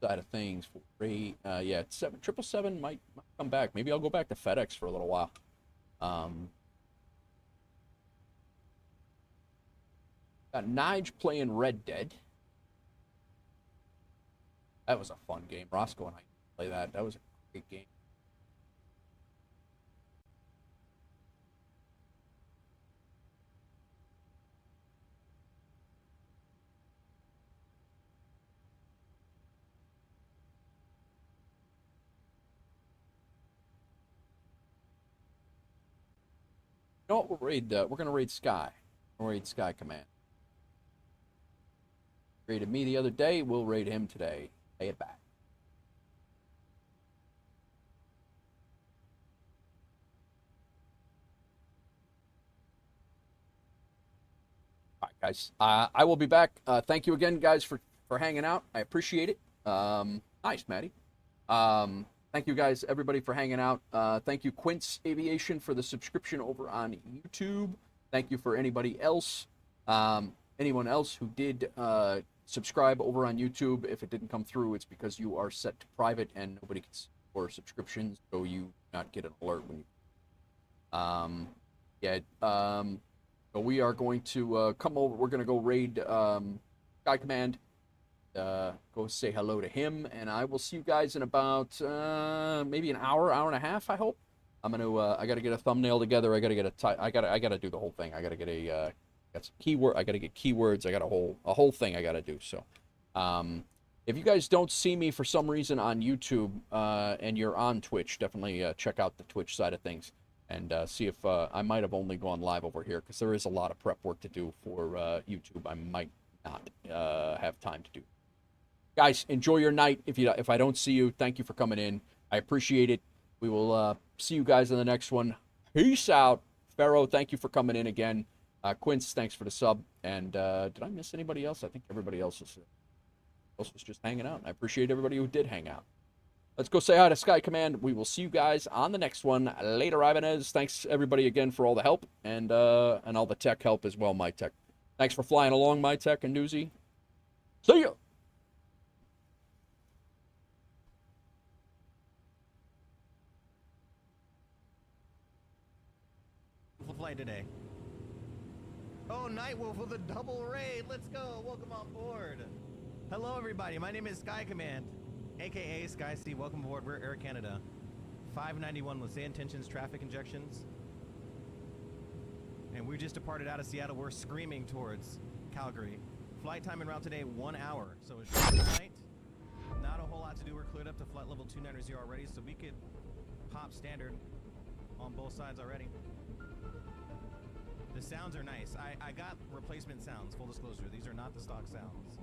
side of things for rate. Yeah, 777 might come back. Maybe I'll go back to FedEx for a little while. Got Nige playing Red Dead. That was a fun game. Roscoe and I play that. That was a great game. You know what? We'll raid. We're gonna raid Sky. We'll raid Sky Command. Raided me the other day. We'll raid him today. Pay it back. All right, guys. I will be back. Thank you again, guys, for hanging out. I appreciate it. Nice, Maddie. Thank you, guys, everybody, for hanging out. Thank you, Quince Aviation, for the subscription over on YouTube. Thank you for anybody else, anyone else who did subscribe over on YouTube. If it didn't come through, it's because you are set to private and nobody can see your subscriptions, so you not get an alert when you. So we are going to come over. We're going to go raid Sky Command. Go say hello to him, and I will see you guys in about maybe an hour and a half. I hope. I'm gonna. I gotta get a thumbnail together. I gotta get I gotta do the whole thing. I gotta get a. Got some keyword. I gotta get keywords. I got a whole thing I gotta do. So, if you guys don't see me for some reason on YouTube and you're on Twitch, definitely check out the Twitch side of things and see if I might have only gone live over here because there is a lot of prep work to do for YouTube. I might not have time to do. Guys, enjoy your night. If I don't see you, thank you for coming in. I appreciate it. We will see you guys in the next one. Peace out. Pharaoh, thank you for coming in again. Quince, thanks for the sub. And did I miss anybody else? I think everybody else was just hanging out. I appreciate everybody who did hang out. Let's go say hi to Sky Command. We will see you guys on the next one. Later, Ibanez. Thanks, everybody, again, for all the help and all the tech help as well, My Tech. Thanks for flying along, My Tech and Newsy. See ya. Flight today. Oh, Nightwolf with a double raid. Let's go. Welcome on board. Hello, everybody. My name is Sky Command, aka Sky C. Welcome aboard. We're Air Canada. 591 with say intentions, traffic injections. And we just departed out of Seattle. We're screaming towards Calgary. Flight time en route today, 1 hour. So a short flight. Not a whole lot to do. We're cleared up to flight level 290 already, so we could pop standard on both sides already. The sounds are nice. I got replacement sounds, full disclosure. These are not the stock sounds.